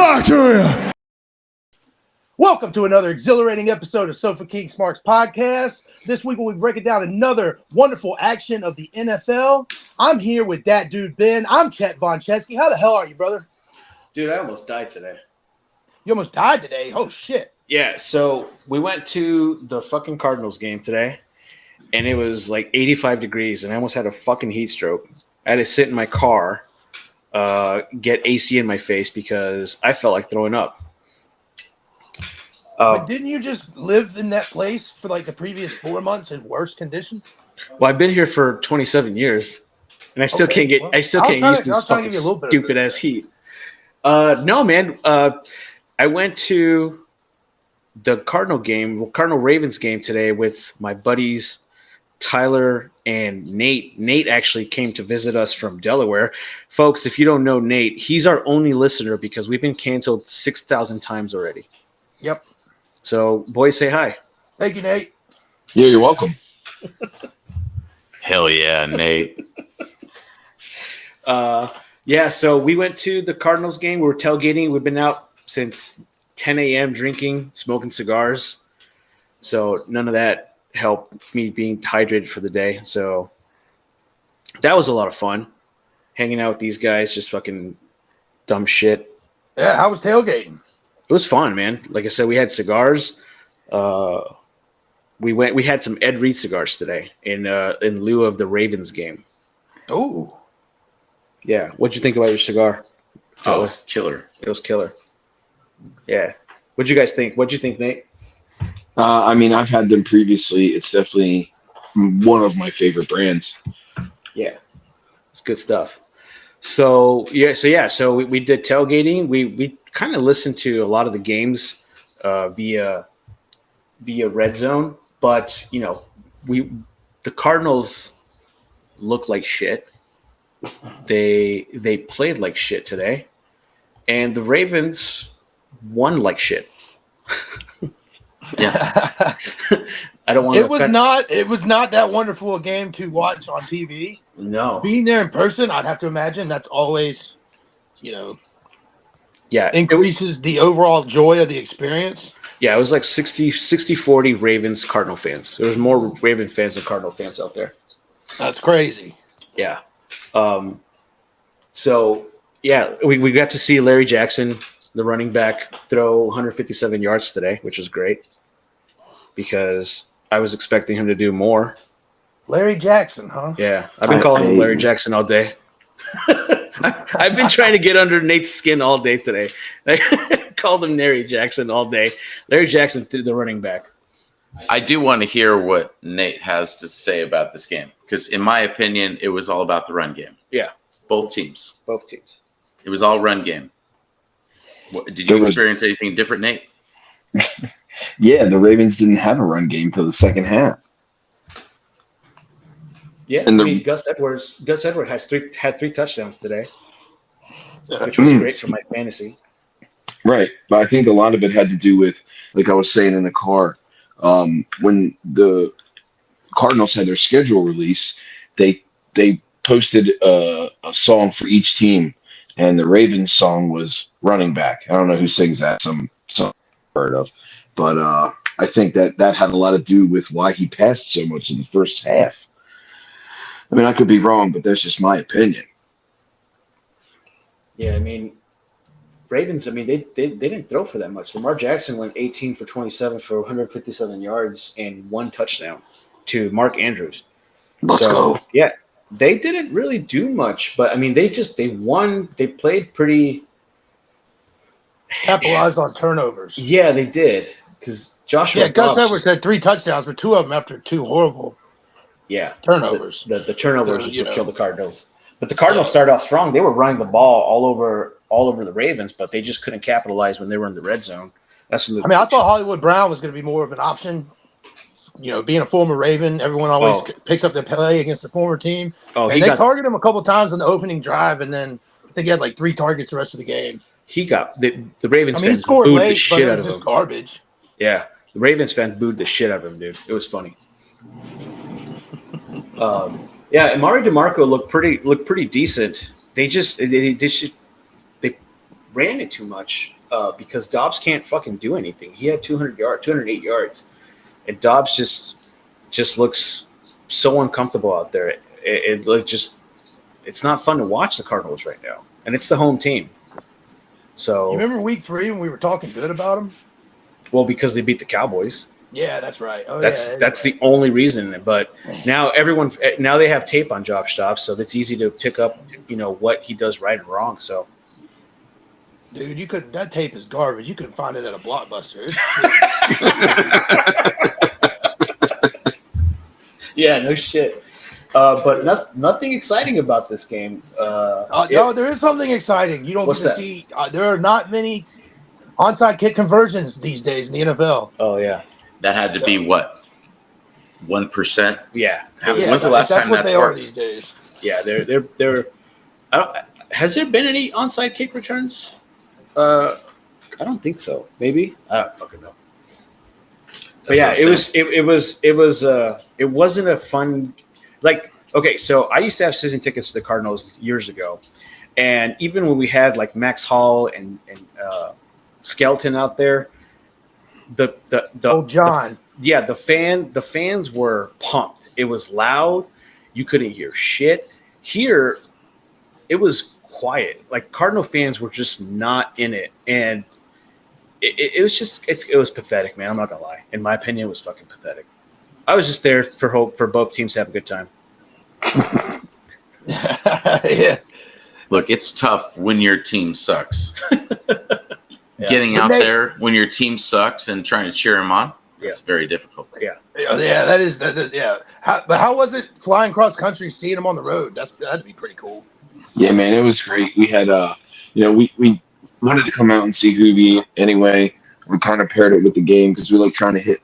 talk to you. Welcome to another exhilarating episode of Sofa King Smarks podcast. This week we'll be breaking down another wonderful action of the NFL. I'm here with that dude Ben. I'm Chet Von Chesky. How the hell are you, brother? Dude, I almost died today. You almost died today? Oh, shit. Yeah, so we went to the fucking Cardinals game today, and it was like 85 degrees, and I almost had a fucking heat stroke. I had to sit in my car, get AC in my face because I felt like throwing up. But didn't you just live in that place for like the previous 4 months in worse conditions? Well, I've been here for 27 years, and I still can't get use this fucking stupid ass heat. No, man. I went to the Cardinal Ravens game today with my buddies Tyler and Nate. Nate actually came to visit us from Delaware. Folks, if you don't know Nate, he's our only listener because we've been canceled 6,000 times already. Yep. So, boys, say hi. Thank you, Nate. Yeah, you're welcome. Hell yeah, Nate. Yeah, so we went to the Cardinals game. We were tailgating. We've been out since 10 a.m. drinking, smoking cigars. So none of that helped me being hydrated for the day. So that was a lot of fun. Hanging out with these guys, just fucking dumb shit. Yeah, how was tailgating? It was fun, man. Like I said, we had cigars. We had some Ed Reed cigars today in lieu of the Ravens game. Oh. Yeah. What'd you think about your cigar? Oh, it was killer. It was killer. Yeah. What'd you guys think? What'd you think, Nate? I mean, I've had them previously. It's definitely one of my favorite brands. Yeah. It's good stuff. So we did tailgating. We kind of listened to a lot of the games via Red Zone, but the Cardinals look like shit. They played like shit today, and the Ravens won like shit. Yeah. I don't want to. It was not that wonderful a game to watch on TV. No. Being there in person, I'd have to imagine that's always, increases the overall joy of the experience. Yeah, it was like 60-40 Ravens Cardinal fans. There was more Raven fans than Cardinal fans out there. That's crazy. Yeah. We got to see Larry Jackson, the running back, throw 157 yards today, which was great because I was expecting him to do more. Larry Jackson, huh? Yeah, I've been calling him Larry Jackson all day. I've been trying to get under Nate's skin all day today. I called him Larry Jackson all day. Larry Jackson, the running back. I do want to hear what Nate has to say about this game because, in my opinion, it was all about the run game. Yeah. Both teams. It was all run game. Did you experience anything different, Nate? Yeah, the Ravens didn't have a run game till the second half. Yeah, Gus Edwards had three touchdowns today, which was great for my fantasy. Right, but I think a lot of it had to do with, like I was saying in the car, when the Cardinals had their schedule release, they posted a song for each team, and the Ravens song was "Running Back." I don't know who sings that. Some I've heard of, but I think that had a lot to do with why he passed so much in the first half. I mean, I could be wrong, but that's just my opinion. Yeah, I mean, Ravens, they didn't throw for that much. Lamar Jackson went 18 for 27 for 157 yards and one touchdown to Mark Andrews. Let's go. Yeah, they didn't really do much, but I mean, they won. They played pretty. Capitalized on turnovers. Yeah, they did because Joshua. Yeah, Gus Edwards had 3 touchdowns, but 2 of them after 2 horrible. Yeah, turnovers. The turnovers is what killed the Cardinals. But the Cardinals started off strong. They were running the ball all over the Ravens, but they just couldn't capitalize when they were in the red zone. I thought Hollywood Brown was going to be more of an option. Being a former Raven, everyone always picks up the play against the former team. Oh, and they targeted him a couple times on the opening drive, and then I think he had like 3 targets the rest of the game. He got the Ravens fans scored booed late, the shit out of him. Garbage. Yeah, the Ravens fans booed the shit out of him, dude. It was funny. Amari DeMarco looked pretty decent. They ran it too much because Dobbs can't fucking do anything. He had 208 yards, and Dobbs just looks so uncomfortable out there. It like just it's not fun to watch the Cardinals right now, and it's the home team. So you remember week 3 when we were talking good about them? Well, because they beat the Cowboys. Yeah, that's right. That's right. the only reason. But now they have tape on Josh Dobbs, so it's easy to pick up, what he does right and wrong. So, dude, that tape is garbage. You couldn't find it at a Blockbuster. Yeah, no shit. But nothing exciting about this game. No, there is something exciting. You don't get to see. There are not many onside kick conversions these days in the NFL. Oh yeah, that had to be what 1%. Yeah. When's the last time that's worked these days? Yeah, they're. Has there been any onside kick returns? I don't think so. Maybe I don't fucking know. But yeah, it wasn't a fun. Like, okay, so I used to have season tickets to the Cardinals years ago, and even when we had like Max Hall and Skelton out there, the fans were pumped. It was loud. You couldn't hear shit. Here, it was quiet. Like Cardinal fans were just not in it, and it was pathetic, man. I'm not gonna lie. In my opinion, it was fucking pathetic. I was just there for both teams to have a good time. Yeah. Look, it's tough when your team sucks. Getting out there when your team sucks and trying to cheer them on, it's very difficult. Yeah, that is. Yeah. But how was it flying cross country, seeing them on the road? That'd be pretty cool. Yeah, man, it was great. We had, we wanted to come out and see Hoovie anyway. We kind of paired it with the game because we like trying to hit,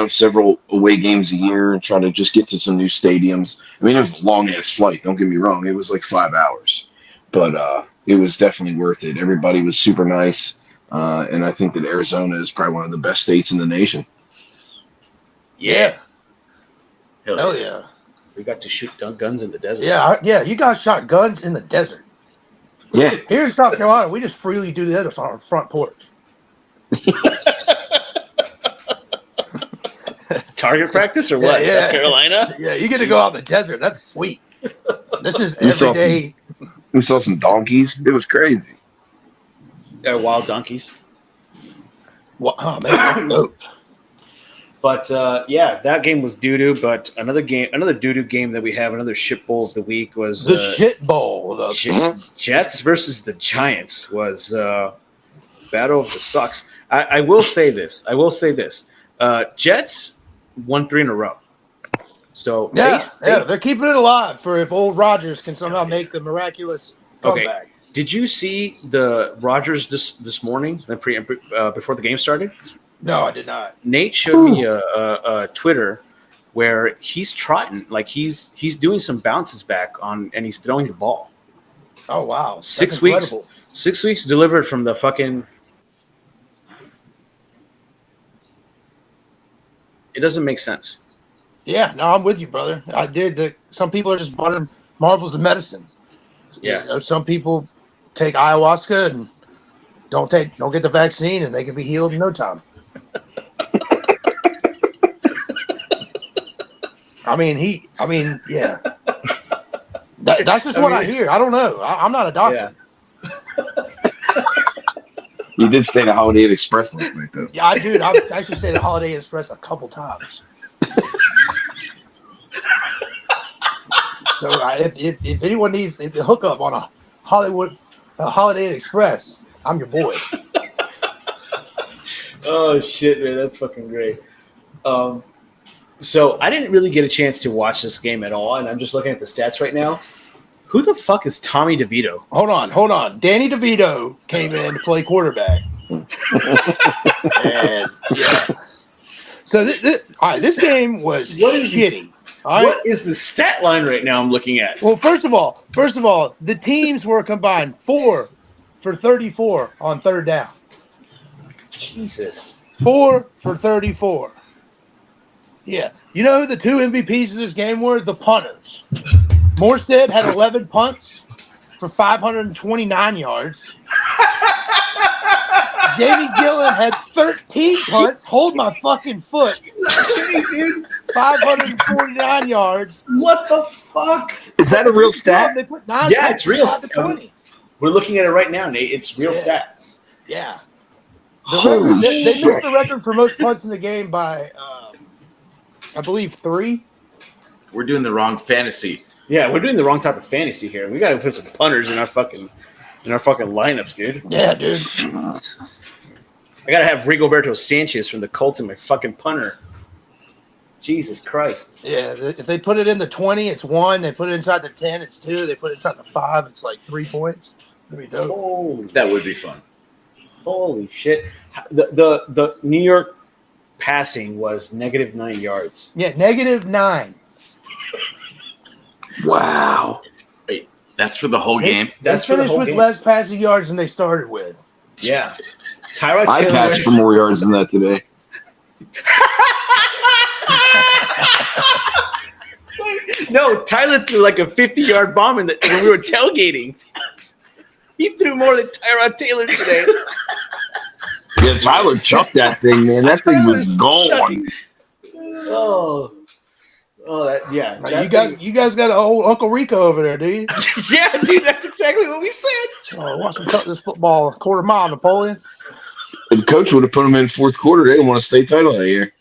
several away games a year and try to just get to some new stadiums. I mean, it was a long-ass flight. Don't get me wrong. It was like 5 hours. But it was definitely worth it. Everybody was super nice. And I think that Arizona is probably one of the best states in the nation. Yeah. Hell yeah. We got to shoot guns in the desert. Yeah. You guys shot guns in the desert. Yeah. Here in South Carolina, we just freely do that on our front porch. Target practice or what? Yeah. South Carolina? Yeah, you get to go out in the desert. That's sweet. This is every day. We saw some donkeys. It was crazy. Wild donkeys. Well, oh, man, that's dope. But that game was doo-doo. But another doo-doo game that we have, another shit bowl of the week was the shit bowl. Jets versus the Giants was battle of the sucks. I will say this. Jets won 3 in a row. So they're keeping it alive for if old Rodgers can somehow make the miraculous comeback. Okay. Did you see the Rodgers this morning before the game started? No, I did not. Nate showed me a Twitter where he's trotting, like he's doing some bounces back on, and he's throwing the ball. Oh wow! 6 weeks. 6 weeks delivered from the fucking. It doesn't make sense. Yeah, no, I'm with you, brother. I did. Some people are just buying marvels of medicine. Yeah. Some people take ayahuasca and don't get the vaccine, and they can be healed in no time. Yeah. That's just what I hear. I don't know. I'm not a doctor. Yeah. You did stay at Holiday Inn Express last night, though. Yeah, I did. I actually stayed at Holiday Inn Express a couple times. So if anyone needs the hookup on a Holiday Inn Express, I'm your boy. Oh shit, man, that's fucking great. So I didn't really get a chance to watch this game at all, and I'm just looking at the stats right now. Who the fuck is Tommy DeVito? Hold on. Danny DeVito came in to play quarterback. And yeah. So this game was shitty. What is the stat line right now I'm looking at? Well, first of all, the teams were combined 4 for 34 on third down. Jesus. 4 for 34. Yeah. You know who the 2 MVPs of this game were? The punters. Morstead had 11 punts for 529 yards. Jamie Gillen had 13 punts. Hold my fucking foot. 549 yards. What the fuck? Is that a real stat? They put 9 Yeah, it's real. To 20. We're looking at it right now, Nate. It's real stats. Yeah. Holy they shit. missed the record for most punts in the game by, I believe, 3. We're doing the wrong fantasy. Yeah, we're doing the wrong type of fantasy here. We got to put some punters in our fucking lineups, dude. Yeah, dude. I got to have Rigoberto Sanchez from the Colts in my fucking punter. Jesus Christ. Yeah, if they put it in the 20, it's 1. They put it inside the 10, it's 2. They put it inside the 5, it's like 3 points. That'd be dope. Holy, That would be fun. holy shit. The New York passing was -9 yards. Yeah, -9. Wow. Wait, that's for the whole game? That's They for the finished whole with game. less passing yards than they started with. Yeah. Tyler I passed for more yards than that today. No, Tyler threw like a 50-yard bomb when we were tailgating. He threw more than Tyrod Taylor today. Yeah, Tyler chucked that thing, man. That thing was gone. Yeah. You guys got an old Uncle Rico over there, do you? Yeah, dude, that's exactly what we said. Oh, watch him chuck this football a quarter mile, Napoleon. The coach would have put him in fourth quarter. They didn't want a state title that year.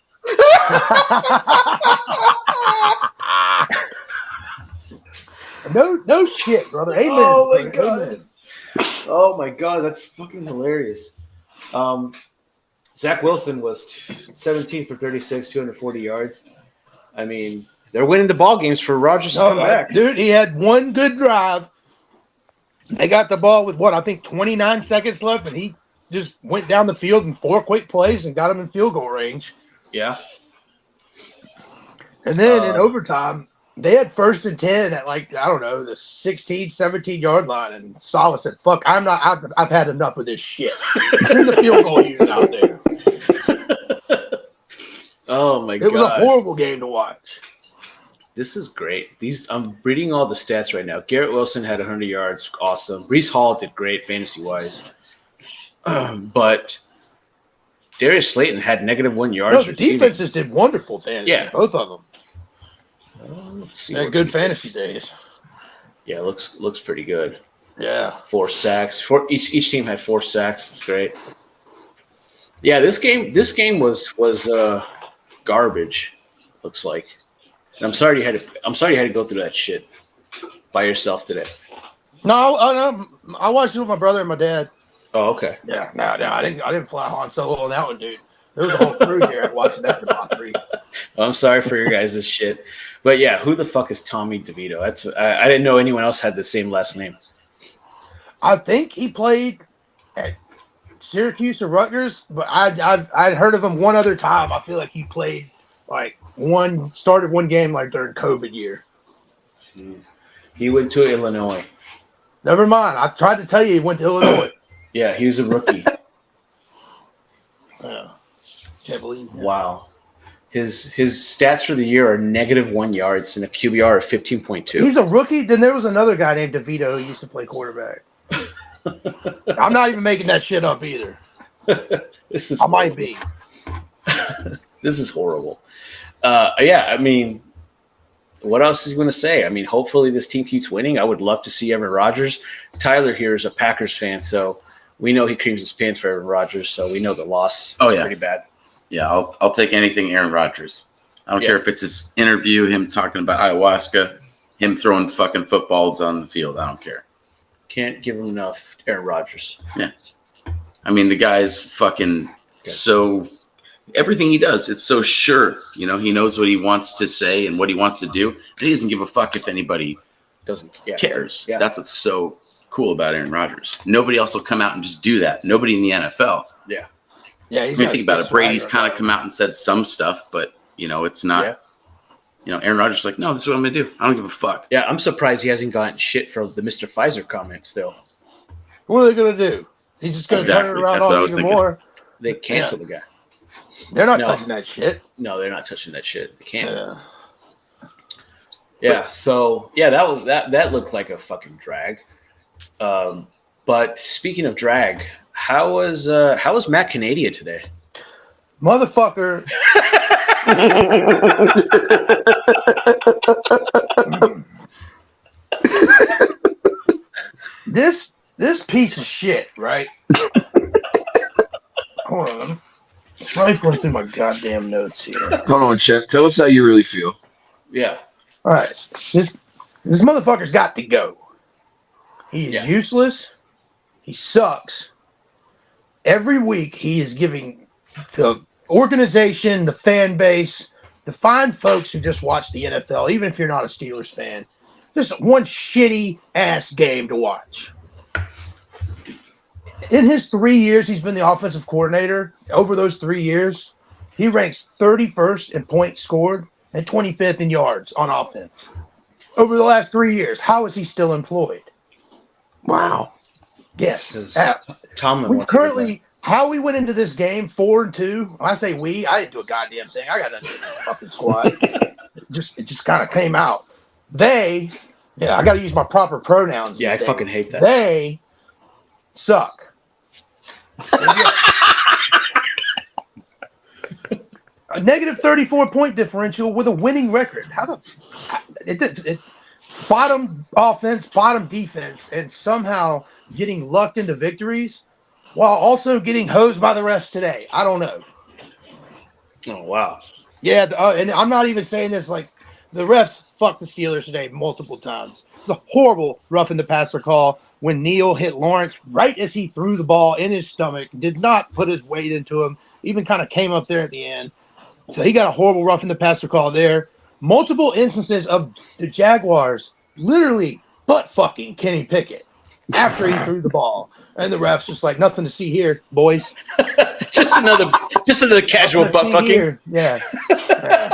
No shit, brother. Amen. Oh my brother. god. Amen. Oh my god, that's fucking hilarious. Zach Wilson was 17 for 36, 240 yards. I mean, they're winning the ball games for Rodgers to come back. Dude, he had one good drive. They got the ball with, I think 29 seconds left, and he just went down the field in 4 quick plays and got him in field goal range. Yeah. And then in overtime, they had 1st and 10 at the 16, 17-yard line, and Saleh said, "Fuck, I've had enough of this shit." Send the field goal unit out there. Oh my god. It was a horrible game to watch. This is great. I'm reading all the stats right now. Garrett Wilson had 100 yards, awesome. Breece Hall did great fantasy-wise. But Darius Slayton had -1 yards. No, the defense just did wonderful fantasy. Yeah. Both of them. Let's see. They're good fantasy days. Yeah, looks pretty good. Yeah. 4 sacks. Each team had 4 sacks. It's great. Yeah, this game was garbage. Looks like. And I'm sorry you had to go through that shit by yourself today. No, I watched it with my brother and my dad. Oh, okay. Yeah, no, I didn't fly Han Solo on that one, dude. There was a whole crew here watching that for about 3. I'm sorry for your guys' shit, but yeah, who the fuck is Tommy DeVito? I didn't know anyone else had the same last name. I think he played at Syracuse or Rutgers, but I'd heard of him one other time. I feel like he played started one game during COVID year. He went to Illinois. Never mind. I tried to tell you he went to Illinois. Yeah, he was a rookie. Yeah. Can't believe it. Wow. His stats for the year are -1 yards and a QBR of 15.2. He's a rookie. Then there was another guy named DeVito who used to play quarterback. I'm not even making that shit up either. I might be. This is horrible. Yeah, I mean, what else is he going to say? I mean, hopefully this team keeps winning. I would love to see Aaron Rodgers. Tyler here is a Packers fan, so we know he creams his pants for Aaron Rodgers, so we know the loss is pretty bad. Yeah, I'll take anything Aaron Rodgers. I don't care if it's his interview, him talking about ayahuasca, him throwing fucking footballs on the field. I don't care. Can't give him enough Aaron Rodgers. Yeah. I mean, the guy's fucking so – everything he does, it's so sure. You know, he knows what he wants to say and what he wants to do. He doesn't give a fuck if anybody cares. Yeah. That's what's so cool about Aaron Rodgers. Nobody else will come out and just do that. Nobody in the NFL. Yeah. Yeah, I mean, think about it. Brady's kind of come out and said some stuff, but, it's not Aaron Rodgers is like, no, this is what I'm going to do. I don't give a fuck. Yeah, I'm surprised he hasn't gotten shit from the Mr. Pfizer comment still. What are they going to do? He's just going to turn it around That's what I on was even thinking. more. They cancel the guy. They're not touching that shit. No, they're not touching that shit. They can't. Yeah. Yeah, so that looked like a fucking drag. But speaking of drag, how was Matt Canada today? Motherfucker. This piece of shit, right? Hold on. Rifling through my goddamn notes here. Hold on, Chet. Tell us how you really feel. Yeah. All right. This motherfucker's got to go. He is useless. He sucks. Every week he is giving the organization, the fan base, the fine folks who just watch the NFL, even if you're not a Steelers fan, just one shitty ass game to watch. In his 3 years, he's been the offensive coordinator. Over those 3 years, he ranks 31st in points scored and 25th in yards on offense. Over the last 3 years, how is he still employed? Wow. Yes. Tomlin. How we went into this game 4-2. When I say we, I didn't do a goddamn thing. I got nothing to do with the fucking squad. It just kind of came out. I got to use my proper pronouns. Yeah, I fucking hate that. They suck. A negative 34-point differential with a winning record. It bottom offense, bottom defense, and somehow getting lucked into victories while also getting hosed by the refs today. I don't know. Oh, wow. Yeah, and I'm not even saying this like the refs fucked the Steelers today multiple times. It's a horrible roughing the passer call when Neal hit Lawrence right as he threw the ball in his stomach, did not put his weight into him, even kind of came up there at the end. So he got a horrible roughing the passer call there. Multiple instances of the Jaguars literally butt-fucking Kenny Pickett after he threw the ball. And the refs just like, nothing to see here, boys. just another casual butt-fucking. Yeah.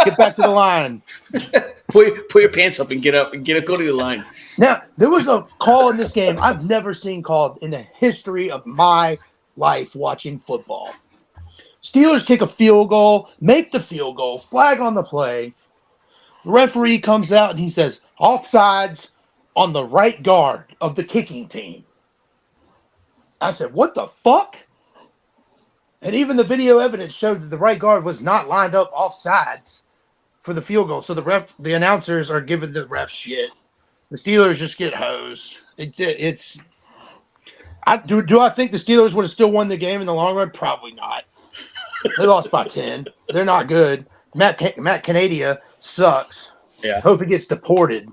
Get back to the line. Put your pants up and go to the line. Now, there was a call in this game I've never seen called in the history of my life watching football. Steelers kick a field goal, make the field goal, flag on the play. The referee comes out and he says, offsides on the right guard of the kicking team. I said, what the fuck? And even the video evidence showed that the right guard was not lined up offsides for the field goal. So the announcers are giving the ref shit. The Steelers just get hosed. Do I think the Steelers would have still won the game in the long run? Probably not. They lost by 10. They're not good. Matt Canada sucks. Yeah. Hope he gets deported.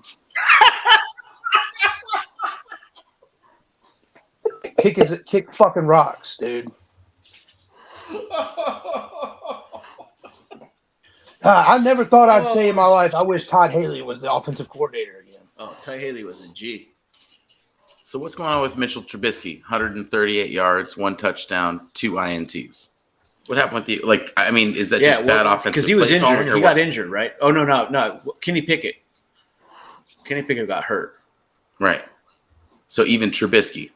Kick fucking rocks, dude. I never thought I'd say in my life, I wish Todd Haley was the offensive coordinator again. Oh, Todd Haley was a G. So what's going on with Mitchell Trubisky? 138 yards, 1 touchdown, 2 INTs. What happened with the is that just bad offensive? Because he was injured. He got injured, right? Oh no. Kenny Pickett got hurt. Right. So even Trubisky,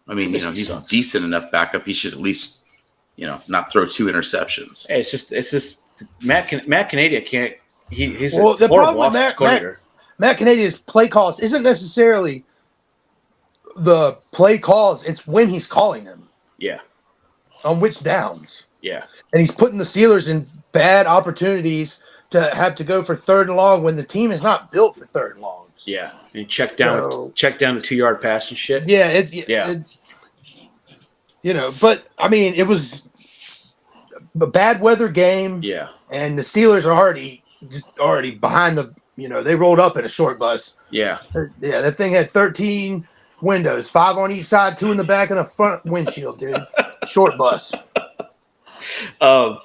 he's a decent enough backup. He should at least, not throw 2 interceptions. Hey, it's just Matt Canada can't. He's the problem with Matt Canada's play calls isn't necessarily the play calls. It's when he's calling them. Yeah. On which downs. Yeah. And he's putting the Steelers in bad opportunities to have to go for 3rd and long when the team is not built for 3rd and longs. Yeah. And check down the 2-yard pass and shit. Yeah. But it was a bad weather game. Yeah. And the Steelers are already behind they rolled up in a short bus. Yeah. Yeah. That thing had 13 windows, 5 on each side, 2 in the back, and a front windshield, dude. Short bus. The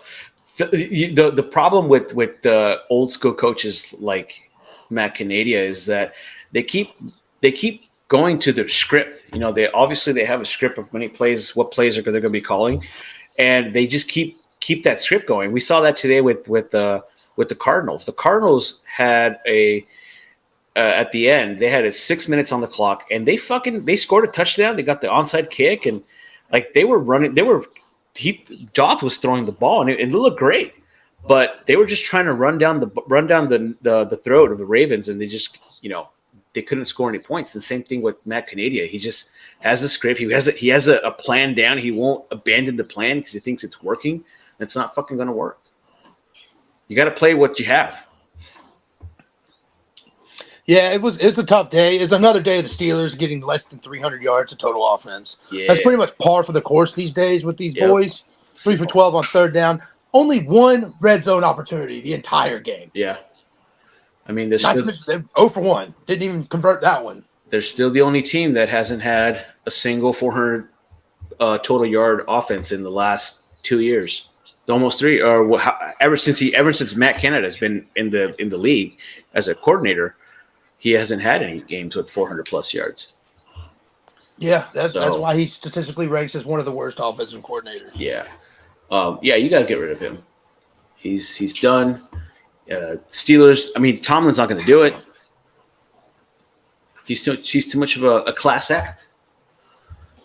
problem with the old school coaches like Matt Canada is that they keep going to their script. They obviously have a script of what plays they're going to be calling, and they just keep that script going. We saw that today with the Cardinals. The Cardinals had at the end they had 6 minutes on the clock, and they scored a touchdown. They got the onside kick, and they were running. Dopp was throwing the ball, and it looked great, but they were just trying to run down the throat of the Ravens, and they they couldn't score any points. The same thing with Matt Canadia. He just has a script. He has a plan down. He won't abandon the plan because he thinks it's working. And it's not fucking going to work. You got to play what you have. Yeah, it's a tough day. It's another day of the Steelers getting less than 300 yards of total offense. Yeah. That's pretty much par for the course these days with these boys. 3 for 12 on third down. Only one red zone opportunity the entire game. Yeah. I mean, they're 0 for 1. Didn't even convert that one. They're still the only team that hasn't had a single 400 total yard offense in the last 2 years. Almost 3, or ever since Matt Canada has been in the league as a coordinator. He hasn't had any games with 400 plus yards. Yeah, that's why he statistically ranks as one of the worst offensive coordinators. Yeah, you got to get rid of him. He's done. Steelers. I mean, Tomlin's not going to do it. She's too much of a class act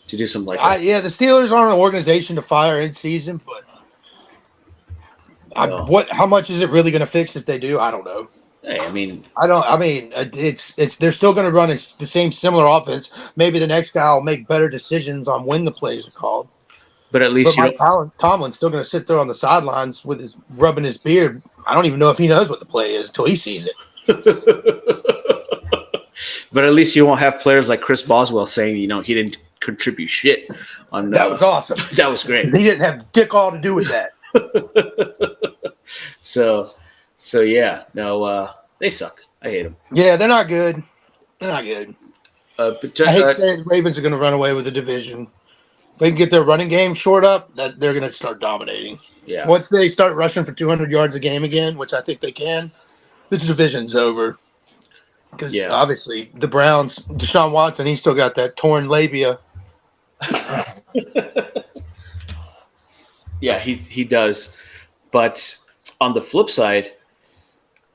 to do something like that. Yeah, the Steelers aren't an organization to fire in season, but how much is it really going to fix if they do? I don't know. Hey, it's they're still going to run the same similar offense. Maybe the next guy will make better decisions on when the plays are called. But at least Tomlin's still going to sit there on the sidelines with rubbing his beard. I don't even know if he knows what the play is until he sees it. But at least you won't have players like Chris Boswell saying, he didn't contribute shit. That was awesome. That was great. He didn't have dick all to do with that. So yeah, no, they suck. I hate them. Yeah, they're not good. They're not good. But I hate to say the Ravens are going to run away with the division. If they can get their running game short up, that they're going to start dominating. Yeah. Once they start rushing for 200 yards a game again, which I think they can, this division's over. Because obviously the Browns, Deshaun Watson, he's still got that torn labia. Yeah, he does. But on the flip side,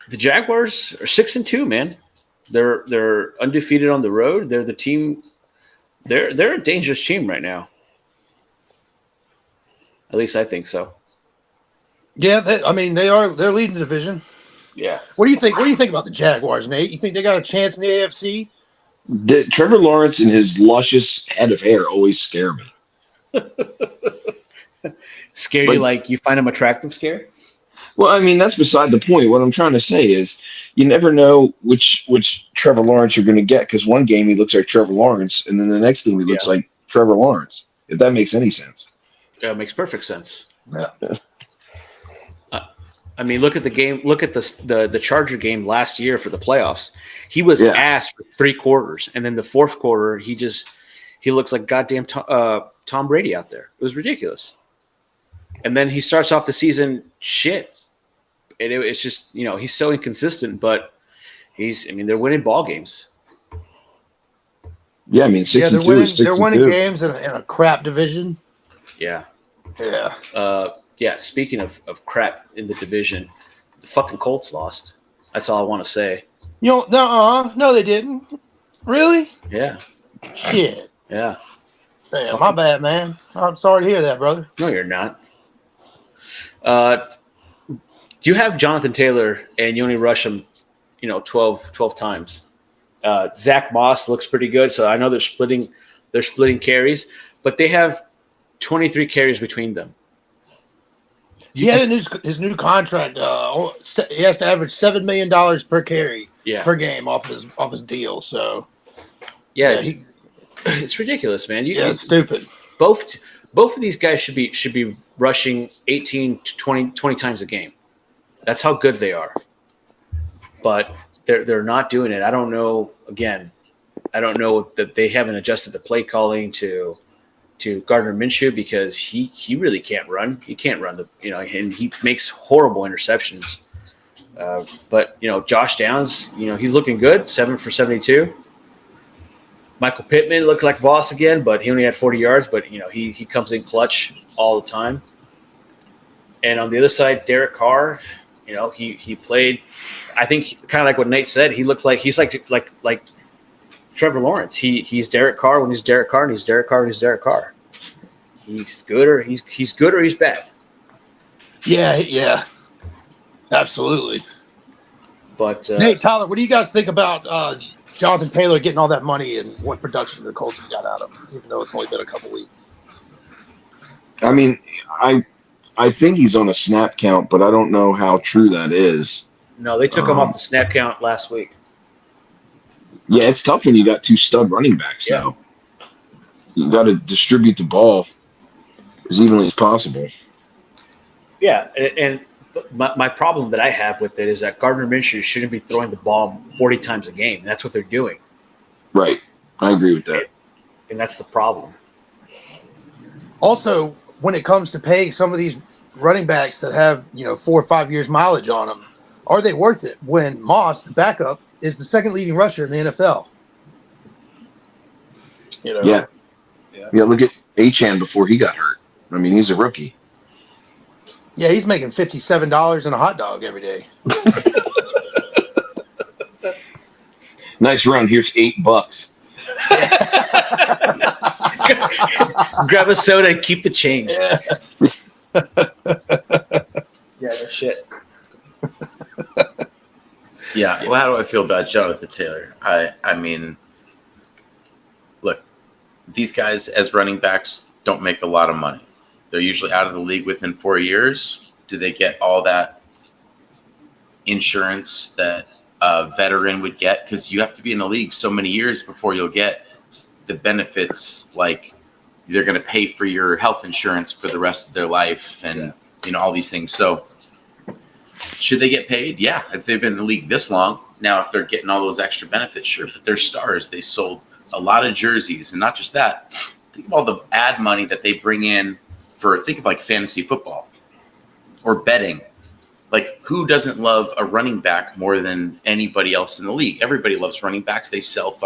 the Jaguars are 6-2, man. They're undefeated on the road. They're the team. They're a dangerous team right now. At least I think so. Yeah, they are. They're leading the division. Yeah. What do you think? What do you think about the Jaguars, Nate? You think they got a chance in the AFC? Trevor Lawrence and his luscious head of hair always scare me. Scare you like you find him attractive? Scare? Well, I mean, that's beside the point. What I'm trying to say is you never know which Trevor Lawrence you're going to get, because one game he looks like Trevor Lawrence, and then the next game he looks like Trevor Lawrence, if that makes any sense. Yeah, it makes perfect sense. Yeah. I mean, look at the game. Look at the Charger game last year for the playoffs. He was ass for 3 quarters, and then the fourth quarter, he looks like goddamn Tom Brady out there. It was ridiculous. And then he starts off the season shit. And it's just, he's so inconsistent, but they're winning ball games. Yeah, 6-2 is 6-2. They're winning games in a crap division. Yeah. Yeah. Speaking of crap in the division, the fucking Colts lost. That's all I want to say. No, they didn't. Really? Yeah. Shit. Yeah. Damn, my bad, man. I'm sorry to hear that, brother. No, you're not. You have Jonathan Taylor and you only rush him, 12 times. Zach Moss looks pretty good, so I know they're splitting carries, but they have 23 carries between them. He had his new contract. He has to average $7 million per carry per game off his deal. So it's ridiculous, man. It's stupid. Both of these guys should be rushing 18 to 20 times a game. That's how good they are. But they're not doing it. I don't know. Again, I don't know that they haven't adjusted the play calling to Gardner Minshew, because he really can't run. He can't run and he makes horrible interceptions. But Josh Downs, he's looking good, 7 for 72. Michael Pittman looked like a boss again, but he only had 40 yards. But he comes in clutch all the time. And on the other side, Derek Carr, he played. I think kind of like what Nate said. He looked like he's like Trevor Lawrence. He's Derek Carr when he's Derek Carr, and he's Derek Carr when he's Derek Carr. He's good or he's bad. Yeah, absolutely. But Nate, Tyler, what do you guys think about Jonathan Taylor getting all that money and what production the Colts have got out of him, even though it's only been a couple weeks. I mean, I think he's on a snap count, but I don't know how true that is. No, they took him off the snap count last week. Yeah, it's tough when you got two stud running backs now. You got to distribute the ball as evenly as possible. Yeah, and my problem that I have with it is that Gardner Minshew shouldn't be throwing the ball 40 times a game. That's what they're doing. Right. I agree with that. And that's the problem. Also, when it comes to paying some of these running backs that have, 4 or 5 years mileage on them, are they worth it when Moss, the backup, is the second leading rusher in the NFL? Yeah, look at Achane before he got hurt. I mean, he's a rookie. Yeah, he's making $57 in a hot dog every day. Nice run. Here's $8. Grab a soda and keep the change. Yeah, shit. Yeah. Well, how do I feel about Jonathan Taylor? I mean, look, these guys as running backs don't make a lot of money. They're usually out of the league within 4 years. Do they get all that insurance that a veteran would get? Because you have to be in the league so many years before you'll get the benefits, like they're going to pay for your health insurance for the rest of their life and, all these things. So should they get paid? Yeah, if they've been in the league this long. Now, if they're getting all those extra benefits, sure, but they're stars. They sold a lot of jerseys. And not just that, think of all the ad money that they bring in think of like fantasy football or betting. Like, who doesn't love a running back more than anybody else in the league? Everybody loves running backs. They sell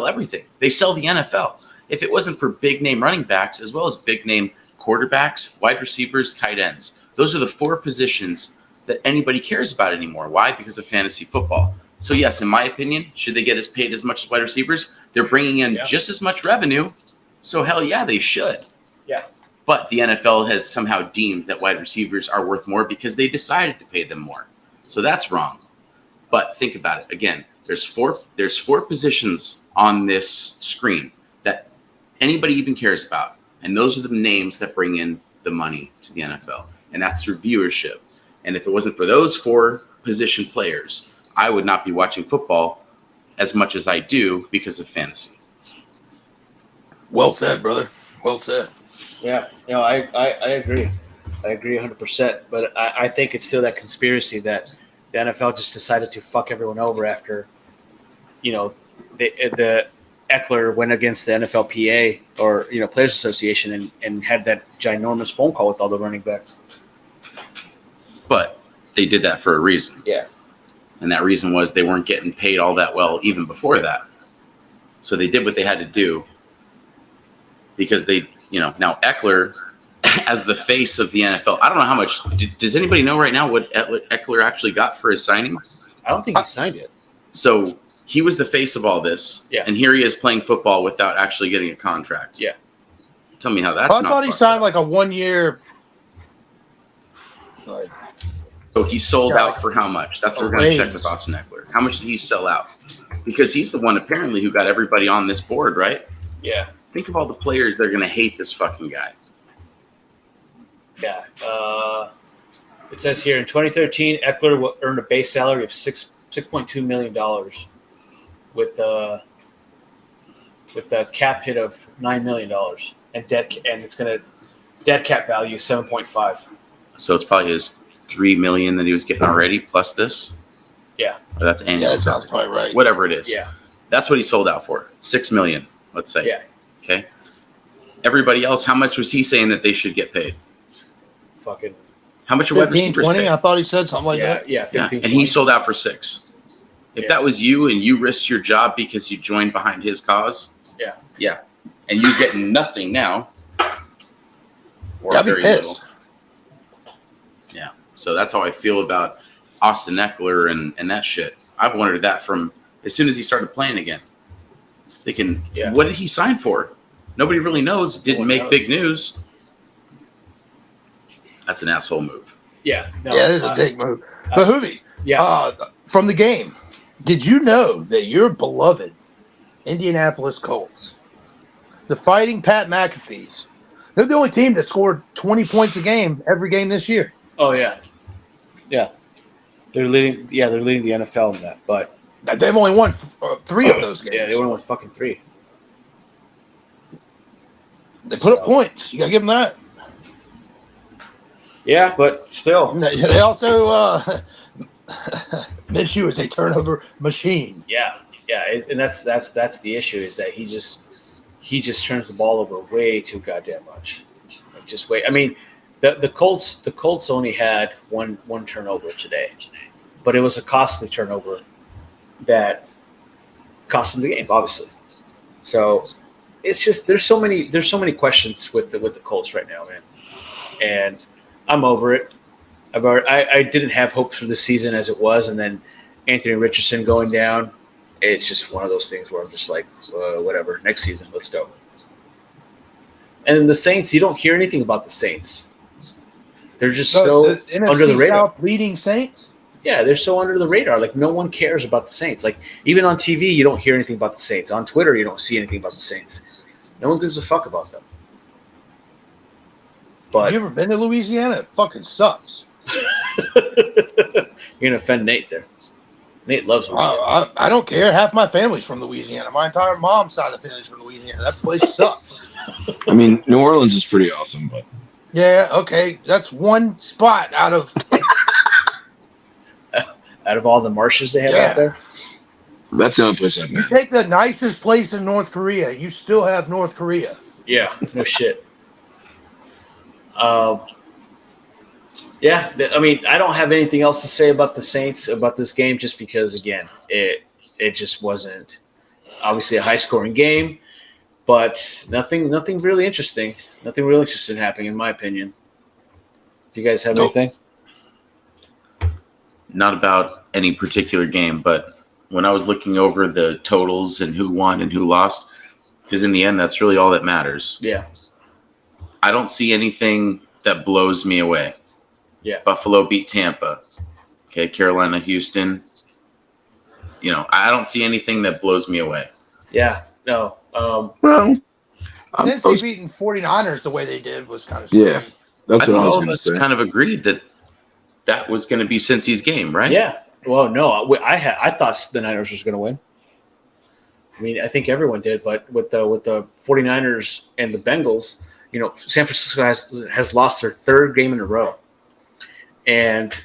everything. They sell the NFL. If it wasn't for big name running backs, as well as big name quarterbacks, wide receivers, tight ends, those are the 4 positions that anybody cares about anymore. Why? Because of fantasy football. So yes, in my opinion, should they get paid as much as wide receivers? They're bringing in just as much revenue. So hell yeah, they should. Yeah. But the NFL has somehow deemed that wide receivers are worth more because they decided to pay them more. So that's wrong. But think about it. Again, there's four positions on this screen that anybody even cares about. And those are the names that bring in the money to the NFL. And that's through viewership. And if it wasn't for those 4 position players, I would not be watching football as much as I do because of fantasy. Well said, brother. Well said. Yeah, I agree. I agree 100%. But I think it's still that conspiracy that the NFL just decided to fuck everyone over after, the Eckler went against the NFLPA or Players Association and had that ginormous phone call with all the running backs. But they did that for a reason. Yeah. And that reason was they weren't getting paid all that well even before that. So they did what they had to do because they, now Eckler as the face of the NFL. I don't know how much. Does anybody know right now what Eckler actually got for his signing? I don't think he signed it. So he was the face of all this. Yeah. And here he is playing football without actually getting a contract. Yeah. Tell me how that's not. I thought he signed like a 1-year. So he sold out for how much? That's what we're going to check with Austin Eckler. How much did he sell out? Because he's the one apparently who got everybody on this board, right? Yeah. Think of all the players that are going to hate this fucking guy. Yeah. It says here in 2013, Eckler earned a base salary of $6.2 million with a cap hit of $9 million and it's going to dead cap value 7.5. So it's probably his $3 million that he was getting already plus this. Yeah. Or that's annual. Yeah, that sounds probably right. Whatever it is. Yeah. That's what he sold out for. $6 million, let's say. Yeah. Okay. Everybody else, how much was he saying that they should get paid? Fucking. How much are wide receivers 20? paid? I thought he said something like that. Yeah. 15, and he sold out for 6. If that was you and you risked your job because you joined behind his cause. Yeah. Yeah. And you're getting nothing now. Or Gotta be very pissed. little. Yeah. So that's how I feel about Austin Eckler and that shit. I've wondered that from as soon as he started playing again. Thinking, what did he sign for? Nobody really knows. Didn't make big news. That's an asshole move. Yeah. No, yeah, this is a big move. But Hoovy, from the game, Did you know that your beloved Indianapolis Colts, the Fighting Pat McAfees, they're the only team that scored 20 points a game every game this year? Oh yeah, yeah. They're leading. Yeah, they're leading the NFL in that. But they've only won 3 of those games. Yeah, they only won fucking 3. They put up points. You gotta give them that. Yeah, but still, they also Minshew is a turnover machine. Yeah, and that's the issue is that he just turns the ball over way too goddamn much. Like, just wait. I mean, the Colts only had one turnover today, but it was a costly turnover that cost them the game, obviously. So it's just there's so many questions with the Colts right now, man, and I'm over it. I didn't have hopes for the season as it was, and then Anthony Richardson going down. It's just one of those things where I'm just like, whatever. Next season, let's go. And the Saints, you don't hear anything about the Saints. They're just so under the radar. South leading Saints? Yeah, they're so under the radar. Like, no one cares about the Saints. Like, even on TV, you don't hear anything about the Saints. On Twitter, you don't see anything about the Saints. No one gives a fuck about them. But have you ever been to Louisiana? It fucking sucks. You're gonna offend Nate there. Nate loves Louisiana. I don't care. Half my family's from Louisiana. My entire mom's side of the family's from Louisiana. That place sucks. I mean, New Orleans is pretty awesome, but yeah, okay, that's one spot out of all the marshes they have out there. That's the only place I've been. You take the nicest place in North Korea, you still have North Korea. Yeah, no shit. Yeah, I mean, I don't have anything else to say about the Saints about this game, just because again, it just wasn't obviously a high scoring game, but nothing really interesting. Nothing really interesting happening, in my opinion. Do you guys have anything? Not about any particular game, but when I was looking over the totals and who won and who lost, because in the end, that's really all that matters. Yeah. I don't see anything that blows me away. Yeah. Buffalo beat Tampa. Okay, Carolina, Houston. You know, I don't see anything that blows me away. Yeah, no. Well, since they beaten 49ers the way they did was kind of yeah. That's what I was all going of to us say. kind of agreed that was going to be Cincy's game, right? Yeah. Well, no, I thought the Niners was going to win. I mean, I think everyone did, but with the 49ers and the Bengals, you know, San Francisco has lost their 3rd game in a row. And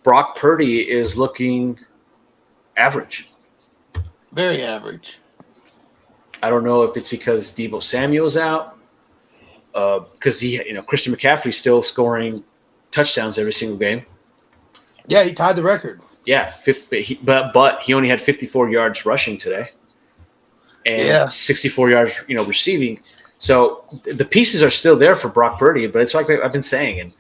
Brock Purdy is looking average. Very average. I don't know if it's because Deebo Samuel's out, because Christian McCaffrey's still scoring touchdowns every single game. Yeah, he tied the record. Yeah, but he only had 54 yards rushing today, and 64 yards, receiving. So the pieces are still there for Brock Purdy, but it's like I've been saying,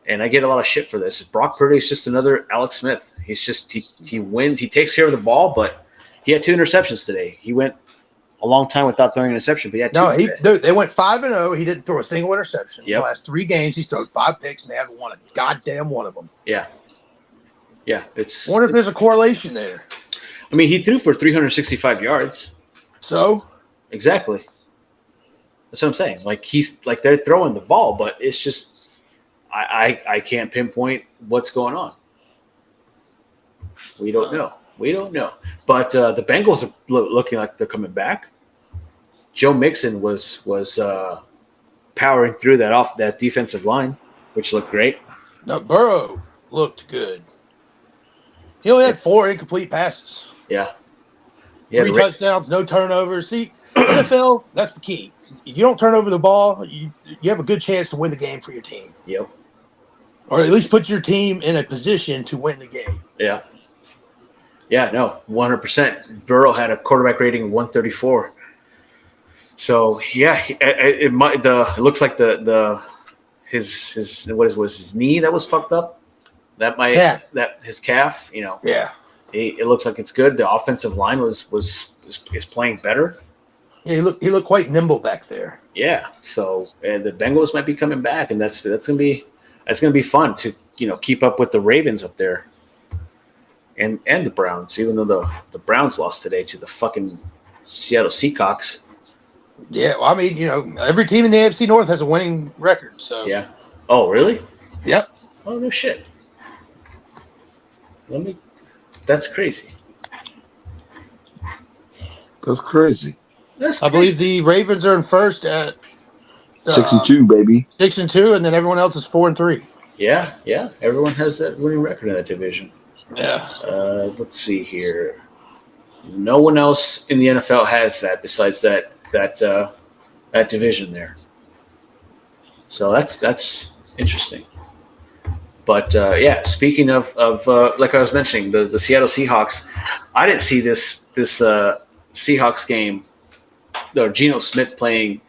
and I get a lot of shit for this. Brock Purdy is just another Alex Smith. He's just he wins. He takes care of the ball, but he had 2 interceptions today. He went a long time without throwing an interception, but he had 2. They went 5-0. He didn't throw a single interception. Yep. The last 3 games, he's thrown 5 picks, and they haven't won a goddamn one of them. Yeah. Yeah, I wonder if there's a correlation there. I mean, he threw for 365 yards. So? Exactly. That's what I'm saying. Like they're throwing the ball, but it's just I can't pinpoint what's going on. We don't know. But the Bengals are looking like they're coming back. Joe Mixon was powering through that defensive line, which looked great. No, Burrow looked good. He only had 4 incomplete passes. Yeah. 3 touchdowns, no turnovers. See, NFL, that's the key. If you don't turn over the ball, you have a good chance to win the game for your team. Yep. Or at least put your team in a position to win the game. Yeah. Yeah, no, 100%. Burrow had a quarterback rating of 134. So yeah, it looks like his knee that was fucked up. That his calf, Yeah. It looks like it's good. The offensive line is playing better. Yeah, he looked quite nimble back there. Yeah. So the Bengals might be coming back, and that's gonna be fun to keep up with the Ravens up there. and the Browns, even though the Browns lost today to the fucking Seattle Seahawks. Yeah, well, I mean, every team in the AFC North has a winning record. So yeah. Oh, really? Yep. Oh, no shit. That's crazy. That's crazy. I believe the Ravens are in first at 6-2, baby. 6-2, and then everyone else is 4-3. Yeah. Everyone has that winning record in that division. Yeah. Let's see here. No one else in the NFL has that besides that division there. So that's interesting. But speaking of like I was mentioning, the Seattle Seahawks, I didn't see this Seahawks game, or Geno Smith playing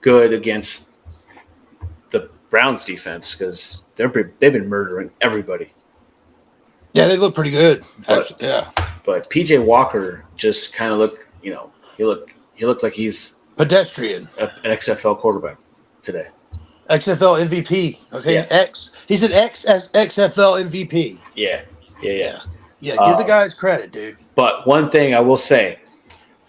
good against the Browns defense, because they've been murdering everybody. Yeah, they look pretty good. But PJ Walker just kind of looked, he looked like he's pedestrian, an XFL quarterback today. XFL MVP. Okay, yeah. He's an XFL MVP. Yeah. Yeah, give the guys credit, dude. But one thing I will say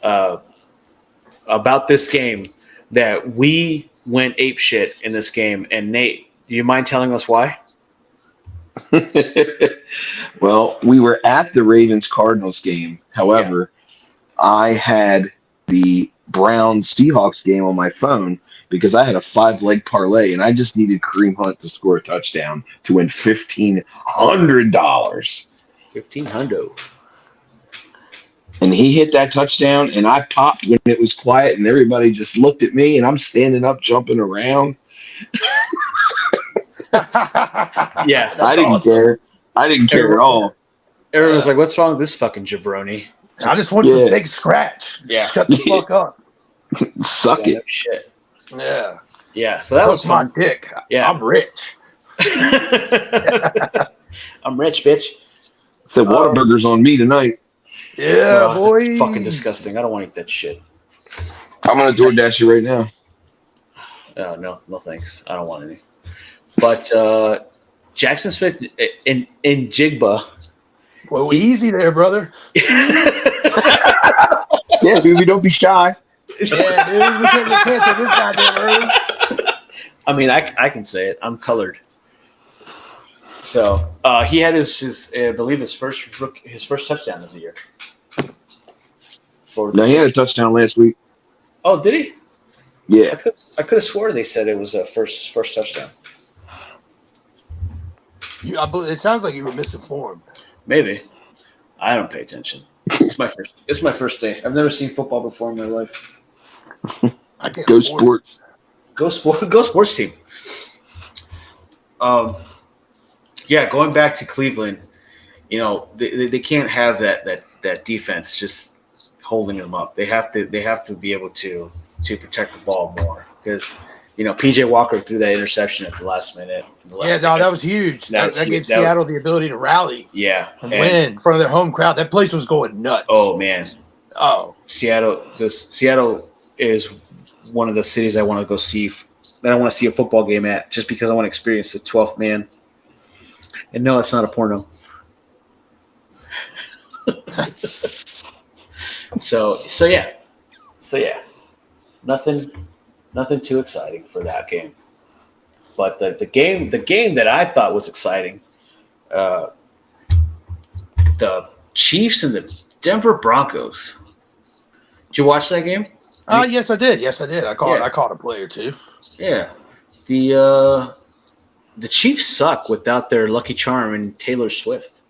about this game, that we went apeshit in this game, and Nate, do you mind telling us why? Well, we were at the Ravens-Cardinals game. However, I had the Browns-Seahawks game on my phone because I had a 5-leg parlay, and I just needed Kareem Hunt to score a touchdown to win $1,500. $1,500. And he hit that touchdown, and I popped when it was quiet, and everybody just looked at me, and I'm standing up, jumping around. Yeah, I didn't care. I didn't care at all. Everyone was like, "What's wrong with this fucking jabroni?" I just want a big scratch. Yeah, shut the fuck up. Suck it. No shit. Yeah. So that was fun. My dick. Yeah, I'm rich. I'm rich, bitch. Said Whataburger's on me tonight. Yeah, boy. That's fucking disgusting. I don't want to eat that shit. I'm gonna DoorDash you right now. Oh, no thanks. I don't want any. But Jackson Smith in Jigba. Well, easy there, brother. Yeah, baby, don't be shy. Yeah, dude, we can't get canceled this goddamn early. I mean, I can say it. I'm colored. So he had his I believe his first touchdown of the year. No, he had a touchdown last week. Oh, did he? Yeah. I could have swore they said it was a first touchdown. It sounds like you were misinformed. Maybe. I don't pay attention. It's my first day. I've never seen football before in my life. Go sports. Go sports team. Going back to Cleveland, they can't have that defense just holding them up. They have to be able to protect the ball more, because PJ Walker threw that interception at the last minute. That was huge. That gave Seattle the ability to rally. Yeah, and win in front of their home crowd. That place was going nuts. Oh man. Oh, Seattle is one of the cities I want to go see. That I want to see a football game at, just because I want to experience the 12th man. And no, it's not a porno. So yeah. Nothing too exciting for that game. But the game that I thought was exciting, the Chiefs and the Denver Broncos. Did you watch that game? Yes, I did. I caught a play or two. Yeah. The Chiefs suck without their Lucky Charm and Taylor Swift.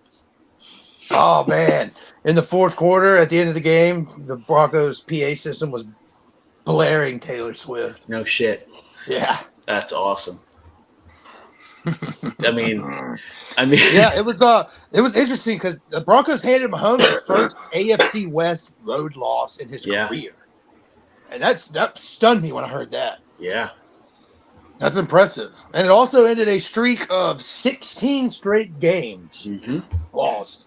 Oh man. In the fourth quarter, at the end of the game, the Broncos PA system was blaring Taylor Swift. No shit. Yeah. That's awesome. I mean, yeah, it was interesting because the Broncos handed Mahomes his first AFC West road loss in his career. And that stunned me when I heard that. Yeah. That's impressive. And it also ended a streak of 16 straight games lost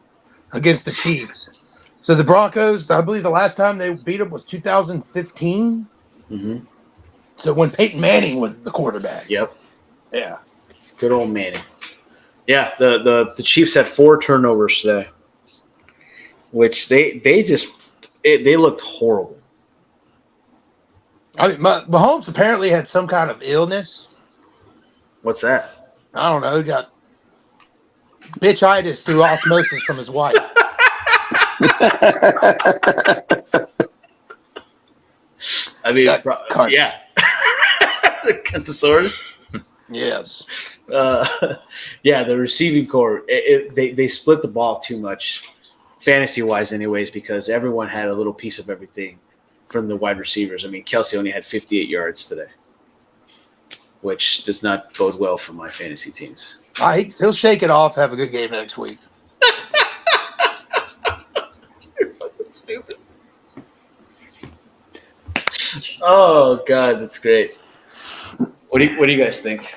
against the Chiefs. So the Broncos, I believe the last time they beat them was 2015. So when Peyton Manning was the quarterback. Yep. Yeah. Good old Manning. Yeah, the Chiefs had 4 turnovers today. which they looked horrible. I mean, Mahomes apparently had some kind of illness. What's that? I don't know. He got bitchitis through osmosis from his wife. I mean, yeah. The Kentosaurus. Yes. Yeah, the receiving core, they split the ball too much, fantasy-wise anyways, because everyone had a little piece of everything from the wide receivers. I mean, Kelsey only had 58 yards today, which does not bode well for my fantasy teams. He'll shake it off, have a good game next week. You're fucking stupid. Oh, God, that's great. What do you guys think?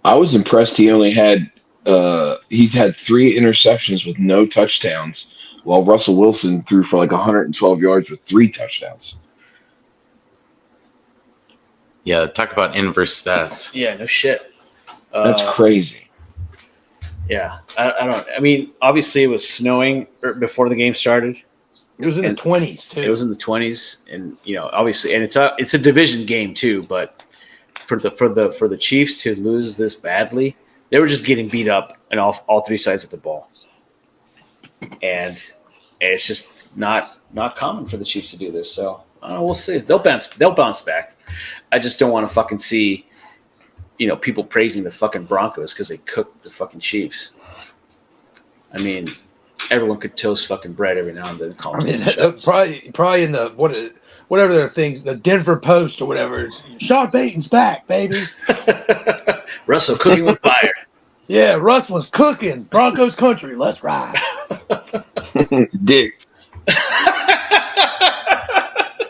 I was impressed. He's had 3 interceptions with no touchdowns, while Russell Wilson threw for like 112 yards with 3 touchdowns. Yeah, talk about inverse stats. Yeah, no shit. That's crazy. Yeah, I mean, obviously it was snowing before the game started. It was in the 20s too. It was in the 20s, and obviously, and it's a division game too. But for the Chiefs to lose this badly, they were just getting beat up on all 3 sides of the ball, and it's just not common for the Chiefs to do this. So we'll see. They'll bounce back. I just don't want to fucking see people praising the fucking Broncos because they cooked the fucking Chiefs. I mean, everyone could toast fucking bread every now and then. Probably in the whatever their thing, the Denver Post or whatever. Sean Payton's back, baby. Russell cooking with fire. Yeah, Russ was cooking. Broncos country. Let's ride. Dick.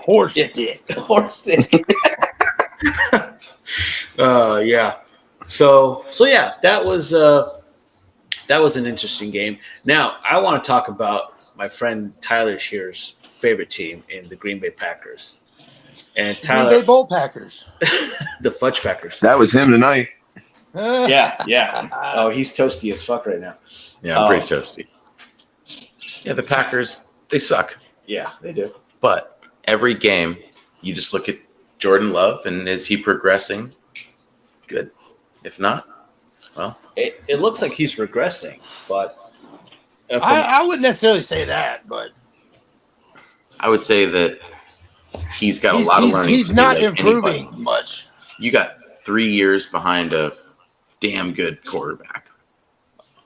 Horse dick. Horse dick. Yeah. So yeah, that was an interesting game. Now I want to talk about my friend Tyler here's favorite team in the Green Bay Packers. And Tyler, Green Bay Bowl Packers. The Fudge Packers. That was him tonight. Yeah. Oh, he's toasty as fuck right now. Yeah, I'm pretty toasty. Yeah, the Packers, they suck. Yeah, they do. But every game, you just look at Jordan Love, and is he progressing? Good. If not, well. It looks like he's regressing, but. I wouldn't necessarily say that, but. I would say that he's got a lot of learning. He's not improving much. You got 3 years behind a damn good quarterback.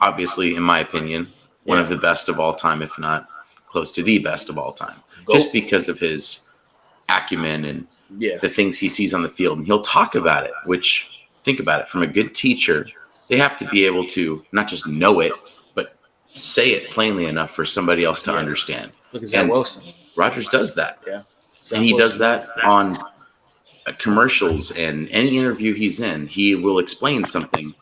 Obviously, in my opinion, one of the best of all time, if not close to the best of all time. Just because of his acumen and the things he sees on the field. And he'll talk about it, which, think about it, from a good teacher, they have to be able to not just know it, but say it plainly enough for somebody else to understand. Look at Zach Wilson. Rodgers does that. Yeah. And he does that on commercials and any interview he's in. He will explain something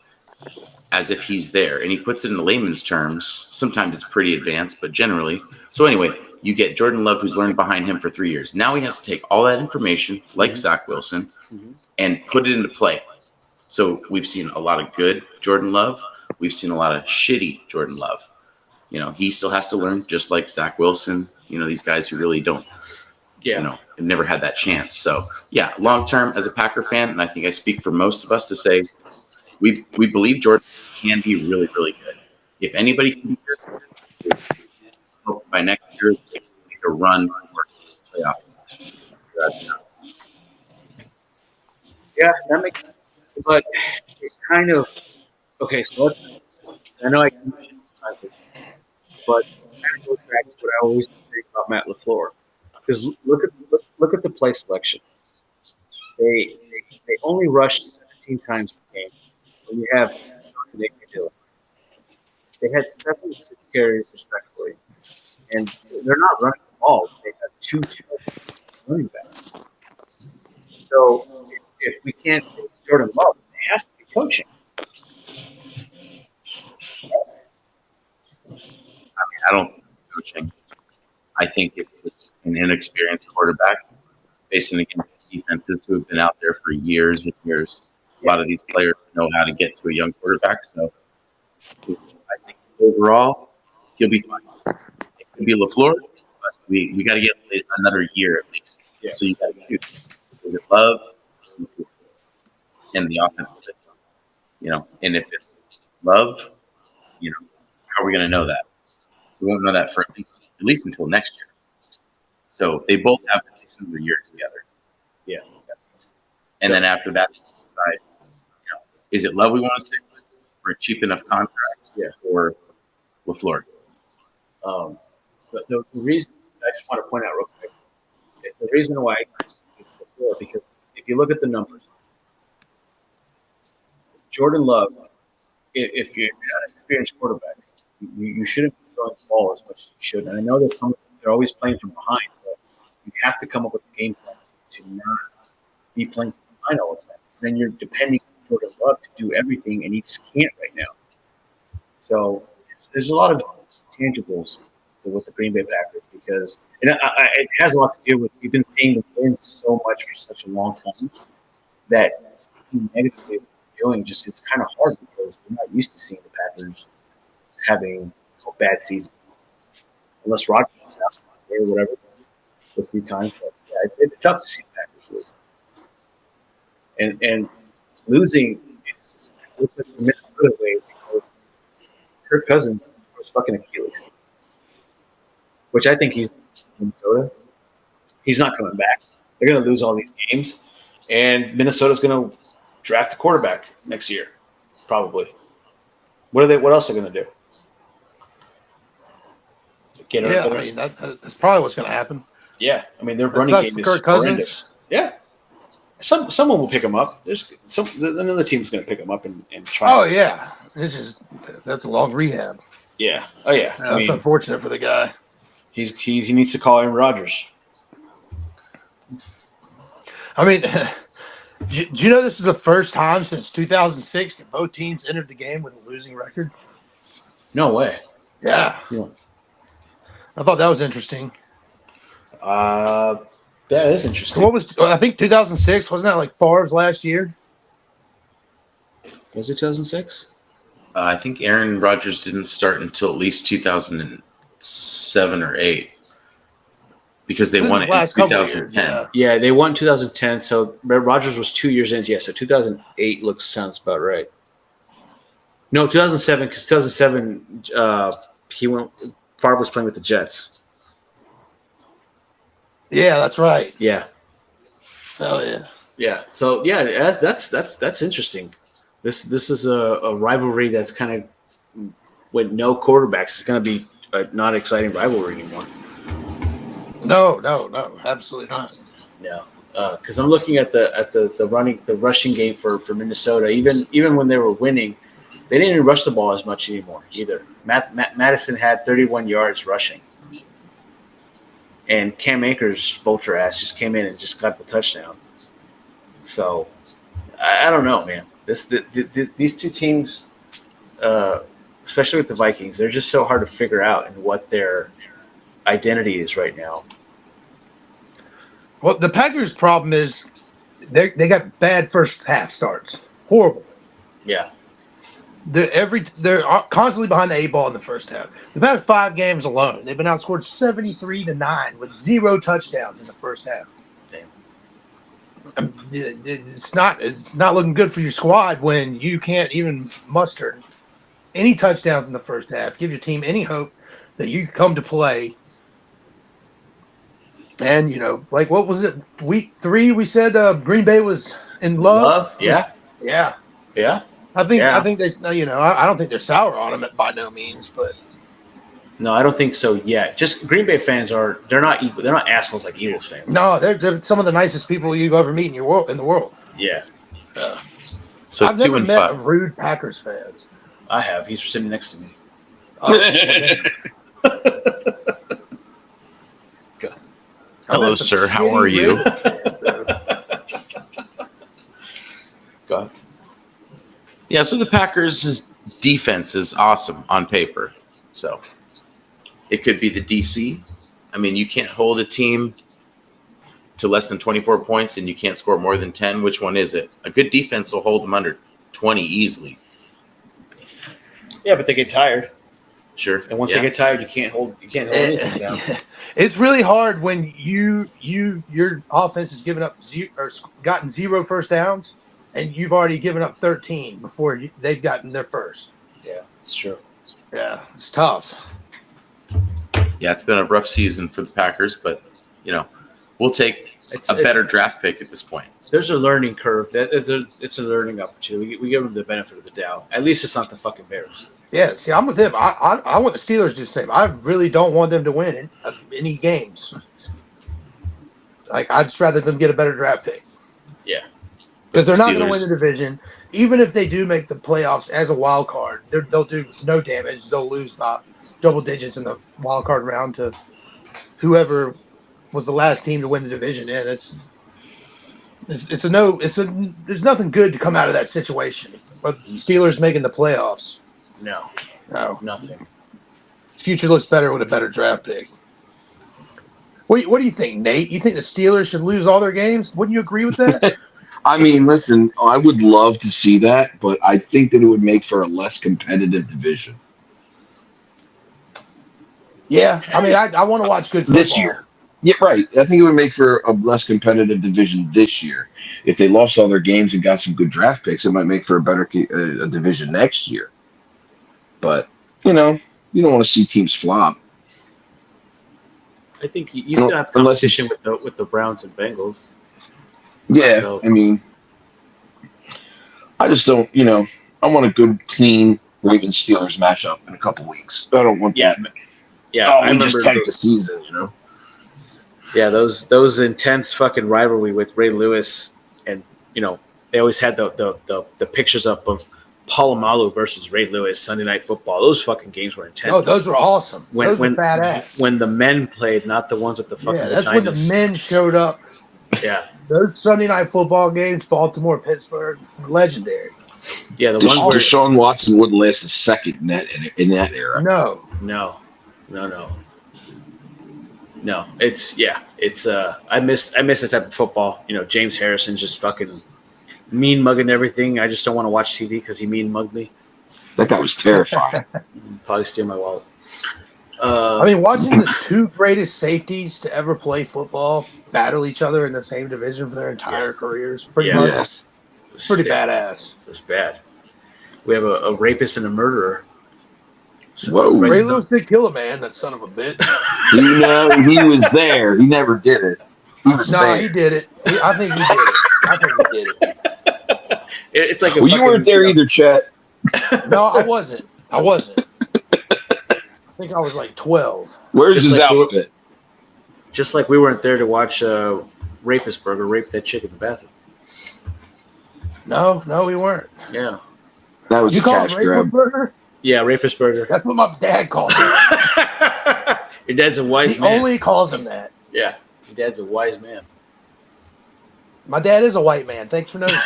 as if he's there. And he puts it in layman's terms. Sometimes it's pretty advanced, but generally. So anyway, you get Jordan Love, who's learned behind him for 3 years. Now he has to take all that information, like Zach Wilson, and put it into play. So we've seen a lot of good Jordan Love. We've seen a lot of shitty Jordan Love. He still has to learn, just like Zach Wilson. These guys who really don't, have never had that chance. So, yeah, long term as a Packer fan, and I think I speak for most of us to say, we believe Jordan can be really, really good. If anybody can be good, by next year, they can make a run for playoffs. Yeah, that makes sense. But it kind of okay. So I know I can, but it kind of goes back to what I always say about Matt LaFleur. Because look at the play selection. They only rushed 17 times this game. When you have they had 7 to 6 carries respectively, and they're not running the ball. They have 2 running backs. So if we can't fix Jordan Love, it has to be coaching. I don't think it's coaching. I think it's just an inexperienced quarterback facing against defenses who have been out there for years and years. A lot of these players know how to get to a young quarterback. So I think overall, he'll be fine. could be LaFleur, but we got to get another year at least. Yeah. So you got to choose. Is it Love or LaFleur? And the offense, and if it's Love, how are we going to know that? We won't know that for at least until next year. So they both have at least another year together. Yeah. And then after that, we'll decide, is it Love we want to stick with for a cheap enough contract? Yeah. Or LaFleur? But the reason I just want to point out real quick, the reason why it's LaFleur, because if you look at the numbers, Jordan Love, if you're not an experienced quarterback, you shouldn't be throwing the ball as much as you should. And I know they're always playing from behind, but you have to come up with a game plan to not be playing from behind all the time. Because then you're depending on Jordan Love to do everything, and he just can't right now. So there's a lot of tangibles with the Green Bay Packers because it has a lot to do with we've been seeing them win so much for such a long time that speaking negatively doing just it's kind of hard because we're not used to seeing the Packers having a bad season unless Rodgers is out or whatever a few times. But yeah, it's tough to see the Packers lose. And losing looks like the Minnesota way because Kirk Cousins was fucking Achilles, which I think he's in Minnesota. He's not coming back. They're going to lose all these games, and Minnesota's going to draft a quarterback next year, probably. What else are they going to do? That's probably what's going to happen. Yeah, I mean their running game is horrendous. Yeah, someone will pick him up. There's another team's going to pick him up and try. Oh yeah, that's a long rehab. Yeah. Oh yeah. That's unfortunate for the guy. He needs to call Aaron Rodgers. I mean, do you know this is the first time since 2006 that both teams entered the game with a losing record? No way. Yeah. I thought that was interesting. That is interesting. I think 2006, wasn't that like Favre's last year? Was it 2006? I think Aaron Rodgers didn't start until at least 2007 or 8 because they won it in 2010. Yeah, they won 2010. So Rodgers was 2 years in. Yeah, so 2008 sounds about right. No, 2007 because 2007 Favre was playing with the Jets. Yeah, that's right. Yeah. Oh yeah. Yeah. So yeah, that's interesting. This is a rivalry that's kind of with no quarterbacks. It's going to be a not exciting rivalry anymore. No, absolutely not. No, because I'm looking at the rushing game for Minnesota. Even when they were winning, they didn't even rush the ball as much anymore either. Madison had 31 yards rushing, and Cam Akers, vulture ass, just came in and just got the touchdown. So I don't know, man. These two teams, especially with the Vikings, they're just so hard to figure out and what their identity is right now. Well, the Packers' problem is they got bad first half starts. Horrible. Yeah. They're constantly behind the 8 ball in the first half. The past 5 games alone, they've been outscored 73-9 with 0 touchdowns in the first half. It's not looking good for your squad when you can't even muster any touchdowns in the first half. Give your team any hope that you come to play. And like what was it? Week 3, we said Green Bay was in love. Yeah. I think they. I don't think they're sour on them by no means, but. No, I don't think so yet. Just Green Bay fans they're not equal. They're not assholes like Eagles fans. No, they're some of the nicest people you've ever meet in the world. Yeah. So I've never met a rude Packers fan. I have. He's sitting next to me. Hello, sir. How are you? Go ahead. Yeah, so the Packers' defense is awesome on paper. So it could be the DC. I mean, you can't hold a team to less than 24 points and you can't score more than 10. Which one is it? A good defense will hold them under 20 easily. Yeah, but they get tired. Sure. And once they get tired, you can't hold anything down. It's really hard when your offense has given up gotten 0 first downs, and you've already given up 13 before they've gotten their first. Yeah, it's true. Yeah, it's tough. Yeah, it's been a rough season for the Packers, but we'll take a better draft pick at this point. There's a learning curve. It's a learning opportunity. We give them the benefit of the doubt. At least it's not the fucking Bears. Yeah, see, I'm with him. I want the Steelers to do the same. I really don't want them to win any games. Like, I'd just rather them get a better draft pick. Yeah. Because they're not going to win the division. Even if they do make the playoffs as a wild card, they'll do no damage. They'll lose by double digits in the wild card round to whoever was the last team to win the division. Yeah, there's nothing good to come out of that situation. But the Steelers making the playoffs. No, nothing. Future looks better with a better draft pick. What do you think, Nate? You think the Steelers should lose all their games? Wouldn't you agree with that? I mean, listen, I would love to see that, but I think that it would make for a less competitive division. Yeah, I mean, I want to watch good football. This year. Yeah, right. I think it would make for a less competitive division this year. If they lost all their games and got some good draft picks, it might make for a better division next year. But, you don't want to see teams flop. I think you still have competition with the Browns and Bengals. Yeah, So, I mean, I just don't, I want a good, clean Ravens-Steelers matchup in a couple weeks. I don't want that. Yeah, I remember just tank the season, Yeah, those intense fucking rivalry with Ray Lewis, and they always had the pictures up of Palomalu versus Ray Lewis Sunday Night Football. Those fucking games were intense. Oh, those were awesome. Those were badass. When the men played, not the ones with the fucking. Yeah, that's when the men showed up. Yeah, those Sunday Night Football games, Baltimore, Pittsburgh, were legendary. Yeah, the ones where Deshaun Watson wouldn't last a second in that era. No. It's I miss that type of football. James Harrison just fucking mean mugging everything. I just don't want to watch TV because he mean mugged me. That guy was terrifying. Probably steal my wallet. I mean, watching the two greatest safeties to ever play football battle each other in the same division for their entire careers, pretty much. Pretty badass. It's bad. We have a rapist and a murderer. Whoa. Ray Lewis did kill a man, that son of a bitch. He was there. He never did it. He was there. He did it. I think he did it. It's like you weren't there either, Chet. No, I wasn't. I think I was like 12. Where's his outfit? Just like we weren't there to watch Rapist Burger rape that chick in the bathroom. No, we weren't. Yeah. That was you a call cash it Rapist grab. Burger? Yeah, Rapist Burger. That's what my dad calls it. Your dad's a wise man. He only calls him that. Yeah. Your dad's a wise man. My dad is a white man. Thanks for noticing.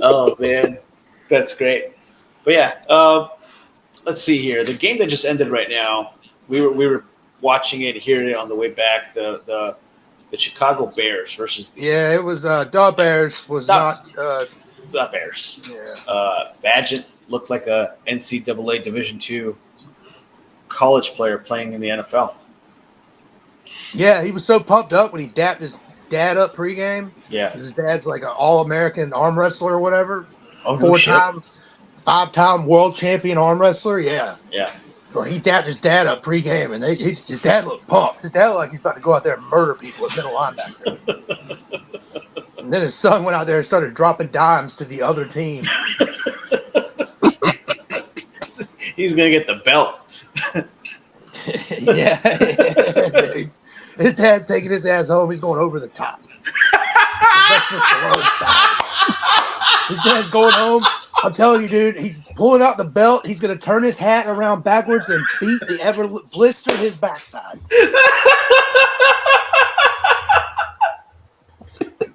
Oh, man. That's great. But yeah, let's see here. The game that just ended right now, we were watching it, hearing it on the way back. The Chicago Bears versus the it was the Bears was not the Bears. Yeah. Badgett looked like a NCAA Division II college player playing in the NFL. Yeah, he was so pumped up when he dapped his dad up pregame. Yeah, his dad's like an All-American arm wrestler or whatever. Oh, 5-time world champion arm wrestler. Yeah. Well, he dapped his dad up pregame, and his dad looked pumped. His dad looked like he's about to go out there and murder people at middle linebacker. And then his son went out there and started dropping dimes to the other team. He's gonna get the belt. Yeah. His dad taking his ass home. He's going over the top. His dad's going home. I'm telling you, dude, he's pulling out the belt. He's going to turn his hat around backwards and beat the ever blister his backside.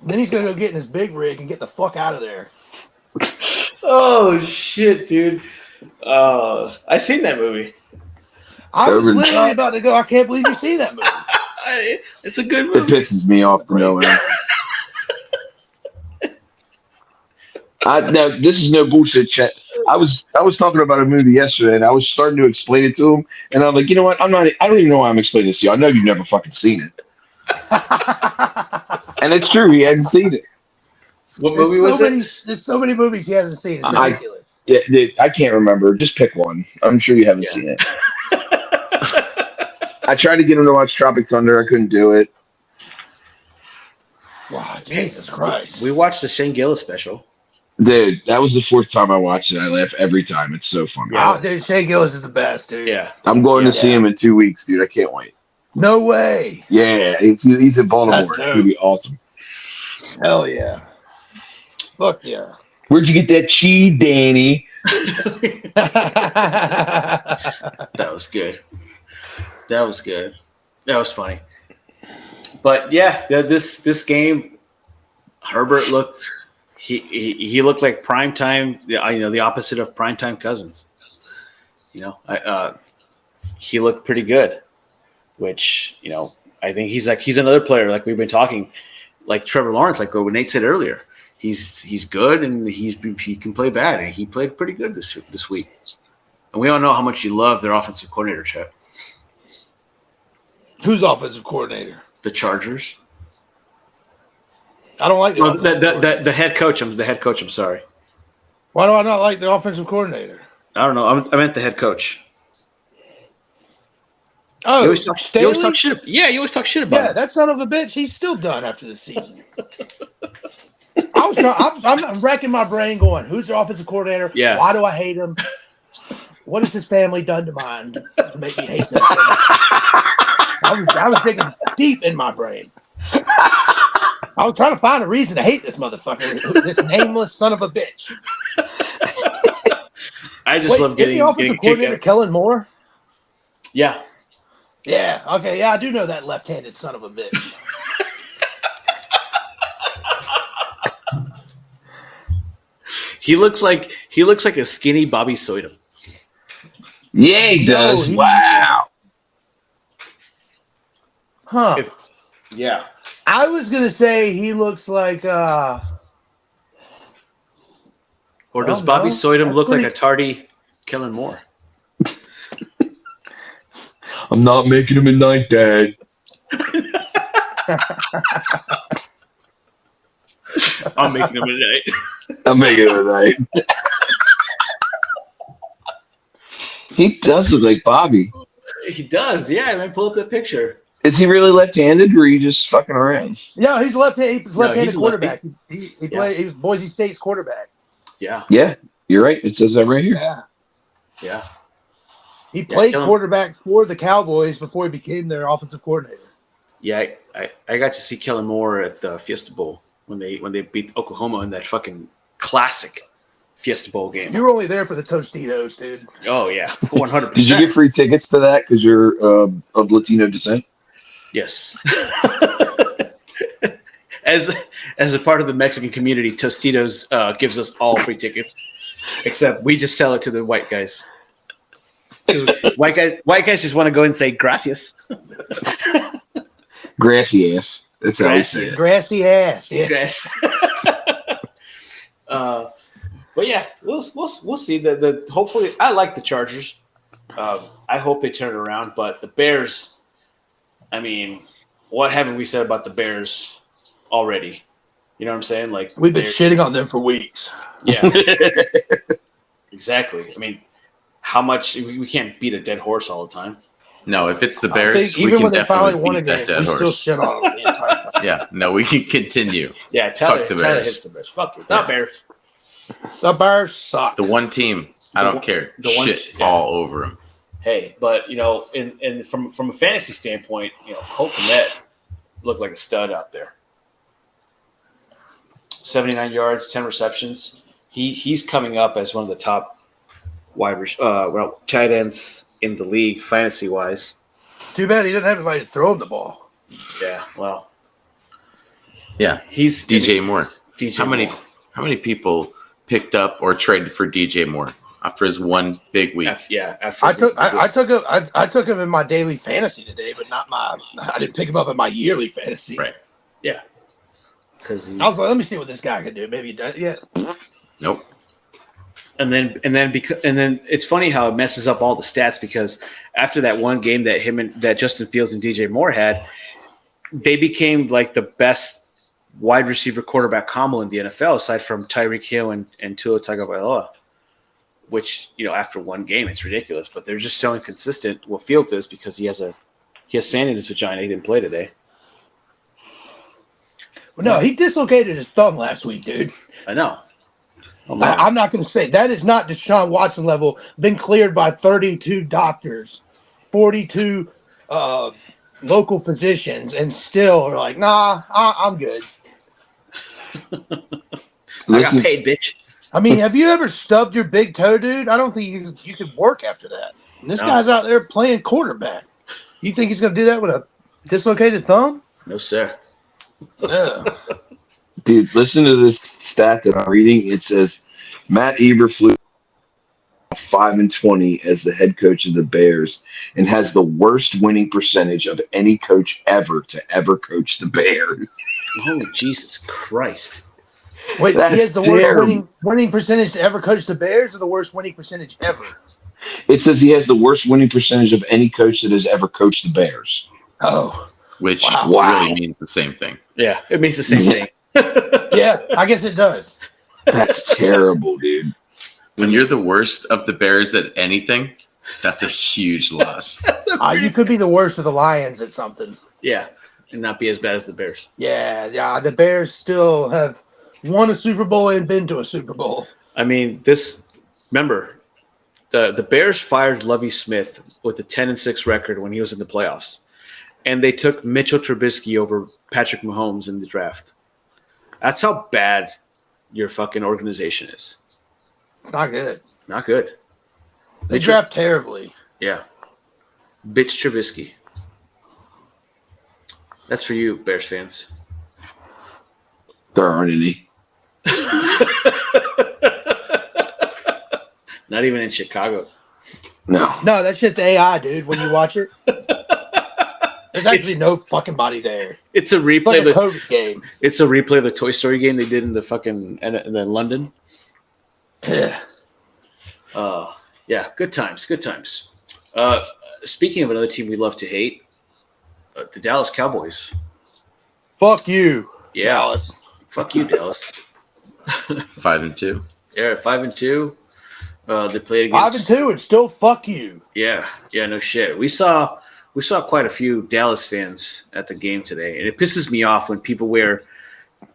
Then he's going to go get in his big rig and get the fuck out of there. Oh, shit, dude. I seen that movie. I was literally about to go, I can't believe you see that movie. It's a good movie. It pisses me off to no end. Now this is no bullshit, Chet. I was talking about a movie yesterday, and I was starting to explain it to him, and I'm like, you know what? I'm not. I don't even know why I'm explaining this to you. I know you've never fucking seen it, and it's true. He hadn't seen it. What movie was it? There's so many movies he hasn't seen. It's ridiculous. I can't remember. Just pick one. I'm sure you haven't seen it. I tried to get him to watch Tropic Thunder. I couldn't do it. Wow, Jesus Christ! We watched the Shane Gillis special. Dude, that was the fourth time I watched it. I laugh every time. It's so funny. Oh, dude, Shane Gillis is the best, dude. Yeah. I'm going to see him in 2 weeks, dude. I can't wait. No way. Yeah, he's in Baltimore. It's going to be awesome. Hell yeah. Fuck yeah. Where'd you get that cheese, Danny? That was good. That was good. That was funny. But yeah, this game, Herbert looked he looked like primetime, the opposite of primetime Cousins. He looked pretty good, which I think he's another player like we've been talking, like Trevor Lawrence, like what Nate said earlier. He's good and he can play bad, and he played pretty good this week. And we all know how much you love their offensive coordinator, Chet. Who's offensive coordinator? The Chargers. I don't like the head coach. The head coach. I'm sorry. Why do I not like the offensive coordinator? I don't know. I meant the head coach. Oh, you always talk shit. Yeah, you always talk shit about him. Yeah, that son of a bitch. He's still done after the season. I'm racking my brain going, who's their offensive coordinator? Yeah. Why do I hate him? What has his family done to mine to make me hate them? I was thinking deep in my brain. I was trying to find a reason to hate this motherfucker, this nameless son of a bitch. I just love getting the offensive coordinator, Kellen Moore. Yeah. Yeah. Okay. Yeah, I do know that left-handed son of a bitch. He looks like a skinny Bobby Soydom. Yeah, he does. Wow. Huh. Yeah. I was gonna say he looks like. Or does Bobby Soydom look like a tardy Kellen Moore? I'm not making him a night, Dad. I'm making him a night. I'm making him a night. He does look like Bobby. He does, yeah. Man, pull up that picture. Is he really left-handed, or are you just fucking around? Yeah, he's left-handed. He's left-handed quarterback. He played. He was Boise State's quarterback. Yeah. Yeah, you're right. It says that right here. Yeah. Yeah. He played quarterback for the Cowboys before he became their offensive coordinator. Yeah, I got to see Kellen Moore at the Fiesta Bowl when they beat Oklahoma in that fucking classic Fiesta Bowl game. You were only there for the Tostitos, dude. Oh yeah, 100%. Did you get free tickets to that because you're of Latino descent? Yes. As a part of the Mexican community, Tostitos gives us all free tickets, except we just sell it to the white guys. White guys just want to go and say gracias. Grassy ass. That's how we say it. Grassy ass. Yeah. Grass. But yeah, we'll see. The hopefully, I like the Chargers. I hope they turn it around. But the Bears, I mean, what haven't we said about the Bears already? You know what I'm saying? Like we've been shitting on them for weeks. Yeah, exactly. I mean, how much we can't beat a dead horse all the time. No, if it's the Bears, we even can when they finally definitely won a beat that game, dead we horse. still shit on them the entire time. Yeah, no, we can continue. Yeah, Tyler the Bears. hits the Bears. Fuck you, the Bears. The Bears suck. The one team, I don't care. Shit all over them. Hey, but and from a fantasy standpoint, Cole Kmet looked like a stud out there. 79 yards, 10 receptions. He's coming up as one of the top tight ends in the league, fantasy wise. Too bad he doesn't have anybody to throw him the ball. Yeah, well, yeah, he's DJ Moore. How many people picked up or traded for DJ Moore after his one big week? I took him in my daily fantasy today, but I didn't pick him up in my yearly fantasy. Right. Yeah. Because I was like, let me see what this guy can do. Maybe he does. Yeah. Nope. And then it's funny how it messes up all the stats because after that one game that Justin Fields and DJ Moore had, they became like the best wide receiver quarterback combo in the NFL aside from Tyreek Hill and Tua Tagovailoa. Which, after one game, it's ridiculous, but they're just so inconsistent. Well, Fields is because he has sand in his vagina. He didn't play today. Well, no, he dislocated his thumb last week, dude. I know. Oh, I'm not going to say that is not Deshaun Watson level. Been cleared by 32 doctors, 42 local physicians, and still are like, nah, I'm good. I got paid, bitch. I mean, have you ever stubbed your big toe, dude? I don't think you could work after that. And this guy's out there playing quarterback. You think he's going to do that with a dislocated thumb? No, sir. Yeah. Dude, listen to this stat that I'm reading. It says Matt Eberflus 5-20 as the head coach of the Bears and has the worst winning percentage of any coach ever to ever coach the Bears. Oh, Jesus Christ. Wait, he has the worst winning percentage to ever coach the Bears or the worst winning percentage ever? It says he has the worst winning percentage of any coach that has ever coached the Bears. Oh. Which really means the same thing. Yeah, it means the same thing. Yeah, I guess it does. That's terrible, dude. When you're the worst of the Bears at anything, that's a huge loss. You could be the worst of the Lions at something. Yeah, and not be as bad as the Bears. Yeah, the Bears still have won a Super Bowl and been to a Super Bowl. I mean, remember, the Bears fired Lovie Smith with a 10-6 record when he was in the playoffs. And they took Mitchell Trubisky over Patrick Mahomes in the draft. That's how bad your fucking organization is. It's not good. Not good. They draft terribly. Yeah. Bitch Trubisky. That's for you, Bears fans. There aren't any. Not even in Chicago. No, that shit's AI, dude, when you watch it. There's actually no fucking body there. It's a replay of the COVID game. It's a replay of the Toy Story game they did in the fucking in London. Yeah. Yeah, good times. Speaking of another team we love to hate, the Dallas Cowboys. Fuck you, yeah. Dallas. Fuck you, Dallas. 5-2. Yeah, 5-2. They played against 5-2 and still fuck you. Yeah, no shit. We saw quite a few Dallas fans at the game today, and it pisses me off when people wear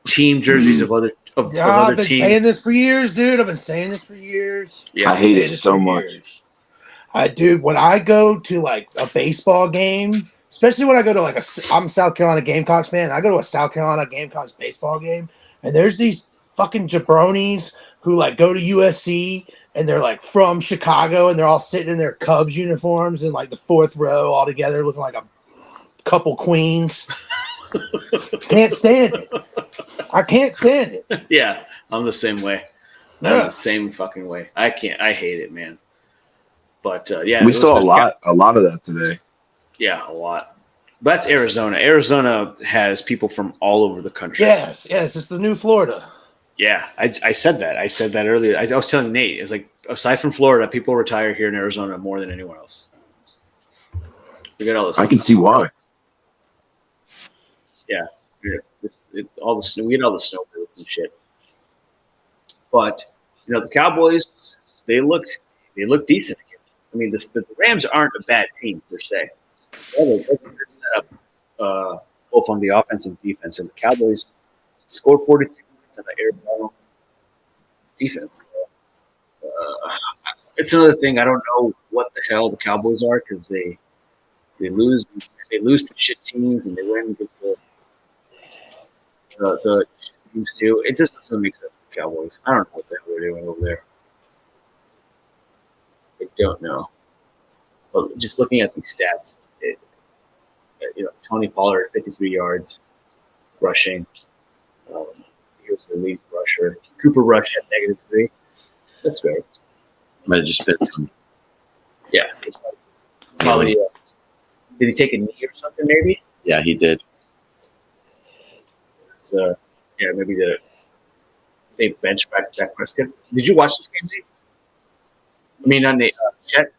team jerseys of other teams. I've been saying this for years, dude. I've been saying this for years. Yeah, I hate it so much. Dude, when I go to like a baseball game, especially when I go to I'm a South Carolina Gamecocks fan. I go to a South Carolina Gamecocks baseball game, and there's these fucking jabronis who like go to USC and they're like from Chicago and they're all sitting in their Cubs uniforms in like the fourth row all together looking like a couple queens. Can't stand it. I can't stand it. Yeah, I'm the same way. Yeah. I'm the same fucking way. I can't. I hate it, man. But yeah, we saw a lot of that today. Yeah, a lot. But that's Arizona. Arizona has people from all over the country. Yes, it's the new Florida. Yeah, I said that. I said that earlier. I was telling Nate, it's like aside from Florida, people retire here in Arizona more than anywhere else. We got all this. I can see why. Yeah, all the snow. We had all the snowbirds and shit. But the Cowboys, they look decent again. I mean, the Rams aren't a bad team per se. They're set up both on the offense and defense, and the Cowboys scored 43 points on the Arizona defense. It's another thing. I don't know what the hell the Cowboys are because they lose to shit teams and they win against the teams too. It just doesn't make sense for the Cowboys. I don't know what the hell they're doing over there. I don't know. But just looking at these stats, Tony Pollard 53 yards rushing. He was the lead rusher. Cooper Rush at -3. That's great. Might have just been. Yeah. Probably. Did he take a knee or something? Maybe. Yeah, he did. So yeah, maybe did it. they bench back Prescott. Did you watch this game, Dave? I mean, on the chat.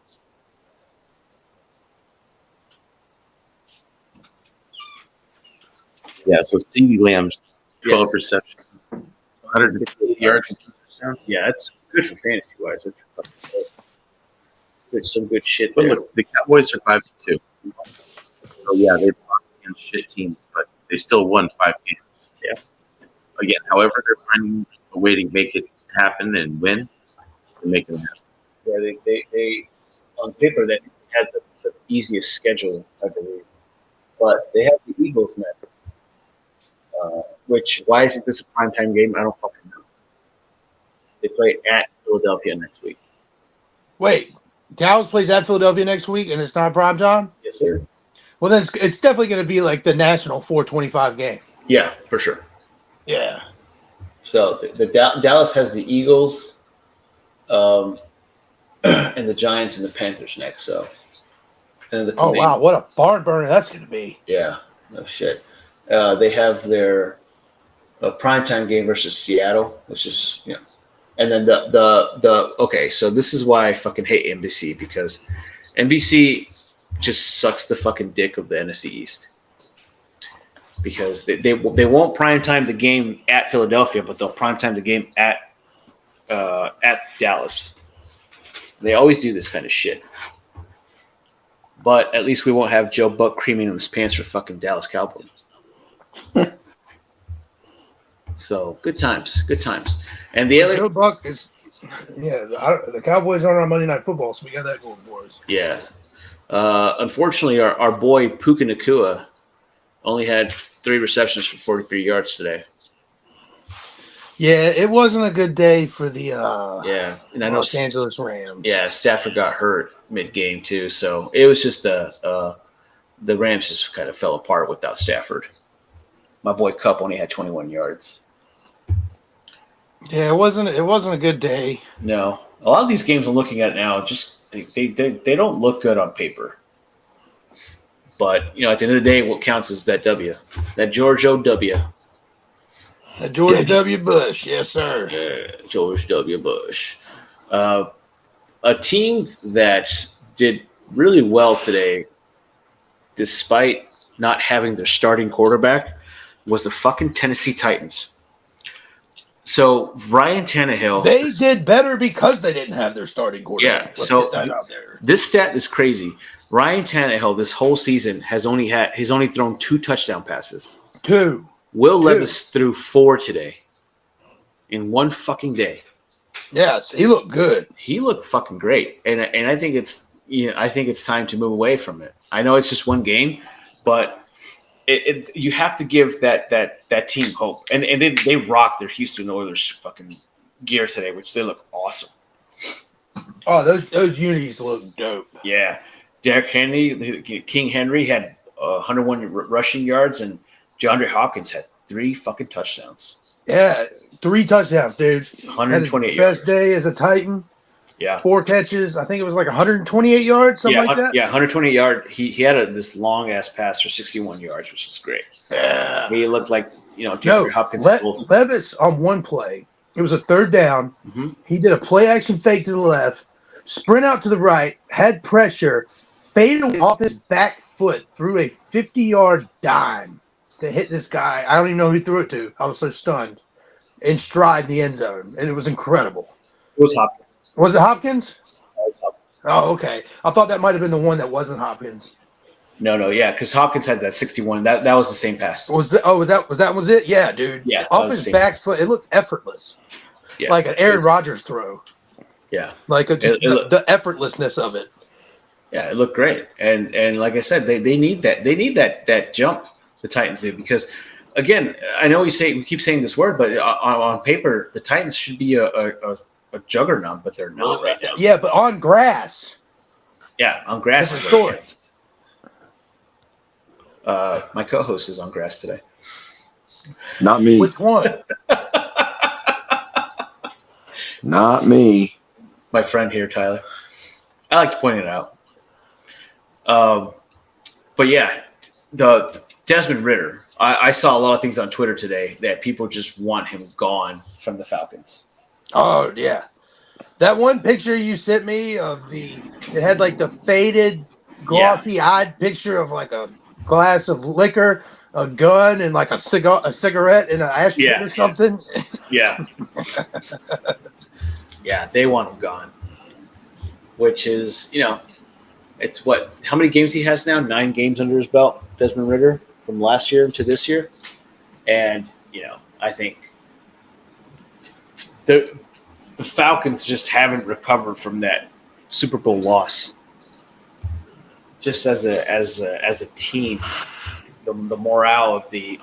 Yeah, so CeeDee Lamb's 12 receptions, 150 yards. Yeah, that's good for fantasy wise. That's good, some good shit But there. look, the Cowboys are 5-2. So yeah, they've lost against shit teams, but they still won 5 games. Yeah. Again, however, they're finding a way to make it happen and win. They're making it happen. Yeah, they on paper they had the easiest schedule, I believe, but they have the Eagles next. Which why isn't this a primetime game? I don't fucking know. They play at Philadelphia next week. Wait, Dallas plays at Philadelphia next week, and it's not prime time? Yes, sir. Well, then it's definitely going to be like the national 425 game. Yeah, for sure. Yeah. So the Dallas has the Eagles, and the Giants and the Panthers next. So, and wow, what a barn burner that's going to be. Yeah, no shit. They have their primetime game versus Seattle, which is and then the okay. So this is why I fucking hate NBC, because NBC just sucks the fucking dick of the NFC East, because they won't primetime the game at Philadelphia, but they'll primetime the game at Dallas. They always do this kind of shit. But at least we won't have Joe Buck creaming in his pants for fucking Dallas Cowboys. So good times. And the other Joe Buck is, the Cowboys aren't on Monday Night Football, so we got that going for us. Yeah. Unfortunately, our boy Puka Nacua only had 3 receptions for 43 yards today. Yeah, it wasn't a good day for the and I know Los Angeles Rams. Yeah, Stafford got hurt mid-game too, so it was just the Rams just kind of fell apart without Stafford. My boy Kupp only had 21 yards. Yeah, it wasn't a good day. No, a lot of these games I'm looking at now, just they don't look good on paper. But at the end of the day, what counts is that W, that George O.W. That George W. Bush, yes sir. Yeah, George W. Bush. A team that did really well today, despite not having their starting quarterback, was the fucking Tennessee Titans. So Ryan Tannehill, they did better because they didn't have their starting quarterback. Yeah, so this stat is crazy. Ryan Tannehill this whole season he's only thrown 2 touchdown passes. 2. Will Levis threw 4 today in one fucking day. Yes, he looked good. He looked fucking great, and I think it's time to move away from it. I know it's just one game, but you have to give that team hope. And they rocked their Houston Oilers fucking gear today, which they look awesome. Oh, those unis look dope. Yeah, Derrick Henry, King Henry had 101 rushing yards, and DeAndre Hopkins had 3 fucking touchdowns. Yeah, 3 touchdowns, dude. 128 yards. Best day as a Titan. Yeah. 4 catches. I think it was like 128 yards, something like that. Yeah, 128 yards. He had this long ass pass for 61 yards, which is great. Yeah. He looked like DeAndre Hopkins. Levis on one play. It was a 3rd down. Mm-hmm. He did a play action fake to the left, sprint out to the right, had pressure, faded off his back foot, threw a 50-yard dime to hit this guy. I don't even know who he threw it to. I was so stunned. In stride in the end zone, and it was incredible. It was Hopkins. Was it Hopkins? It was Hopkins. Oh, okay. I thought that might have been the one that wasn't Hopkins. No, yeah, because Hopkins had that 61. That was the same pass. Was it? Yeah, dude. Yeah, off his back foot, it looked effortless. Yeah, like an Aaron Rodgers throw. Yeah, like the effortlessness of it. Yeah, it looked great, and like I said, they need that. They need that jump. The Titans do, because again, I know we keep saying this word, but on paper, the Titans should be a juggernaut, but they're not right now. Yeah, but on grass. Yeah, on grass. My co-host is on grass today. Not me. Which one? Not me. My friend here, Tyler. I like to point it out. But yeah, the Desmond Ridder I saw a lot of things on Twitter today that people just want him gone from the Falcons. Oh yeah, that one picture you sent me of it had like the faded, glossy-eyed picture of like a glass of liquor, a gun, and like a cigarette in an ashtray or something. Yeah. Yeah, they want him gone. Which is, it's what? How many games he has now? 9 games under his belt, Desmond Ridder, from last year to this year. And, I think the Falcons just haven't recovered from that Super Bowl loss. Just as a team, the morale of the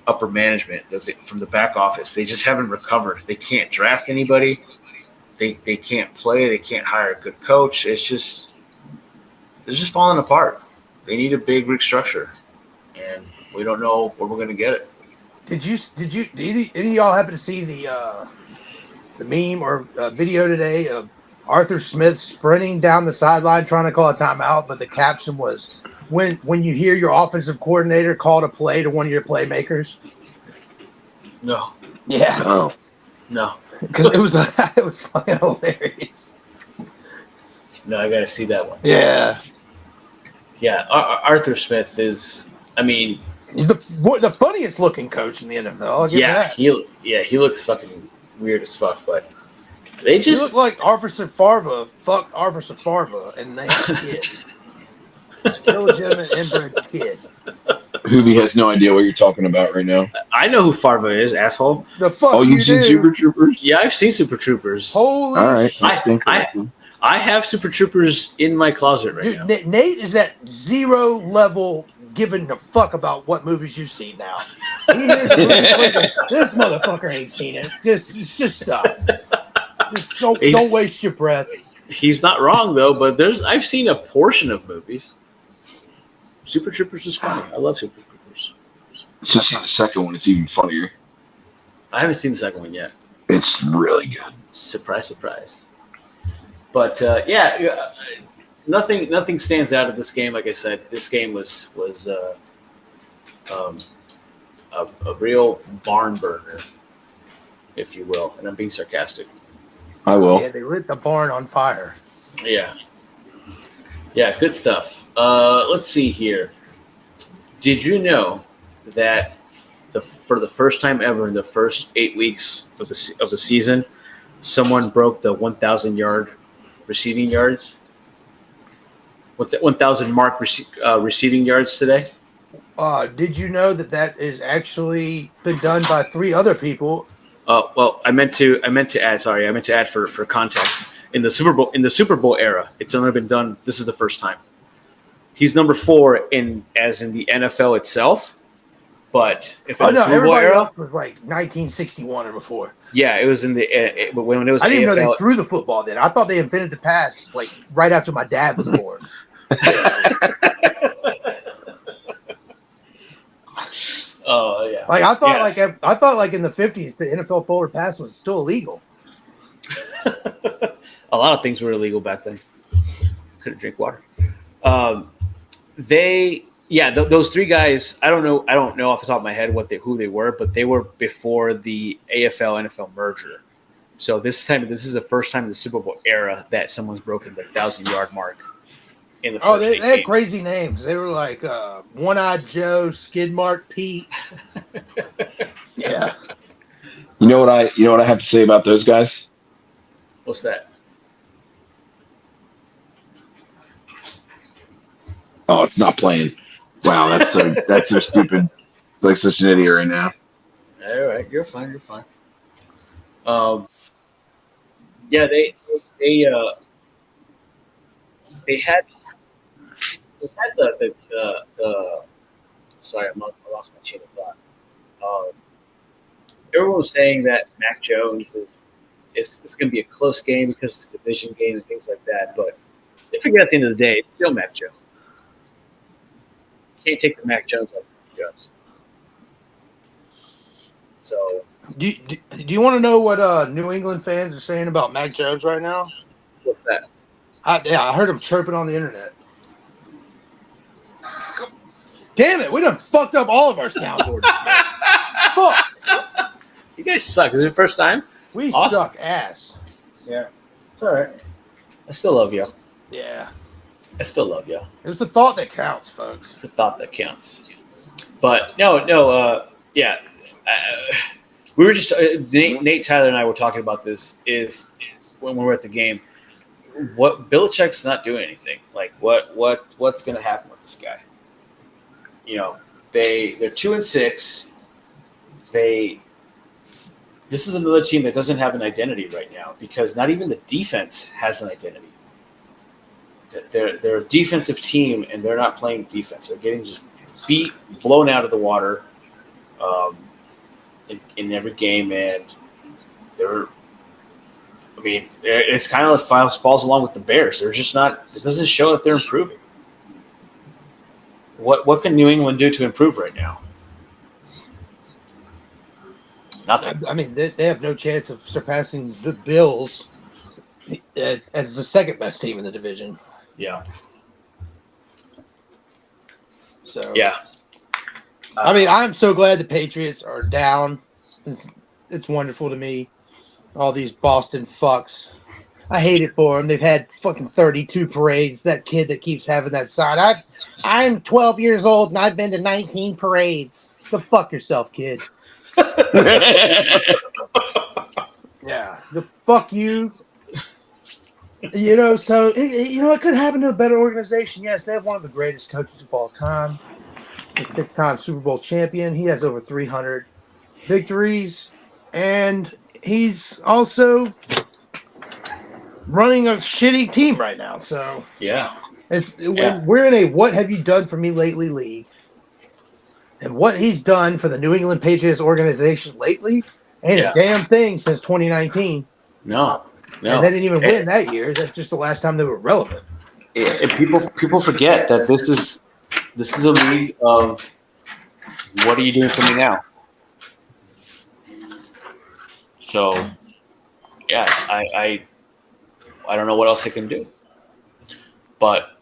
upper management from the back office, they just haven't recovered. They can't draft anybody. They can't play. They can't hire a good coach. They're just falling apart. They need a big restructure, and we don't know where we're going to get it. Did any of y'all happen to see the meme or video today of Arthur Smith sprinting down the sideline trying to call a timeout, but the caption was when you hear your offensive coordinator call a play to one of your playmakers? No. Yeah. Oh. No. Because it was fucking hilarious. No, I got to see that one. Yeah. Yeah, Arthur Smith is. I mean, he's the funniest looking coach in the NFL. He looks fucking weird as fuck, but they just look like Officer Farva. Fuck Officer Farva, and they kid. Illegitimate inbred kid. Hoobie has no idea what you're talking about right now. I know who Farva is, asshole. The fuck. Oh, you've seen Super Troopers? Yeah, I've seen Super Troopers. Holy all right. shit. I have Super Troopers in my closet right now. Nate is at 0 level giving a fuck about what movies you see now. He hears a movie, this motherfucker ain't seen it. Just stop. Just don't waste your breath. He's not wrong though, but I've seen a portion of movies. Super Troopers is funny. I love Super Troopers. Just seen the second one. It's even funnier. I haven't seen the second one yet. It's really good. Surprise, surprise. But nothing stands out of this game. Like I said, this game was a real barn burner, if you will, and I'm being sarcastic. I will. Yeah, they lit the barn on fire. Yeah, good stuff. Let's see here. Did you know that for the first time ever in the first 8 weeks of the season, someone broke the 1,000-yard receiving yards? With the 1,000 mark receiving yards today? Did you know that is actually been done by 3 other people? Well, I meant to add. Sorry, I meant to add for context. In the Super Bowl era, it's only been done. This is the first time. He's number 4 as in the NFL itself. But if in the Super Bowl era, was like 1961 or before. Yeah, it was in the when it was. I didn't AFL, know they threw the football then. I thought they invented the pass like right after my dad was born. Oh yeah. Like I thought like in the 50s the NFL forward pass was still illegal. A lot of things were illegal back then. Couldn't drink water. Those 3 guys. I don't know off the top of my head who they were, but they were before the AFL NFL merger. So this is the first time in the Super Bowl era that someone's broken the 1,000-yard mark. In the first they had crazy names. They were like One-Eyed Joe, Skid Mark Pete. Yeah. You know what I have to say about those guys? What's that? Oh, it's not playing. Wow, that's so stupid. It's like such an idiot right now. All right, you're fine. They had the sorry, I lost my chain of thought. Everyone was saying that Mac Jones it's going to be a close game because it's a division game and things like that. But they figure at the end of the day, it's still Mac Jones. You can't take the Mac Jones out of Mac Jones. So, do you want to know what New England fans are saying about Mac Jones right now? What's that? I heard him chirping on the internet. Damn it, we done fucked up all of our soundboards. Fuck. You guys suck. Is it your first time? We suck ass. Yeah. It's all right. I still love you. Yeah. I still love you. It was the thought that counts, folks. It's the thought that counts. But no, yeah. We were just Nate, Tyler, and I were talking about this. Is when we were at the game, what Belichick's not doing anything. Like what's going to happen with this guy? You know, they're 2-6. This is another team that doesn't have an identity right now because not even the defense has an identity. They're a defensive team, and they're not playing defense. They're getting just blown out of the water in every game, and it's kind of falls along with the Bears. They're just not. It doesn't show that they're improving. What can New England do to improve right now? Nothing. I mean, they have no chance of surpassing the Bills as the second best team in the division. Yeah. So yeah. I mean, I'm so glad the Patriots are down. It's wonderful to me. All these Boston fucks. I hate it for them. They've had fucking 32 parades. That kid that keeps having that sign. I'm 12 years old and I've been to 19 parades. Go fuck yourself, kid. Yeah. The fuck you. You know, so, it could happen to a better organization. Yes, they have one of the greatest coaches of all time. A 6-time Super Bowl champion. He has over 300 victories. And he's also running a shitty team right now. So yeah, we're in a what have you done for me lately league, and what he's done for the New England Patriots organization lately ain't a damn thing since 2019. No, and they didn't even win that year. That's just the last time they were relevant. People forget that this is a league of what are you doing for me now? So yeah, I don't know what else they can do. But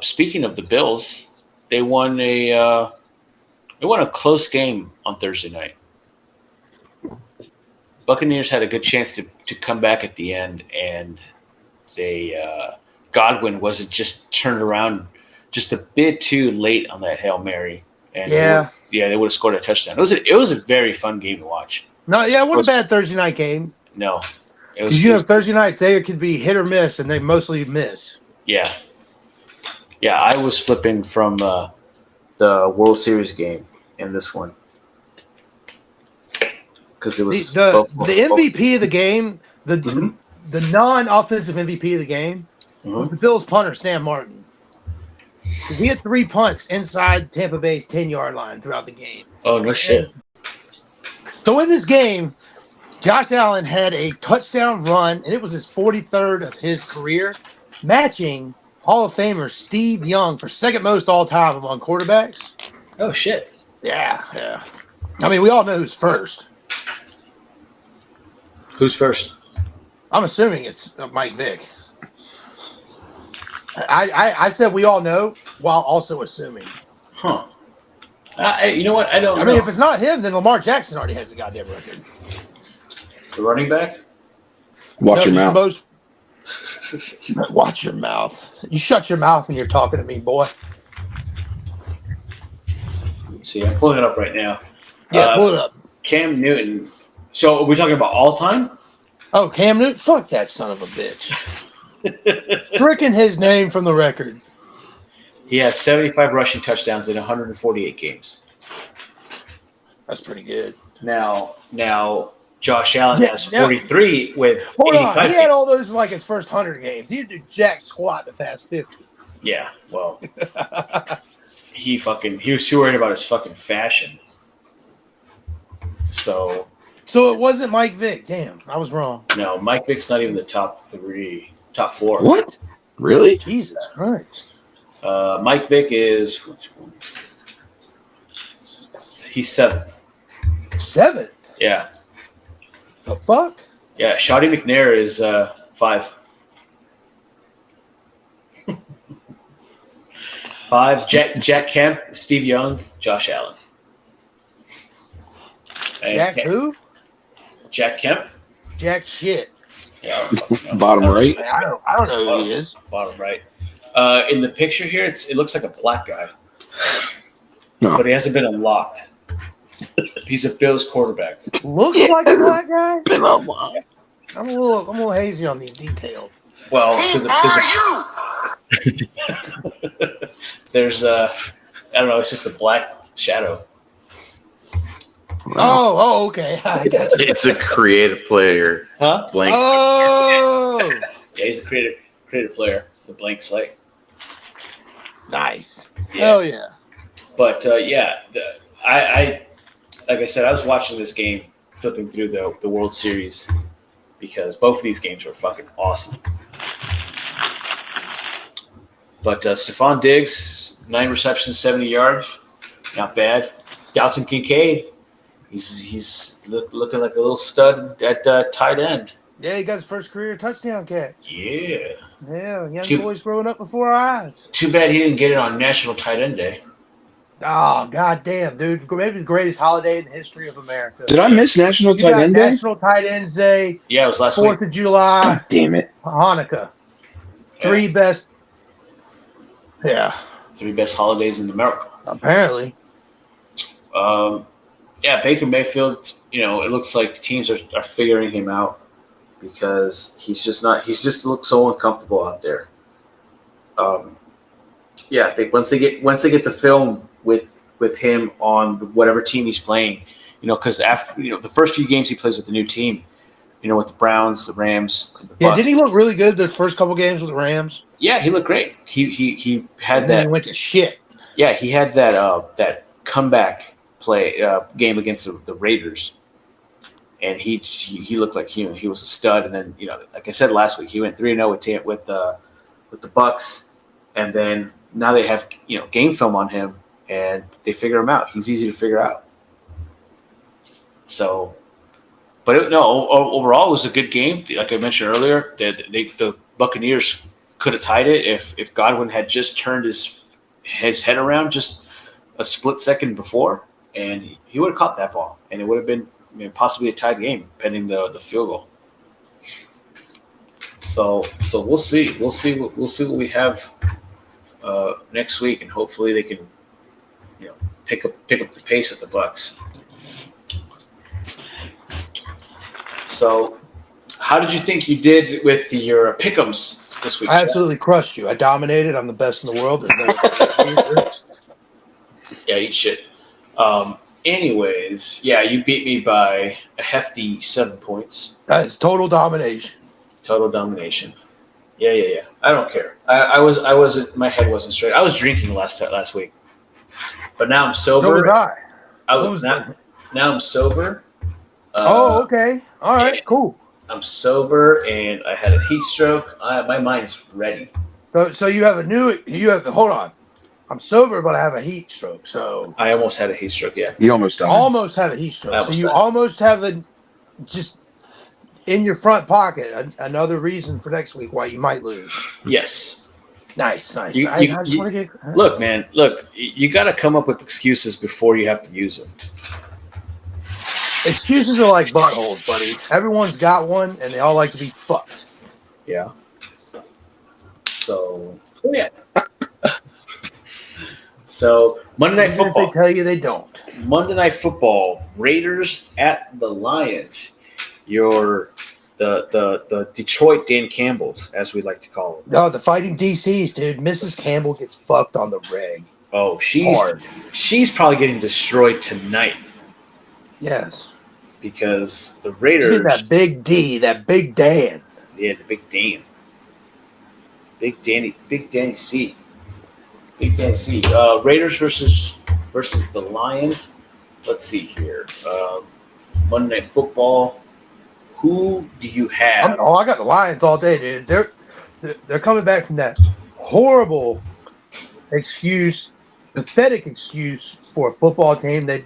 speaking of the Bills, they won a close game on Thursday night. Buccaneers had a good chance to come back at the end, and Godwin wasn't just turned around just a bit too late on that Hail Mary. And they would have scored a touchdown. It was a very fun game to watch. No, yeah, it wasn't a bad Thursday night game. No. Because Thursday nights, they could be hit or miss, and they mostly miss. Yeah. Yeah, I was flipping from the World Series game in this one. Because it was the MVP of the game, the non-offensive MVP of the game was the Bills punter, Sam Martin. He had 3 punts inside Tampa Bay's 10-yard line throughout the game. Oh, no shit. So in this game, Josh Allen had a touchdown run, and it was his 43rd of his career, matching Hall of Famer Steve Young for second most all time among quarterbacks. Oh, shit. Yeah. I mean, we all know who's first. Who's first? I'm assuming it's Mike Vick. I said we all know while also assuming. Huh. You know what? I don't know. I mean, if it's not him, then Lamar Jackson already has the goddamn record. The running back? Watch your mouth. Watch your mouth. You shut your mouth when you're talking to me, boy. Let's see, I'm pulling it up right now. Yeah, pull it up. Cam Newton. So are we talking about all time? Oh, Cam Newton? Fuck that son of a bitch. Stricken his name from the record. He has 75 rushing touchdowns in 148 games. That's pretty good. Now Josh Allen has 43 with 85 He had all those in like his first 100 games. He didn't do jack squat the past 50. Yeah, well, he was too worried about his fucking fashion. So it wasn't Mike Vick. Damn, I was wrong. No, Mike Vick's not even the top 4. What? Really? Jesus Christ. Mike Vick is he's 7th. 7th? Yeah. The fuck? Yeah, Shoddy McNair is 5. 5, Jack Kemp, Steve Young, Josh Allen. Jack who? Jack Kemp. Jack shit. Yeah, bottom right. I don't know who he is. Bottom right. In the picture here, it looks like a black guy, No. but he hasn't been unlocked. He's a Bills quarterback. Looks like a black guy. Been unlocked. I'm a little hazy on these details. Well, there's I don't know. It's just a black shadow. Oh, okay. I got you. It's a creative player. Huh? Blank. Oh, Yeah, he's a creative player. The blank slate. nice. Yeah. Hell yeah. But I like I said, I was watching this game, flipping through the World Series because both of these games were fucking awesome. But Stephon Diggs, 9 receptions, 70 yards, not bad. Dalton Kincaid, he's looking like a little stud at tight end. Yeah, he got his first career touchdown catch. Yeah. Yeah, young boys growing up before our eyes. Too bad he didn't get it on National Tight End Day. Oh, goddamn, dude. Maybe the greatest holiday in the history of America. Did I miss National Tight End Day? National Tight Ends Day. Yeah, it was last week. 4th of July. God damn it. Hanukkah. 3 best. Yeah. 3 best holidays in America. Apparently. Yeah, Baker Mayfield, it looks like teams are figuring him out because he just looks so uncomfortable out there. Yeah, I think once they get the film with him on whatever team he's playing, because after the first few games he plays with the new team, with the Browns, the Rams, and the Bucs. Yeah, did he look really good the first couple games with the Rams? Yeah, he looked great. He had and that. Then he went to shit. Yeah, he had that comeback play game against the Raiders, and he looked like he was a stud. And then like I said last week, he went 3-0 with the Bucs, and then now they have game film on him, and they figure him out. He's easy to figure out. So, but overall it was a good game. Like I mentioned earlier, the Buccaneers could have tied it if Godwin had just turned his head around just a split second before, and he would have caught that ball, and it would have been possibly a tied game pending the field goal. So we'll see what we have next week, and hopefully they can pick up the pace of the Bucs. So, how did you think you did with your pick'ems this week? I absolutely crushed you. I dominated. I'm the best in the world. Yeah, eat shit. Anyways, yeah, you beat me by a hefty 7 points. That is total domination. Total domination. Yeah. I don't care. I wasn't. My head wasn't straight. I was drinking last week, but now I'm sober. So was I. Now I'm sober. Okay. All right. Cool. I'm sober, and I had a heat stroke. My mind's ready. So you have hold on. I'm sober, but I have a heat stroke. So I almost had a heat stroke. Yeah. You almost died. Almost have a heat stroke. So you almost have just in your front pocket another reason for next week why you might lose. Yes. Nice. Look, man. Look, you got to come up with excuses before you have to use them. Excuses are like buttholes, buddy. Everyone's got one, and they all like to be fucked. Yeah. So yeah. So Monday Night Football. If they tell you they don't. Monday Night Football. Raiders at the Lions. The Detroit Dan Campbells, as we like to call them. No, the Fighting DCs, dude. Mrs. Campbell gets fucked on the reg. Oh, she's probably getting destroyed tonight. Yes. Because the Raiders. That big D, that big Dan. Yeah, the big Dan. Big Danny C. Big Danny C. Raiders versus the Lions. Let's see here. Monday Night Football. Who do you have? I got the Lions all day, dude. They're coming back from that horrible pathetic excuse for a football team they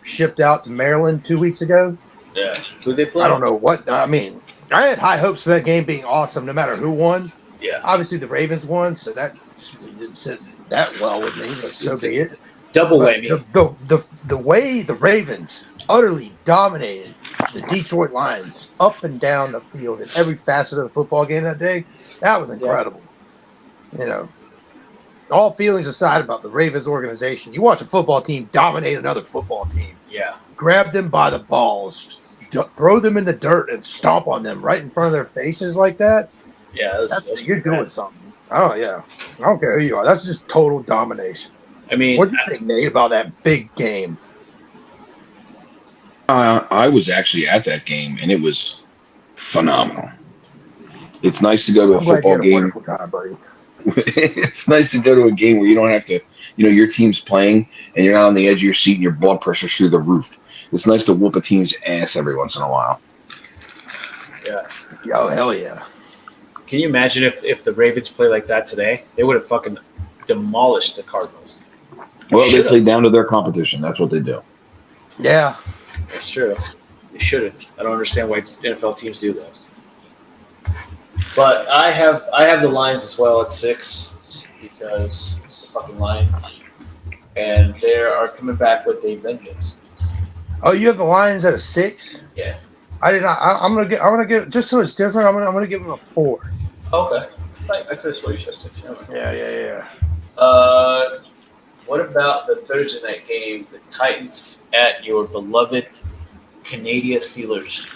shipped out to Maryland 2 weeks ago. Yeah. Who they play? I don't know what. I mean, I had high hopes for that game being awesome no matter who won. Yeah. Obviously, the Ravens won, so that that well with me, but so be it. Double whammy. The way the Ravens utterly dominated the Detroit Lions up and down the field in every facet of the football game that day, that was incredible. Yeah. All feelings aside about the Ravens organization, you watch a football team dominate another football team. Yeah. Grab them by the balls, throw them in the dirt, and stomp on them right in front of their faces like that. Yeah, you're doing something. Oh, yeah. I don't care who you are. That's just total domination. I mean, what do you think, Nate, about that big game? I was actually at that game, and it was phenomenal. It's nice to go to a football game. Time, buddy. It's nice to go to a game where you don't have to, your team's playing, and you're not on the edge of your seat, and your blood pressure's through the roof. It's nice to whoop a team's ass every once in a while. Yeah. Oh, hell yeah. Can you imagine if the Ravens play like that today? They would have fucking demolished the Cardinals. Well, they play down to their competition. That's what they do. Yeah. That's true. They shouldn't. I don't understand why NFL teams do that. But I have the Lions as well at 6 because it's the fucking Lions. And they are coming back with a vengeance. Oh, you have the Lions at a 6? Yeah. I did not. I'm gonna give just so it's different. I'm gonna give them a 4. Okay. I could have sworn you said 6. Yeah. What about the Thursday night game, the Titans at your beloved Canadian Steelers?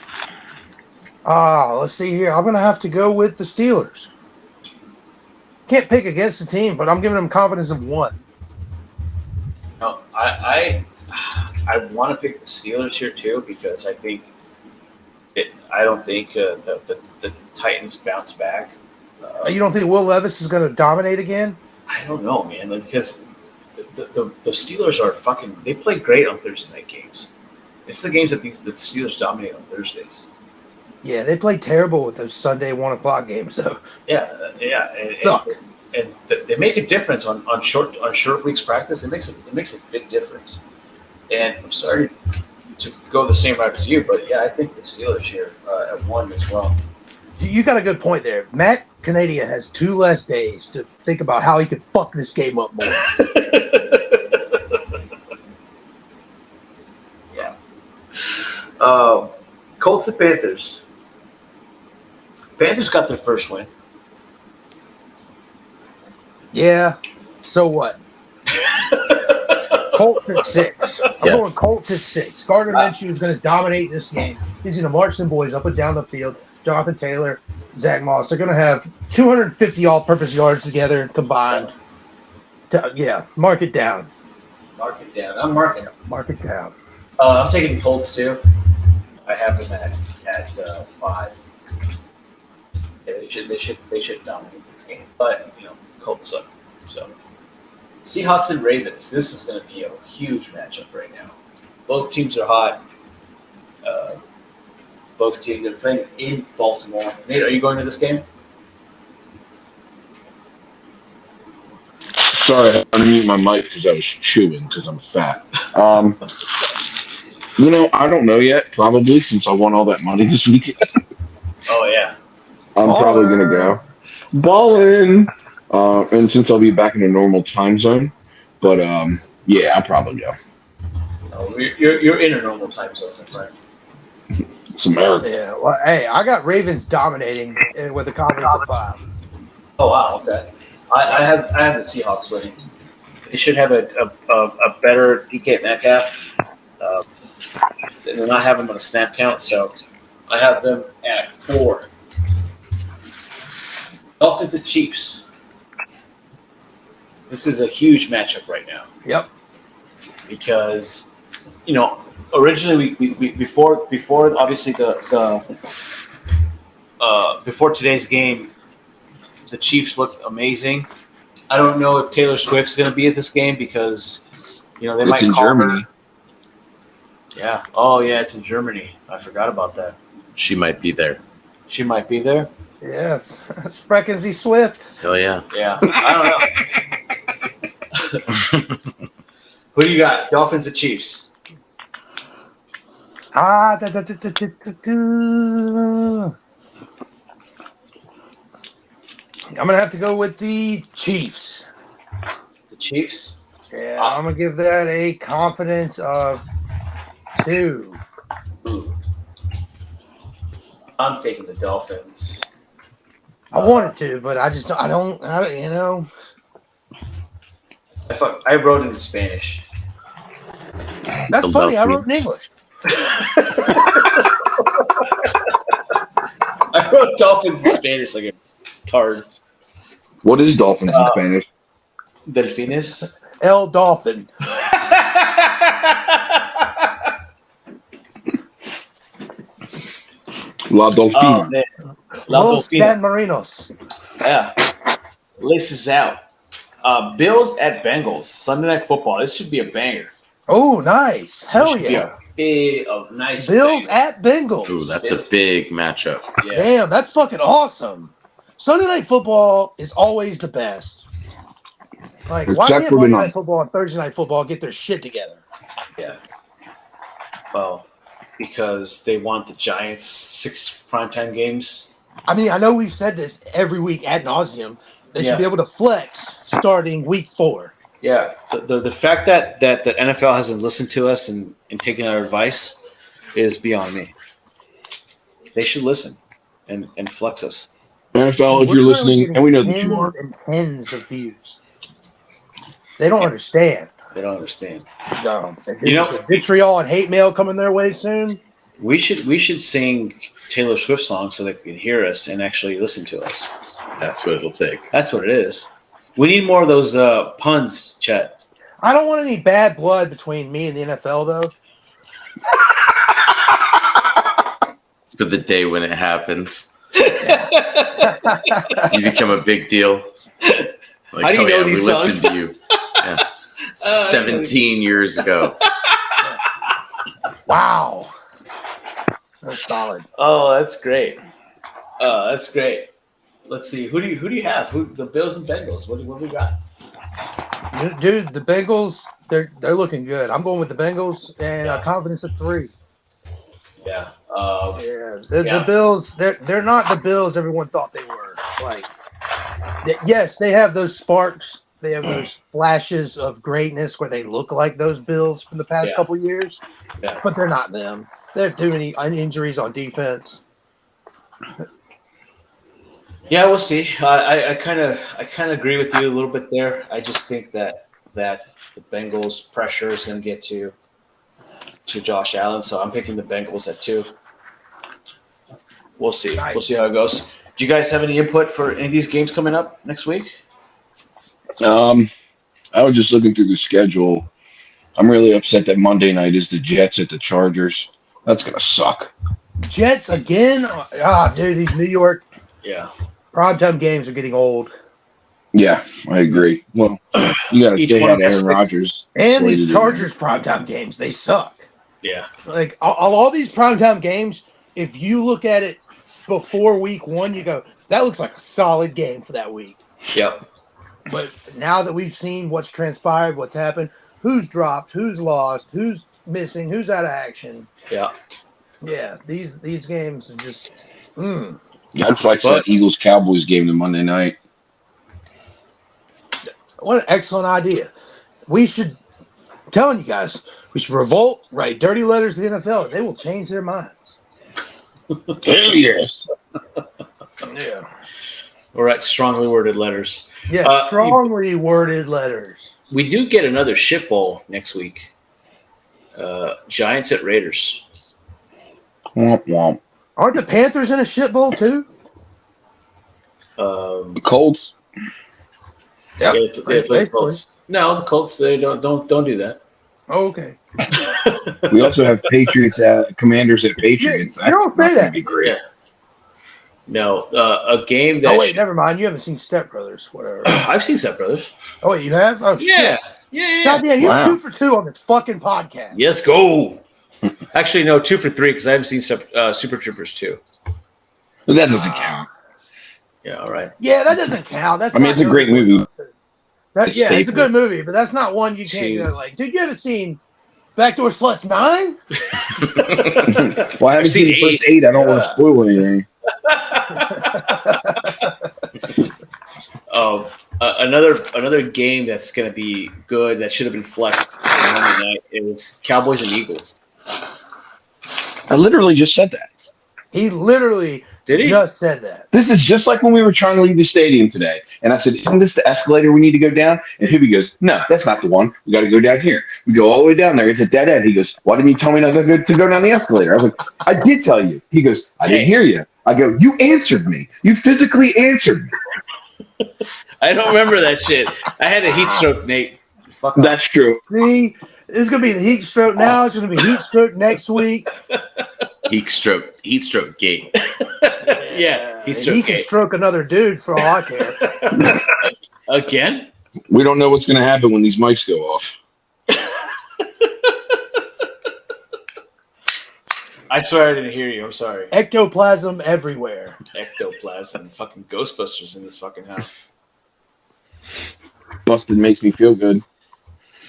Let's see here. I'm gonna have to go with the Steelers. Can't pick against the team, but I'm giving them confidence of 1. No, I want to pick the Steelers here too because I think I don't think the Titans bounce back. You don't think Will Levis is going to dominate again? I don't know, man. Because the Steelers are fucking. They play great on Thursday night games. It's the games that the Steelers dominate on Thursdays. Yeah, they play terrible with those Sunday 1:00 games, though. Yeah, and they make a difference on short weeks practice. It makes a big difference. And I'm sorry to go the same route as you, but yeah, I think the Steelers here at 1 as well. You got a good point there. Matt Canada has 2 less days to think about how he could fuck this game up more. Yeah. Colts and Panthers. Panthers got their first win. Yeah. So what? Colts at 6. I'm going Colts at 6. Gardner Minshew is going to dominate this game. He's going to march them boys up and down the field. Jonathan Taylor, Zach Moss. They're going to have 250 all-purpose yards together combined. Mark it down. Mark it down. I'm marking it. Mark it down. I'm taking the Colts too. I have them at 5. Yeah, they should dominate this game, but Colts suck. So Seahawks and Ravens. This is going to be a huge matchup right now. Both teams are hot. Both teams are playing in Baltimore. Nate, are you going to this game? Sorry, I unmuted my mic because I was chewing because I'm fat. I don't know yet. Probably since I won all that money this weekend. Oh yeah. I'm probably gonna go ballin', and since I'll be back in a normal time zone, but yeah, I'll probably go. Oh, you're in a normal time zone, my friend. It's America. Yeah. Well, hey, I got Ravens dominating with a confidence of 5. Oh wow, okay. I have the Seahawks winning. They should have a better DK Metcalf. They're not having them on a snap count, so I have them at 4. Dolphins and Chiefs. This is a huge matchup right now. Yep. Because originally we before obviously before today's game, the Chiefs looked amazing. I don't know if Taylor Swift's going to be at this game because they might call Germany. her. Yeah. Oh yeah, it's in Germany. I forgot about that. She might be there. She might be there. Yes. Sprechen Sie Swift. Hell yeah. Yeah. I don't know. Who do you got? Dolphins and Chiefs. I'm gonna have to go with the Chiefs. The The Chiefs? Yeah, I'm going to give that a confidence of 2. I'm taking the Dolphins. I wanted to, but I don't, I wrote it in Spanish. That's funny. I wrote in English. I wrote Dolphins in Spanish like a card. What is Dolphins in Spanish? Delfines. El Dolphin. La Dolphina. Los San Marinos. Yeah. Lace is out. Bills at Bengals. Sunday Night Football. This should be a banger. Oh, nice. Hell yeah. A nice Bills at Bengals. Ooh, that's a big matchup. Yeah. Damn, that's fucking awesome. Sunday Night Football is always the best. Like, why can't Monday Night Football and Thursday Night Football get their shit together? Yeah. Well, because they want the Giants 6 primetime games. I mean, I know we've said this every week ad nauseum. They should be able to flex starting week 4. Yeah. The fact that the NFL hasn't listened to us and taken our advice is beyond me. They should listen and flex us. NFL, if you're listening, and we know that you are. And tens of views. They don't understand. They don't understand. No. Vitriol and hate mail coming their way soon. We should sing Taylor Swift songs so they can hear us and actually listen to us. That's what it'll take. That's what it is. We need more of those puns, Chet. I don't want any bad blood between me and the NFL, though. For the day when it happens. You become a big deal. Like, how do you know these we songs? listened to you. Yeah. 17 years ago. Wow. That's solid. Oh, that's great. That's great. Let's see. Who do you have? The Bills and Bengals. What do we got? Dude, the Bengals, they're looking good. I'm going with the Bengals and confidence of 3. Yeah. The Bills, they're not the Bills everyone thought they were. Like, yes, they have those sparks. They have those flashes of greatness where they look like those Bills from the past couple years. Yeah. But they're not them. There are too many injuries on defense. Yeah, we'll see. I kind of agree with you a little bit there. I just think that the Bengals pressure is going to get to Josh Allen, so I'm picking the Bengals at 2. We'll see. Nice. We'll see how it goes. Do you guys have any input for any of these games coming up next week? I was just looking through the schedule. I'm really upset that Monday night is the Jets at the Chargers. That's gonna suck. Jets again? Dude, these New York primetime games are getting old. Yeah, I agree. Well, you got to get out Aaron Rodgers. And these Chargers primetime games, they suck. Yeah. Like, all these primetime games, if you look at it before week 1, you go, that looks like a solid game for that week. Yep. But now that we've seen what's transpired, what's happened, who's dropped, who's lost, who's missing, who's out of action. Yeah. Yeah, these games are just Yeah, I'd flex that Eagles-Cowboys game to Monday night. What an excellent idea. I'm telling you guys, we should revolt, write dirty letters to the NFL. They will change their minds. Hell yes. Yeah. All right, strongly worded letters. Yeah, strongly worded letters. We do get another shit bowl next week. Giants at Raiders. Womp womp. Aren't the Panthers in a shit bowl too? The Colts. Yeah, they play the Colts. No, the Colts. They don't do that. Oh, okay. We also have Commanders at Patriots. You don't say that. Be great. Yeah. No, a game that. Oh wait, never mind. You haven't seen Step Brothers, whatever. I've seen Step Brothers. Oh wait, you have? Oh yeah. shit. Yeah. God damn, you're 2 for 2 on this fucking podcast. Yes, go. Actually, no, 2 for 3 because I haven't seen Super Troopers 2. But that doesn't count. Yeah, all right. Yeah, that doesn't count. It's a great movie. It's a good movie, but that's not one you can't go like. Dude, you haven't seen Backdoor Sluts 9? Well, I haven't seen the first 8. I don't want to spoil anything. Another game that's going to be good that should have been flexed for Monday night is Cowboys and Eagles. I literally just said that. He literally just said that. This is just like when we were trying to leave the stadium today. And I said, isn't this the escalator we need to go down? And Hubie goes, no, that's not the one. We got to go down here. We go all the way down there. It's a dead end. He goes, why didn't you tell me not to go down the escalator? I was like, I did tell you. He goes, I didn't hear you. I go, you answered me. You physically answered me. I don't remember that shit. I had a heat stroke, Nate. Fuck off. That's true. See, it's going to be the heat stroke now. It's going to be heat stroke next week. Heat stroke gate. Yeah, he can stroke another dude for all I care. Again? We don't know what's going to happen when these mics go off. I swear I didn't hear you. I'm sorry. Ectoplasm everywhere. Ectoplasm. Fucking Ghostbusters in this fucking house. Busted makes me feel good.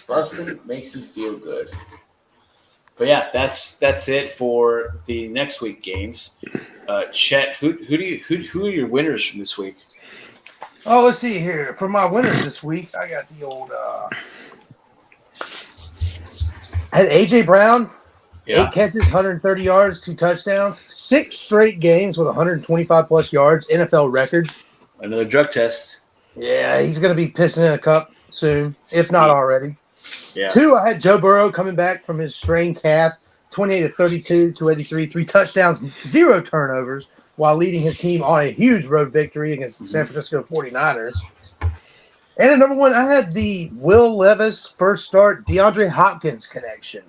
Busted makes you feel good. But yeah, that's it for the next week games. Chet, who are your winners from this week? Oh, let's see here. For my winners this week, I got the old I had AJ Brown, 8 catches, 130 yards, 2 touchdowns, 6 straight games with 125 plus yards, NFL record. Another drug test. Yeah, he's going to be pissing in a cup soon, if not already. Yeah. 2, I had Joe Burrow coming back from his strained calf, 28-32, 283, 3 touchdowns, 0 turnovers, while leading his team on a huge road victory against the San Francisco 49ers. And at number 1, I had the Will Levis first start, DeAndre Hopkins connection.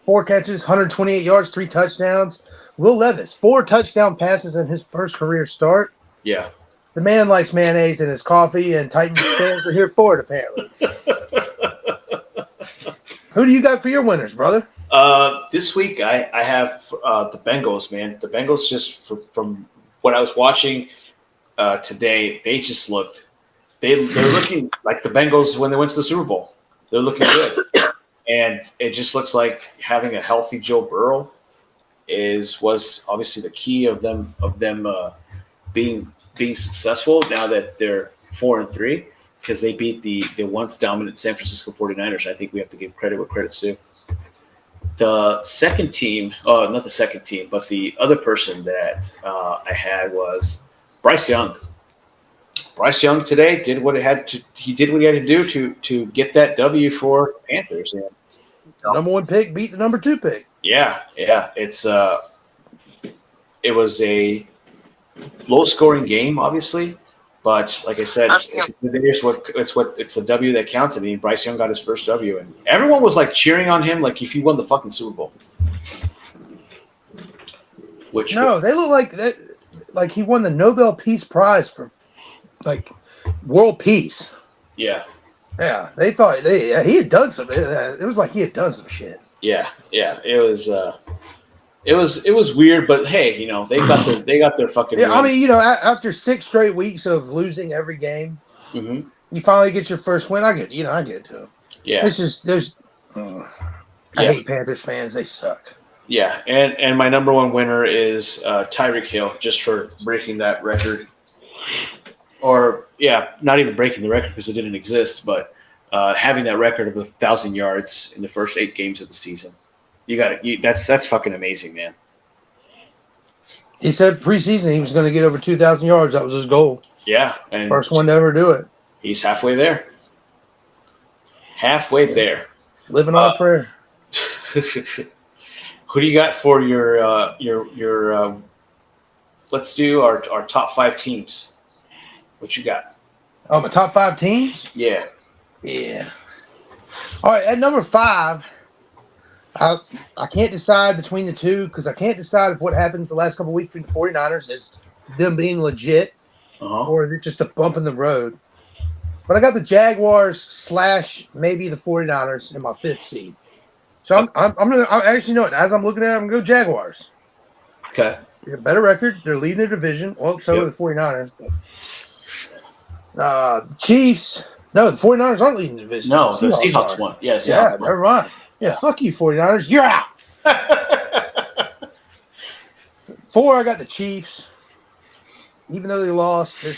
4 catches, 128 yards, 3 touchdowns. Will Levis, 4 touchdown passes in his first career start. Yeah. The man likes mayonnaise in his coffee, and Titans fans are here for it, apparently. Who do you got for your winners, brother? This week I have the Bengals, man. The Bengals, just from what I was watching today, they just looked they're looking like the Bengals when they went to the Super Bowl. They're looking good, and it just looks like having a healthy Joe Burrow was obviously the key of them being successful. Now that they're 4-3, because they beat the once dominant San Francisco 49ers. I think we have to give credit where credit's due. The second team, not the second team, but the other person that I had was Bryce Young. Bryce Young today did what he had to do to get that W for Panthers. And, number 1 pick beat the number 2 pick. Yeah. It was a low scoring game, obviously. But like I said, it's a W that counts. I mean, Bryce Young got his first W, and everyone was like cheering on him, like if he won the fucking Super Bowl. They look like that, like he won the Nobel Peace Prize for like world peace. Yeah. They thought he had done something. It was like he had done some shit. Yeah. It was weird, but hey, they got their fucking. Yeah, win. I mean, after 6 straight weeks of losing every game, you finally get your first win. I get it too. Yeah, it's just I hate Panthers fans. They suck. Yeah, and my number 1 winner is Tyreek Hill, just for breaking that record. Or not even breaking the record because it didn't exist, but having that record of 1,000 yards in the first 8 games of the season. That's fucking amazing, man. He said preseason he was going to get over 2,000 yards. That was his goal. Yeah, and first one to ever do it. He's halfway there. There. Living on a prayer. Who do you got for your? Let's do our top 5 teams. What you got? Oh, my top 5 teams? Yeah. All right, at number 5. I can't decide between the 2 because I can't decide if what happened the last couple of weeks between the 49ers is them being legit or is it just a bump in the road. But I got the Jaguars / maybe the 49ers in my 5th seed. So I'm actually know it. As I'm looking at it, I'm going to go Jaguars. Okay. They have a better record. They're leading their division. Well, so are the 49ers. The Chiefs. No, the 49ers aren't leading the division. No, the Seahawks won. Yeah, Seahawks won. Never mind. Yeah, fuck you, 49ers. You're out. 4, I got the Chiefs. Even though they lost, they're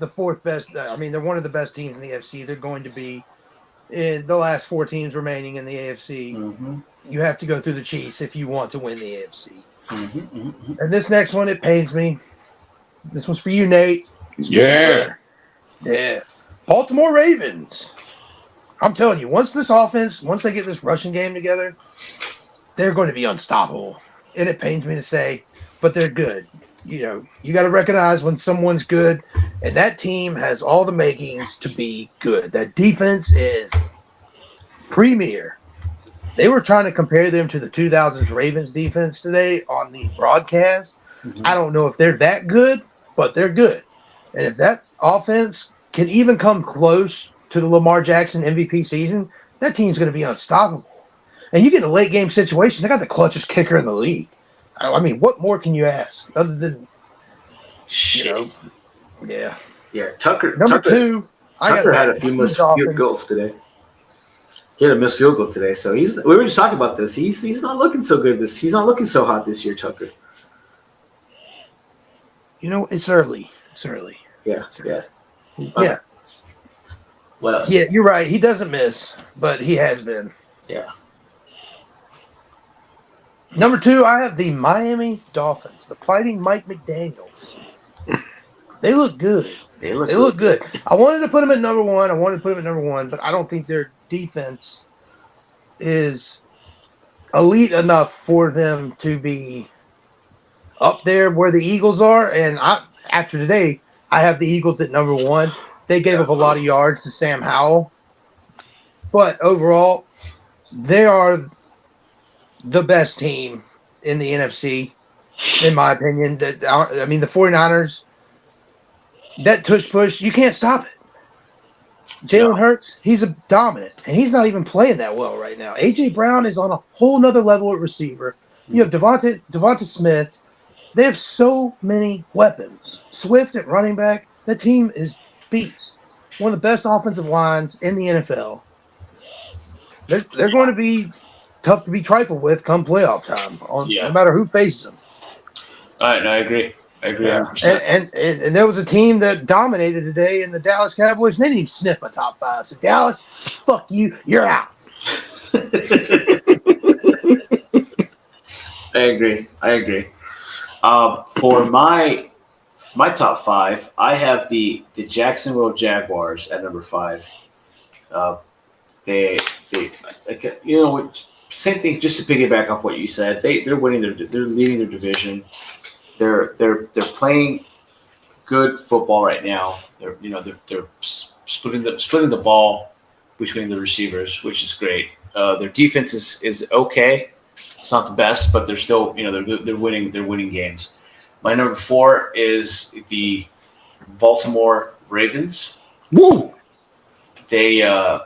the fourth best. I mean, they're one of the best teams in the AFC. They're going to be in the last 4 teams remaining in the AFC. Mm-hmm. You have to go through the Chiefs if you want to win the AFC. Mm-hmm. Mm-hmm. And this next one, it pains me. This one's for you, Nate. Yeah. Yeah. Baltimore Ravens. I'm telling you, once they get this rushing game together, they're going to be unstoppable. And it pains me to say, but they're good. You got to recognize when someone's good, and that team has all the makings to be good. That defense is premier. They were trying to compare them to the 2000s Ravens defense today on the broadcast. Mm-hmm. I don't know if they're that good, but they're good. And if that offense can even come close to the Lamar Jackson MVP season, that team's going to be unstoppable. And you get in a late game situation, they got the clutchest kicker in the league. I mean, what more can you ask other than shit? Yeah. Tucker. Number 2, Tucker had a few missed field goals today. He had a missed field goal today, so we were just talking about this. He's not looking so good. He's not looking so hot this year, Tucker. It's early. It's early. Yeah. Yeah. What else? Yeah, you're right. He doesn't miss, but he has been. Yeah. Number 2, I have the Miami Dolphins, the Fighting Mike McDaniels. They look good. They look good. I wanted to put them at number 1. But I don't think their defense is elite enough for them to be up there where the Eagles are. And after today, I have the Eagles at number 1. They gave up a lot of yards to Sam Howell. But overall, they are the best team in the NFC, in my opinion. The 49ers, that tush-push, you can't stop it. Jalen Hurts, he's a dominant, and he's not even playing that well right now. A.J. Brown is on a whole nother level at receiver. You have Devonta Smith. They have so many weapons. Swift at running back. That team is beast. One of the best offensive lines in the NFL. They're going to be tough to be trifled with come playoff time, no matter who faces them. All right, no, I agree. Yeah. And there was a team that dominated today in the Dallas Cowboys. And they didn't even sniff a top 5. So Dallas, fuck you, you're out. I agree. For my top 5, I have the Jacksonville Jaguars at number 5. They same thing. Just to piggyback off what you said, they're winning they're leading their division. They're playing good football right now. They're splitting the ball between the receivers, which is great. Their defense is okay. It's not the best, but they're still they're winning. They're winning games. My number 4 is the Baltimore Ravens. Woo! They I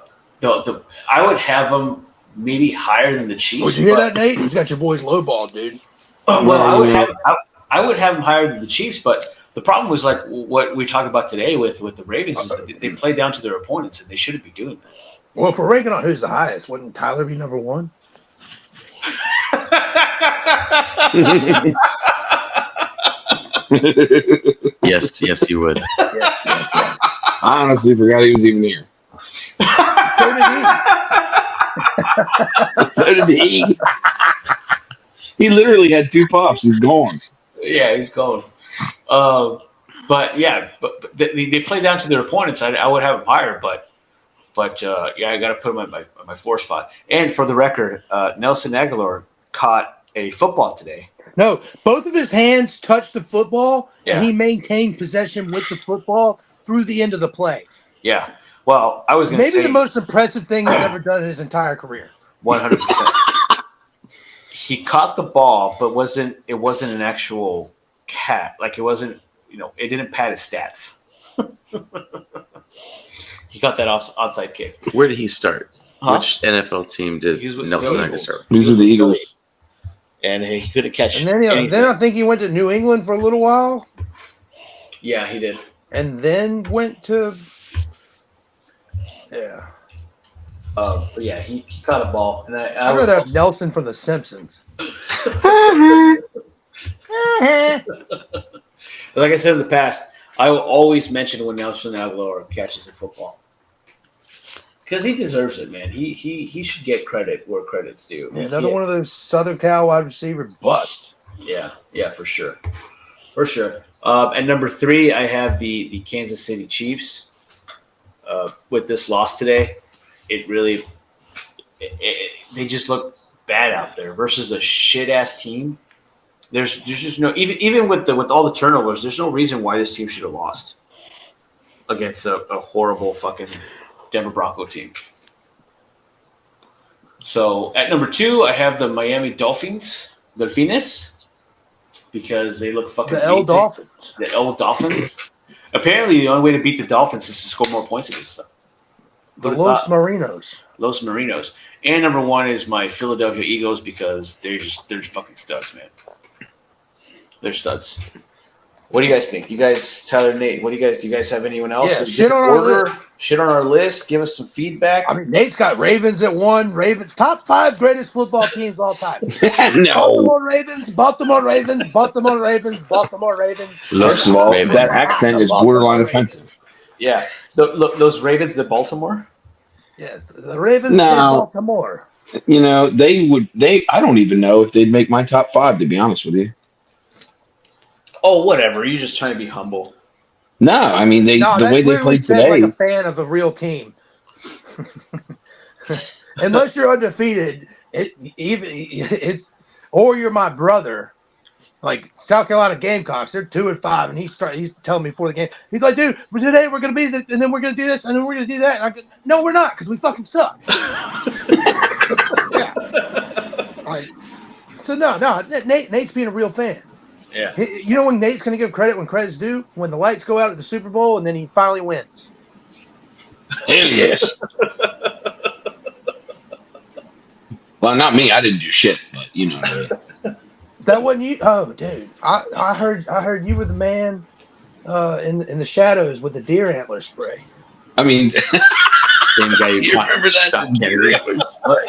would have them maybe higher than the Chiefs. Would you hear that, Nate? He's got your boys lowball, dude. Well, I would have them higher than the Chiefs, but the problem was like what we talked about today with the Ravens is that they play down to their opponents, and they shouldn't be doing that. Well, if we're ranking on who's the highest, wouldn't Tyler be number 1? Yes, you would. Yeah. I honestly forgot he was even here. So did he. He literally had 2 pops. He's gone. Yeah, he's gone. But they play down to their opponents. I would have them higher, but I got to put them at my 4 spot. And for the record, Nelson Aguilar caught a football today. No, both of his hands touched the football, and he maintained possession with the football through the end of the play. Yeah. Well, I was going to say maybe the most impressive thing he's ever done in his entire career. 100%. He caught the ball, but it wasn't an actual cat. Like it wasn't, it didn't pad his stats. He got that onside kick. Where did he start? Which NFL team did Nelson Aguilar start? These are the Eagles. And he couldn't catch anything. Then I think he went to New England for a little while. Yeah, he did. And then went to he caught a ball. And I'd rather have Nelson from The Simpsons. Like I said in the past, I will always mention when Nelson Aguilar catches a football. Because he deserves it, man. He should get credit where credit's due. Yeah, another one of those Southern Cal wide receiver bust. Yeah, for sure. For sure. And number 3, I have the Kansas City Chiefs. With this loss today, they just look bad out there versus a shit ass team. There's just no even with all the turnovers. There's no reason why this team should have lost against a horrible fucking Denver Bronco team. So at number 2, I have the Miami Dolphins, because they look fucking. The L Dolphins. The L Dolphins. Apparently, the only way to beat the Dolphins is to score more points against them. The Los Marinos. Los Marinos. And number 1 is my Philadelphia Eagles because they're fucking studs, man. They're studs. What do you guys think? You guys, Tyler, Nate, do you guys have anyone else? Yeah, shit on our list. Give us some feedback. I mean, Nate's got Ravens at 1. Ravens, top 5 greatest football teams all time. No. Baltimore Ravens. That accent is borderline offensive. Yeah. Those Ravens, the Baltimore? Yes, the Ravens in Baltimore. You know, I don't even know if they'd make my top 5, to be honest with you. Oh, whatever. You're just trying to be humble. No, I mean the way they played today. Like a fan of a real team. Unless you're undefeated, or you're my brother. Like South Carolina Gamecocks, they're 2-5, and he's telling me before the game. He's like, "Dude, today we're gonna be, and then we're gonna do this, and then we're gonna do that." And I go, "No, we're not, because we fucking suck." Yeah. Like, so no, Nate's being a real fan. Yeah. You know when Nate's going to give credit when credit's due? When the lights go out at the Super Bowl and then he finally wins. Hell yes. Well, not me. I didn't do shit, but you know. That wasn't you. Oh, dude. I heard you were the man in the shadows with the deer antler spray. I mean, same guy you remember that deer antler spray?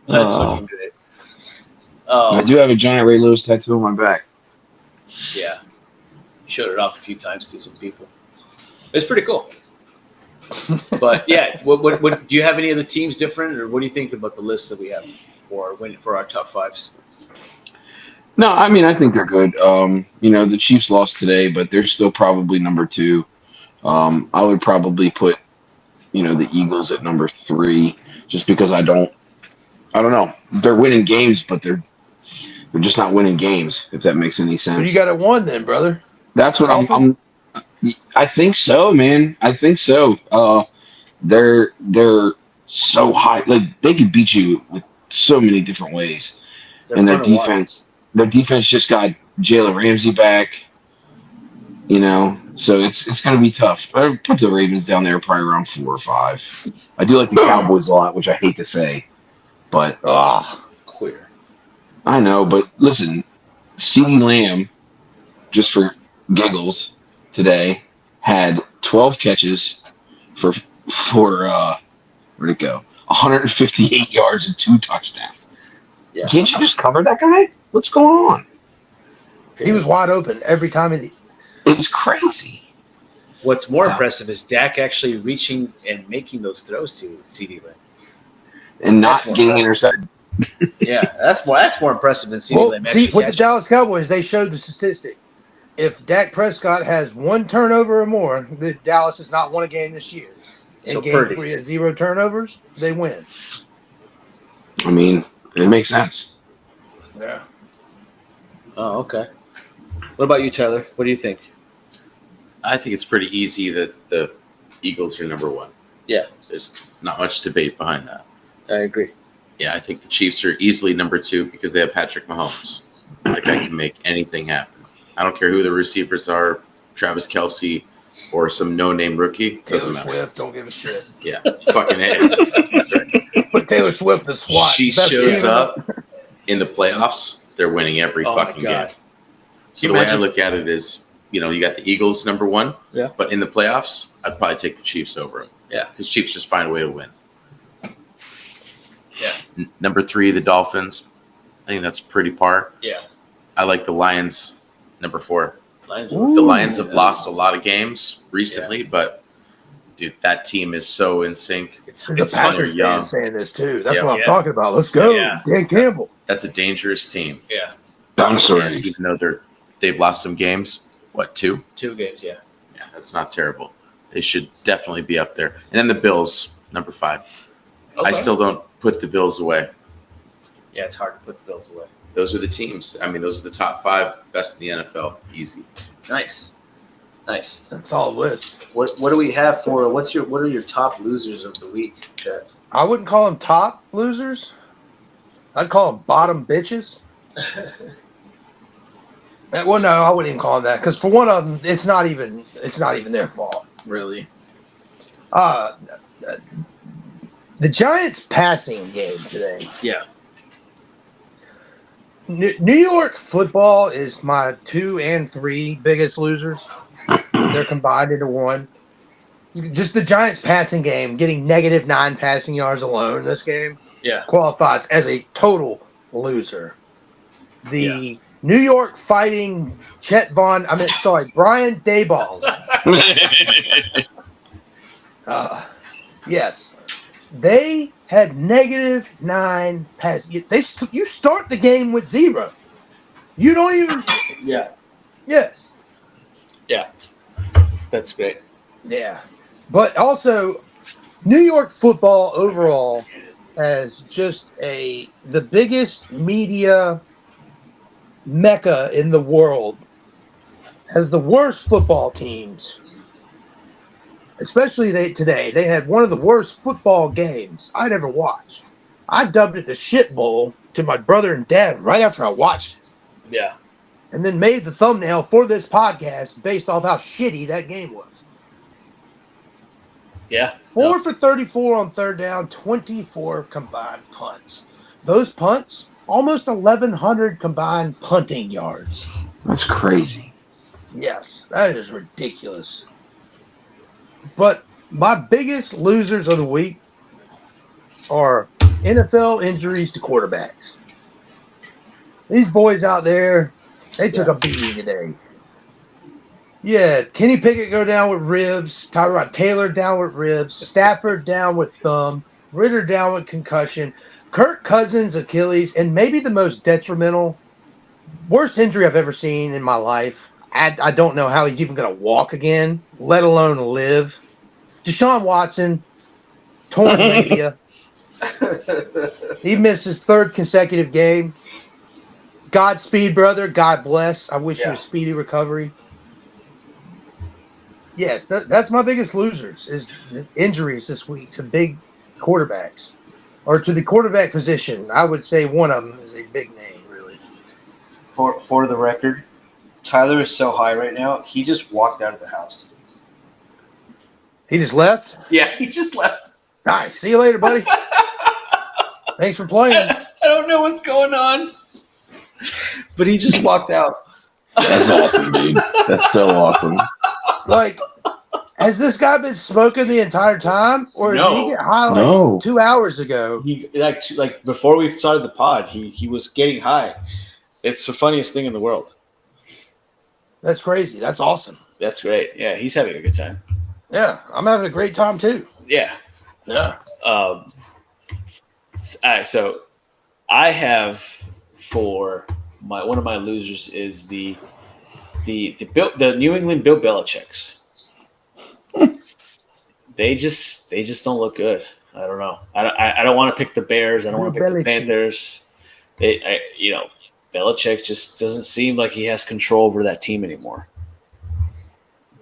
That's fucking great. I do have a giant Ray Lewis tattoo on my back. Yeah. Showed it off a few times to some people. It's pretty cool. But yeah, what do you have any of the teams different, or what do you think about the list that we have for our top 5s? No, I mean I think they're good. You know, the Chiefs lost today, but they're still probably number 2. I would probably put, the Eagles at number 3, just because I don't know. They're winning games, but they're just not winning games, if that makes any sense. But you got it 1 then, brother. That's what I think so, man. I think so. They're so high. Like they could beat you with so many different ways. And their defense just got Jalen Ramsey back. So it's going to be tough. I put the Ravens down there probably around 4 or 5. I do like the Cowboys a lot, which I hate to say, but queer. I know, but listen, CeeDee Lamb, just for giggles, today had 12 catches for where'd it go? 158 yards and 2 touchdowns. Yeah. Can't you just cover that guy? What's going on? He was wide open every time. It was crazy. What's more impressive is Dak actually reaching and making those throws to CeeDee Lamb. And not getting intercepted. Yeah, that's more impressive than CeeDee Lamb. With the Dallas Cowboys, they showed the statistic. If Dak Prescott has 1 turnover or more, Dallas has not won a game this year. In games where he has 0 turnovers, they win. I mean, it makes sense. Yeah. Oh, okay. What about you, Tyler? What do you think? I think it's pretty easy that the Eagles are number 1. Yeah. There's not much debate behind that. I agree. Yeah, I think the Chiefs are easily number 2 because they have Patrick Mahomes. That guy can make anything happen. I don't care who the receivers are, Travis Kelce or some no-name rookie. Doesn't matter. Taylor Swift, don't give a shit. Yeah, fucking A. That's right. Put Taylor Swift in the SWAT. She shows up in the playoffs, they're winning every fucking game. So the way I look at it is, you got the Eagles number 1, but in the playoffs, I'd probably take the Chiefs over them. Yeah. Because Chiefs just find a way to win. Yeah. Number 3, the Dolphins. I think that's pretty par. Yeah. I like the Lions Number 4. Ooh, the Lions have lost a lot of games recently, but dude, that team is so in sync. The Packers young. saying this too. That's what I'm talking about. Let's go, Dan Campbell. That's a dangerous team. Yeah, dinosaur and eggs. even though they've lost some games, what 2? 2 games, yeah. Yeah, that's not terrible. They should definitely be up there. And then the Bills, number 5. Okay. I still don't put the Bills away. Yeah, it's hard to put the Bills away. Those are the teams. I mean, those are the top 5 best in the NFL. Easy. Nice. That's all list. What do we have for what are your top losers of the week, Chet? I wouldn't call them top losers. I'd call them bottom bitches. Well, no, I wouldn't even call them that because for one of them, it's not even their fault, really. The Giants' passing game today. Yeah. New York football is my 2 and 3 biggest losers. They're combined into one. Just the Giants' passing game, getting -9 passing yards alone in this game, qualifies as a total loser. The New York Fighting Brian Daboll. Yes, they had -9 pass. You start the game with 0. You don't even. Yeah. Yes. Yeah. That's great. Yeah. But also, New York football overall has just the biggest media mecca in the world, has the worst football teams. Especially today. They had one of the worst football games I'd ever watched. I dubbed it the shit bowl to my brother and dad right after I watched it. Yeah. And then made the thumbnail for this podcast based off how shitty that game was. Yeah. 4 for 34 on third down, 24 combined punts. Those punts, almost 1,100 combined punting yards. That's crazy. Yes, that is ridiculous. But my biggest losers of the week are NFL injuries to quarterbacks. These boys out there, they took a beating today. Yeah, Kenny Pickett go down with ribs, Tyrod Taylor down with ribs, Stafford down with thumb, Ritter down with concussion, Kirk Cousins Achilles, and maybe the most detrimental, worst injury I've ever seen in my life. I don't know how he's even going to walk again, let alone live. Deshaun Watson, torn labia. He missed his 3rd consecutive game. Godspeed, brother. God bless. I wish you a speedy recovery. Yes, that's my biggest losers is the injuries this week to big quarterbacks or to the quarterback position. I would say one of them is a big name, really. For the record, Tyler is so high right now, he just walked out of the house. He just left? Yeah, he just left. All right, see you later, buddy. Thanks for playing. I don't know what's going on. But he just walked out. That's awesome, dude. That's so awesome. Like, has this guy been smoking the entire time, or did he get high like 2 hours ago? He like before we started the pod, he was getting high. It's the funniest thing in the world. That's crazy. That's awesome. That's great. Yeah, he's having a good time. Yeah, I'm having a great time too. Yeah. Yeah. All right, so I have for one of my losers is the New England Bill Belichick's. They just don't look good. I don't know. I don't want to pick the Bears. I don't want to pick the Panthers. Belichick just doesn't seem like he has control over that team anymore.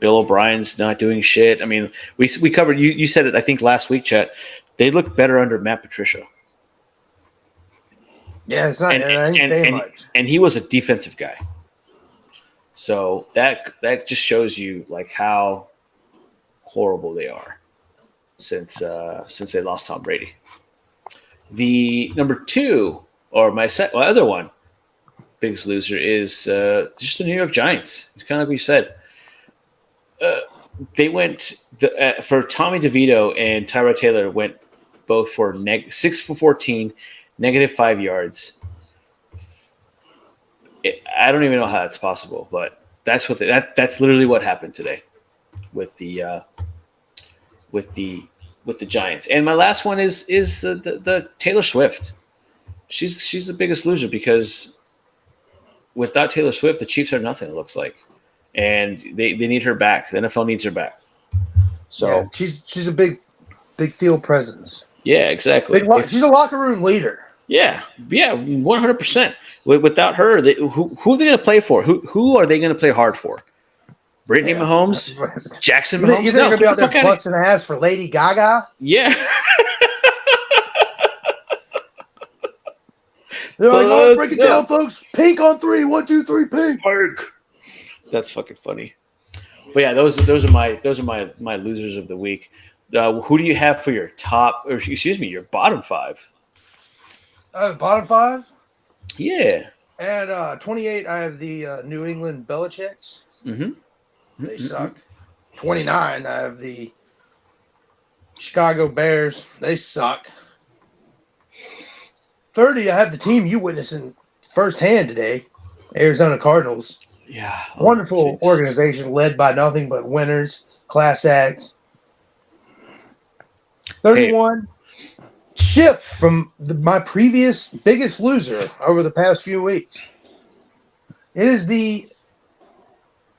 Bill O'Brien's not doing shit. I mean, we covered. You said it. I think last week, Chet. They look better under Matt Patricia. Yeah, it's not. And he was a defensive guy. So that just shows you like how horrible they are since they lost Tom Brady. The number 2 or my other one, biggest loser is just the New York Giants. It's kind of like we said. They went for Tommy DeVito and Tyrod Taylor went both for 6 for 14, -5 yards. I don't even know how that's possible, but that's what that's literally what happened today with the Giants. And my last one is the Taylor Swift. She's the biggest loser because without Taylor Swift, the Chiefs are nothing. It looks like, and they need her back. The NFL needs her back. So yeah, she's a big field presence. Yeah, exactly. She's a locker room leader. Yeah, 100%. Without her, who are they going to play for? Who are they going to play hard for? Brittany Mahomes, Jackson Mahomes. You think they're going to be out there busting ass for Lady Gaga? Yeah. They're like, oh, break it down, folks. Pink on 3. 1, 2, 3, pink. Park. That's fucking funny. But yeah, those are my losers of the week. Who do you have for your your bottom 5? Bottom 5? Yeah. At 28, I have the New England Belichicks. Mm-hmm. They suck. 29, I have the Chicago Bears. They suck. 30, I have the team you witnessing firsthand today, Arizona Cardinals. Yeah. Wonderful organization led by nothing but winners, class acts. 31, shift from my previous biggest loser over the past few weeks. It is the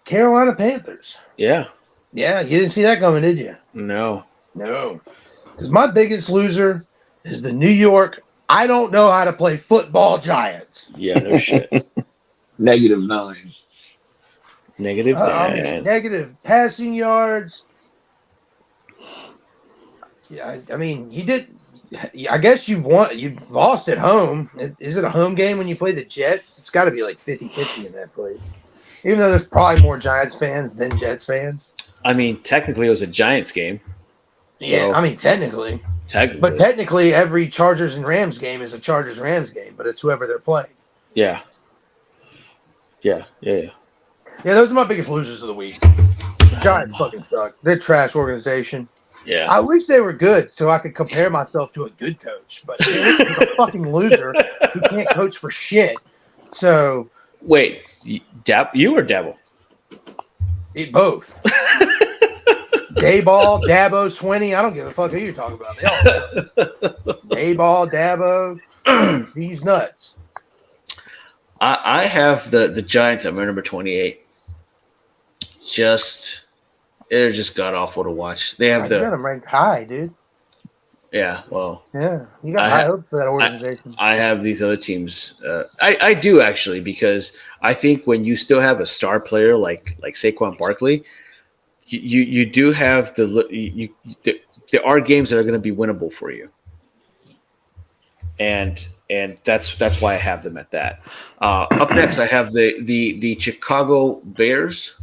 Carolina Panthers. Yeah. Yeah, you didn't see that coming, did you? No. Because my biggest loser is the New York, I don't know how to play football Giants. Yeah, no shit. -9. -9. Negative passing yards. Yeah, I mean, you did. I guess you lost at home. Is it a home game when you play the Jets? It's got to be like 50-50 in that place. Even though there's probably more Giants fans than Jets fans. I mean, technically it was a Giants game. Yeah, I mean, technically. But technically every Chargers and Rams game is a Chargers-Rams game, but it's whoever they're playing. Yeah. Yeah, those are my biggest losers of the week. The Giants fucking suck. They're a trash organization. Yeah. I wish they were good so I could compare myself to a good coach, but they're a fucking loser who can't coach for shit. So wait, you or Dabble? Eat both. Dayball, Dabo, Swinney. I don't give a fuck who you're talking about. They all Dayball, Dabo, these nuts. I have the Giants at my number 28. They're just god awful to watch. They have you got them ranked high, dude. Yeah, well. Yeah, you got high hopes for that organization. I have these other teams. I do actually, because I think when you still have a star player like Saquon Barkley, you do have there are games that are going to be winnable for you, and that's why I have them at that. Up next, I have the Chicago Bears.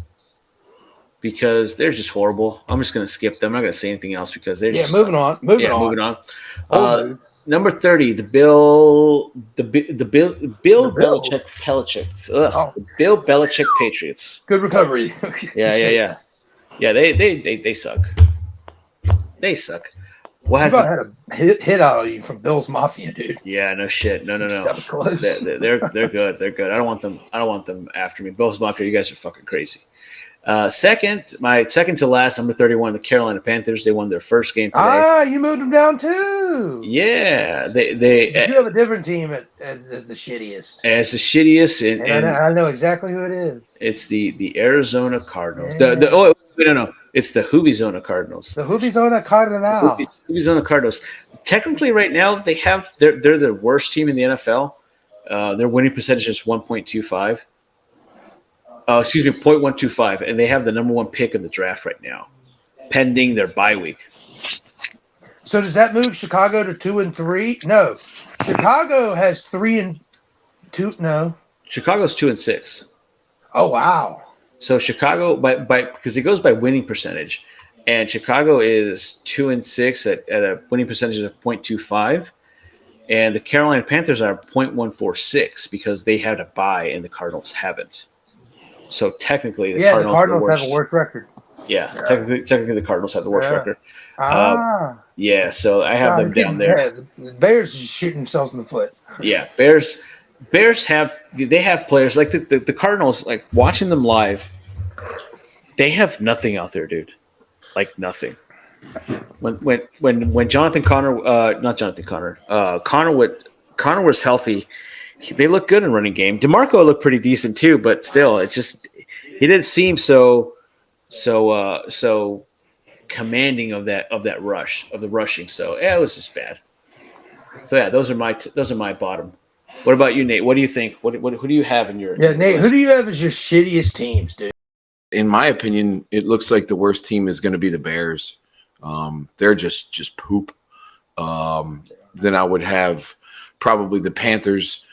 Because they're just horrible. I'm just going to skip them. I'm not going to say anything else because they're just moving on. Moving on. Number 30, the Bill Belichick the Bill Belichick Patriots. Good recovery. Yeah. They suck. They suck. What has had a hit out of you from Bill's Mafia, dude? Yeah, no shit. No. They're good. They're good. I don't want them after me. Bill's Mafia, you guys are fucking crazy. My second to last, number 31, the Carolina Panthers. They won their first game today. You moved them down too. Yeah, you have a different team as the shittiest. As the shittiest, and I know exactly who it is. It's the Arizona Cardinals. Yeah. No, it's the Hubizona Cardinals. The Hubizona Cardinals. Hubizona Cardinals. Technically, right now they're the worst team in the NFL. Their winning percentage is 1.25. 0.125, and they have the number 1 pick in the draft right now, pending their bye week. So does that move Chicago to 2-3? No, Chicago has 3-2. No, Chicago's 2-6. Oh wow! So Chicago, by because it goes by winning percentage, and Chicago is 2-6 at a winning percentage of 0.25, and the Carolina Panthers are 0.146 because they had a bye and the Cardinals haven't. So technically, the Cardinals have a worse record. Yeah, technically, the Cardinals have the worst record. So I have them down there. The Bears just shooting themselves in the foot. Yeah, Bears Bears have players like the Cardinals. Like watching them live, they have nothing out there, dude. Like nothing. When Jonathan Connor, not Jonathan Connor, Connor was healthy. They look good in running game. DeMarco looked pretty decent too, but still, it just he didn't seem so commanding of the rushing. So yeah, it was just bad. So yeah, those are my bottom. What about you, Nate? What do you think? Who do you have in your Nate? list? Who do you have as your shittiest teams, dude? In my opinion, it looks like the worst team is going to be the Bears. They're just poop. Then I would have probably the Panthers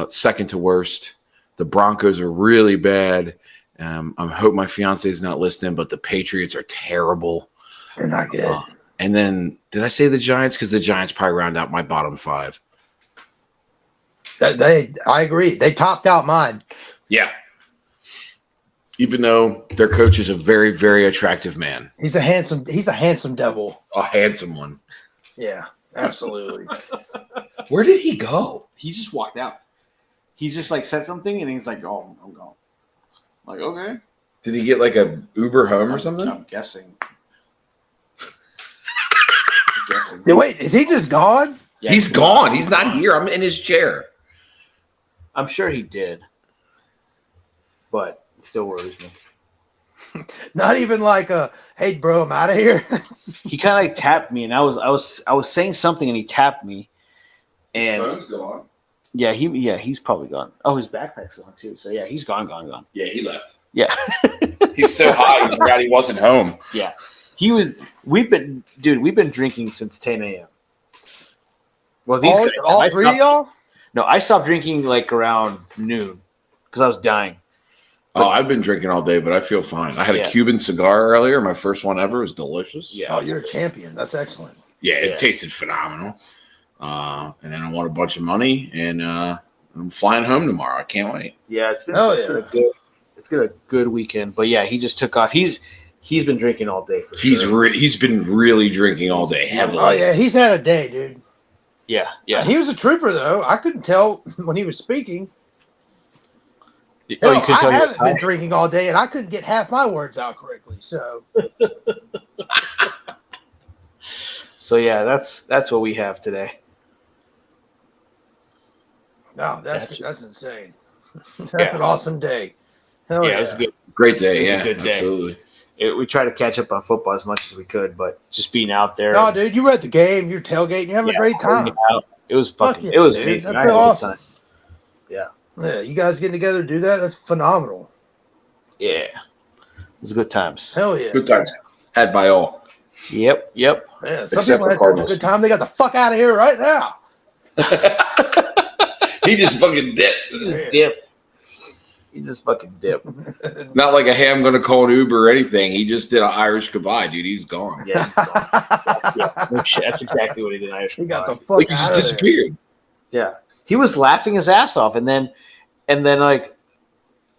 second to worst. The Broncos are really bad. I hope my fiance is not listening, but the Patriots are terrible. They're not good. And then did I say the Giants? Because the Giants probably round out my bottom five. I agree. They topped out mine. Yeah. Even though their coach is a very, very attractive man. He's a handsome devil. A handsome one. Yeah, absolutely. Where did he go? He just walked out. He just like said something and he's like, "Oh, I'm gone." I'm like, okay. Did he get like a Uber home or something? I'm guessing. Yeah, wait, is he just gone? Yeah, he's gone. He's not here. I'm in his chair. I'm sure he did, but it still worries me. Not even like hey, bro, I'm out of here. He kind of like tapped me, and I was saying something, and he tapped me. And his phone's gone. Yeah, he's probably gone. Oh, his backpack's gone too. So yeah, he's gone. Yeah, he left. Yeah, He's so high he forgot he wasn't home. Yeah, he was. We've been drinking since 10 a.m. Well, these guys, all three of y'all. No, I stopped drinking like around noon because I was dying. But, I've been drinking all day, but I feel fine. I had a Cuban cigar earlier. My first one ever. It was delicious. Yeah. Oh, you're a champion. That's excellent. Yeah, it tasted phenomenal. And then I won a bunch of money, and I'm flying home tomorrow. I can't wait. Yeah, it's been a good weekend. But yeah, he just took off. He's been drinking all day for sure. He's been really drinking all day heavily. Oh yeah, he's had a day, dude. Yeah. He was a trooper though. I couldn't tell when he was speaking. Oh, you couldn't tell I haven't been drinking all day, and I couldn't get half my words out correctly. So. So yeah, that's what we have today. No, that's insane. That's an awesome day. Hell yeah, it was a great day. It was a good day. Absolutely. We tried to catch up on football as much as we could, but just being out there. No, dude, you were at the game. You're tailgating. You're having a great time. It was fucking. It was amazing. I had awesome. a good time. Yeah. Yeah, you guys getting together to do that? That's phenomenal. Yeah. It was good times. Hell yeah. Good times. Had by all. Yep. Yeah, some Except people for had Cardinals. such a good time. They got the fuck out of here right now. He just fucking dipped. He just fucking dipped. Not like hey, I'm going to call an Uber or anything. He just did an Irish goodbye, dude. He's gone. Yeah, he's gone. Yeah, no shit. That's exactly what he did. Irish he got goodbye. the fuck Like he out just of disappeared. Yeah, he was laughing his ass off, and then like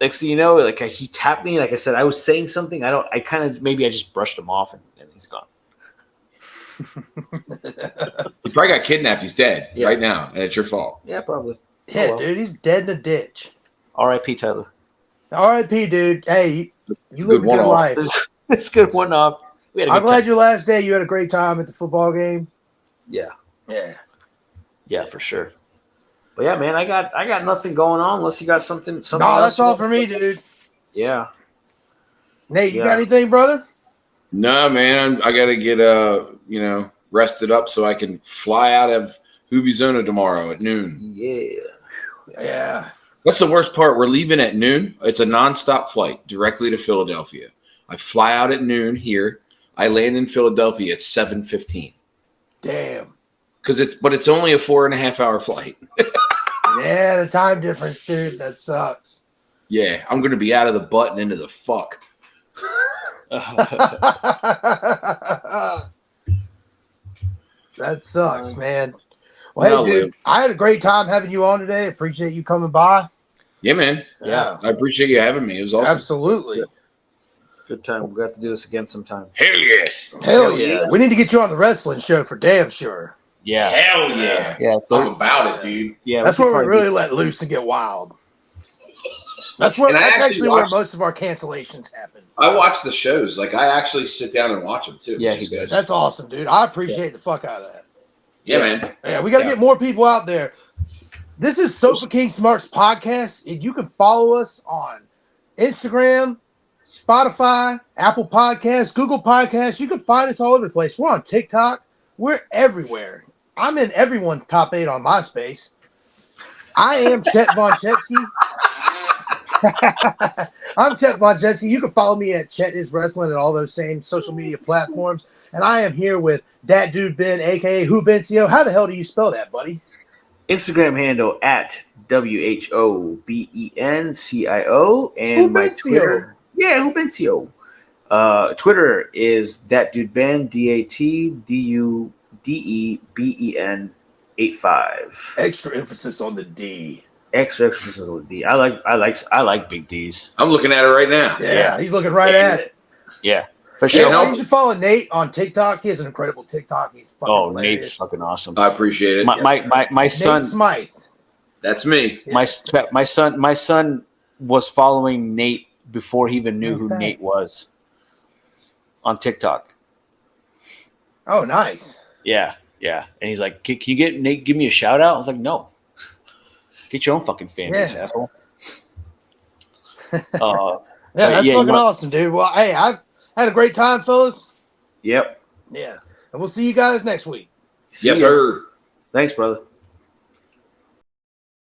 next thing you know, like he tapped me. Like I said, I was saying something. I just brushed him off, and he's gone. He probably got kidnapped. He's dead right now, and it's your fault. Yeah, probably. there. Yeah, dude, he's dead in a ditch. R.I.P. Tyler. R.I.P. dude. Hey, you live a good life. It's a good one off. I'm glad your last day you had a great time at the football game. Yeah. Yeah, for sure. But yeah, man, I got nothing going on unless you got something. No, that's all for me, dude. Yeah. Nate, you got anything, brother? No, man. I got to get rested up so I can fly out of Arizona tomorrow at noon. Yeah. What's the worst part? We're leaving at noon. It's a nonstop flight directly to Philadelphia. I fly out at noon here. I land in Philadelphia at 7:15. Damn. But it's only a 4.5 hour flight. Yeah, the time difference, dude. That sucks. Yeah, I'm going to be out of the butt and into the fuck. That sucks, man. Well, hey, dude, I had a great time having you on today. Appreciate you coming by. Yeah, man. Yeah. I appreciate you having me. It was awesome. Absolutely. Good time. We'll have to do this again sometime. Hell yes. Hell yeah. We need to get you on the wrestling show for damn sure. Yeah. Hell yeah. Yeah. I'm about it, dude. Yeah. That's where we really let loose and get wild. That's actually where most of our cancellations happen. I watch the shows. Like, I actually sit down and watch them, too. Yeah, he does. That's awesome, dude. I appreciate the fuck out of that. Yeah, man. Yeah, we got to get more people out there. This is Sofa King Smarks podcast. You can follow us on Instagram, Spotify, Apple Podcasts, Google Podcasts. You can find us all over the place. We're on TikTok. We're everywhere. I'm in everyone's top 8 on MySpace. I am Chet Von Chetsky. I'm Chet Von Chetsky. You can follow me at Chet Is Wrestling and all those same social media platforms. And I am here with that dude Ben, aka Whobencio. How the hell do you spell that, buddy? Instagram handle at WHOBENCIO and my Twitter. Yeah, Whobencio. Twitter is that dude Ben DATDUDEBEN 85. Extra emphasis on the D. Extra emphasis on the D. I like big D's. I'm looking at it right now. Yeah. He's looking right at it. Yeah. For sure. You should follow Nate on TikTok. He has an incredible TikTok. He's fucking hilarious. Nate's fucking awesome. I appreciate it. My son Nate Smythe. That's me. My son was following Nate before he even knew who Nate was on TikTok. Oh, nice. Yeah. And he's like, "Can you get Nate? Give me a shout out." I was like, "No, get your own fucking fan base, asshole." That's fucking awesome, dude. Well, hey, I had a great time, fellas. Yep. Yeah, and we'll see you guys next week. Yes, sir. Thanks, brother.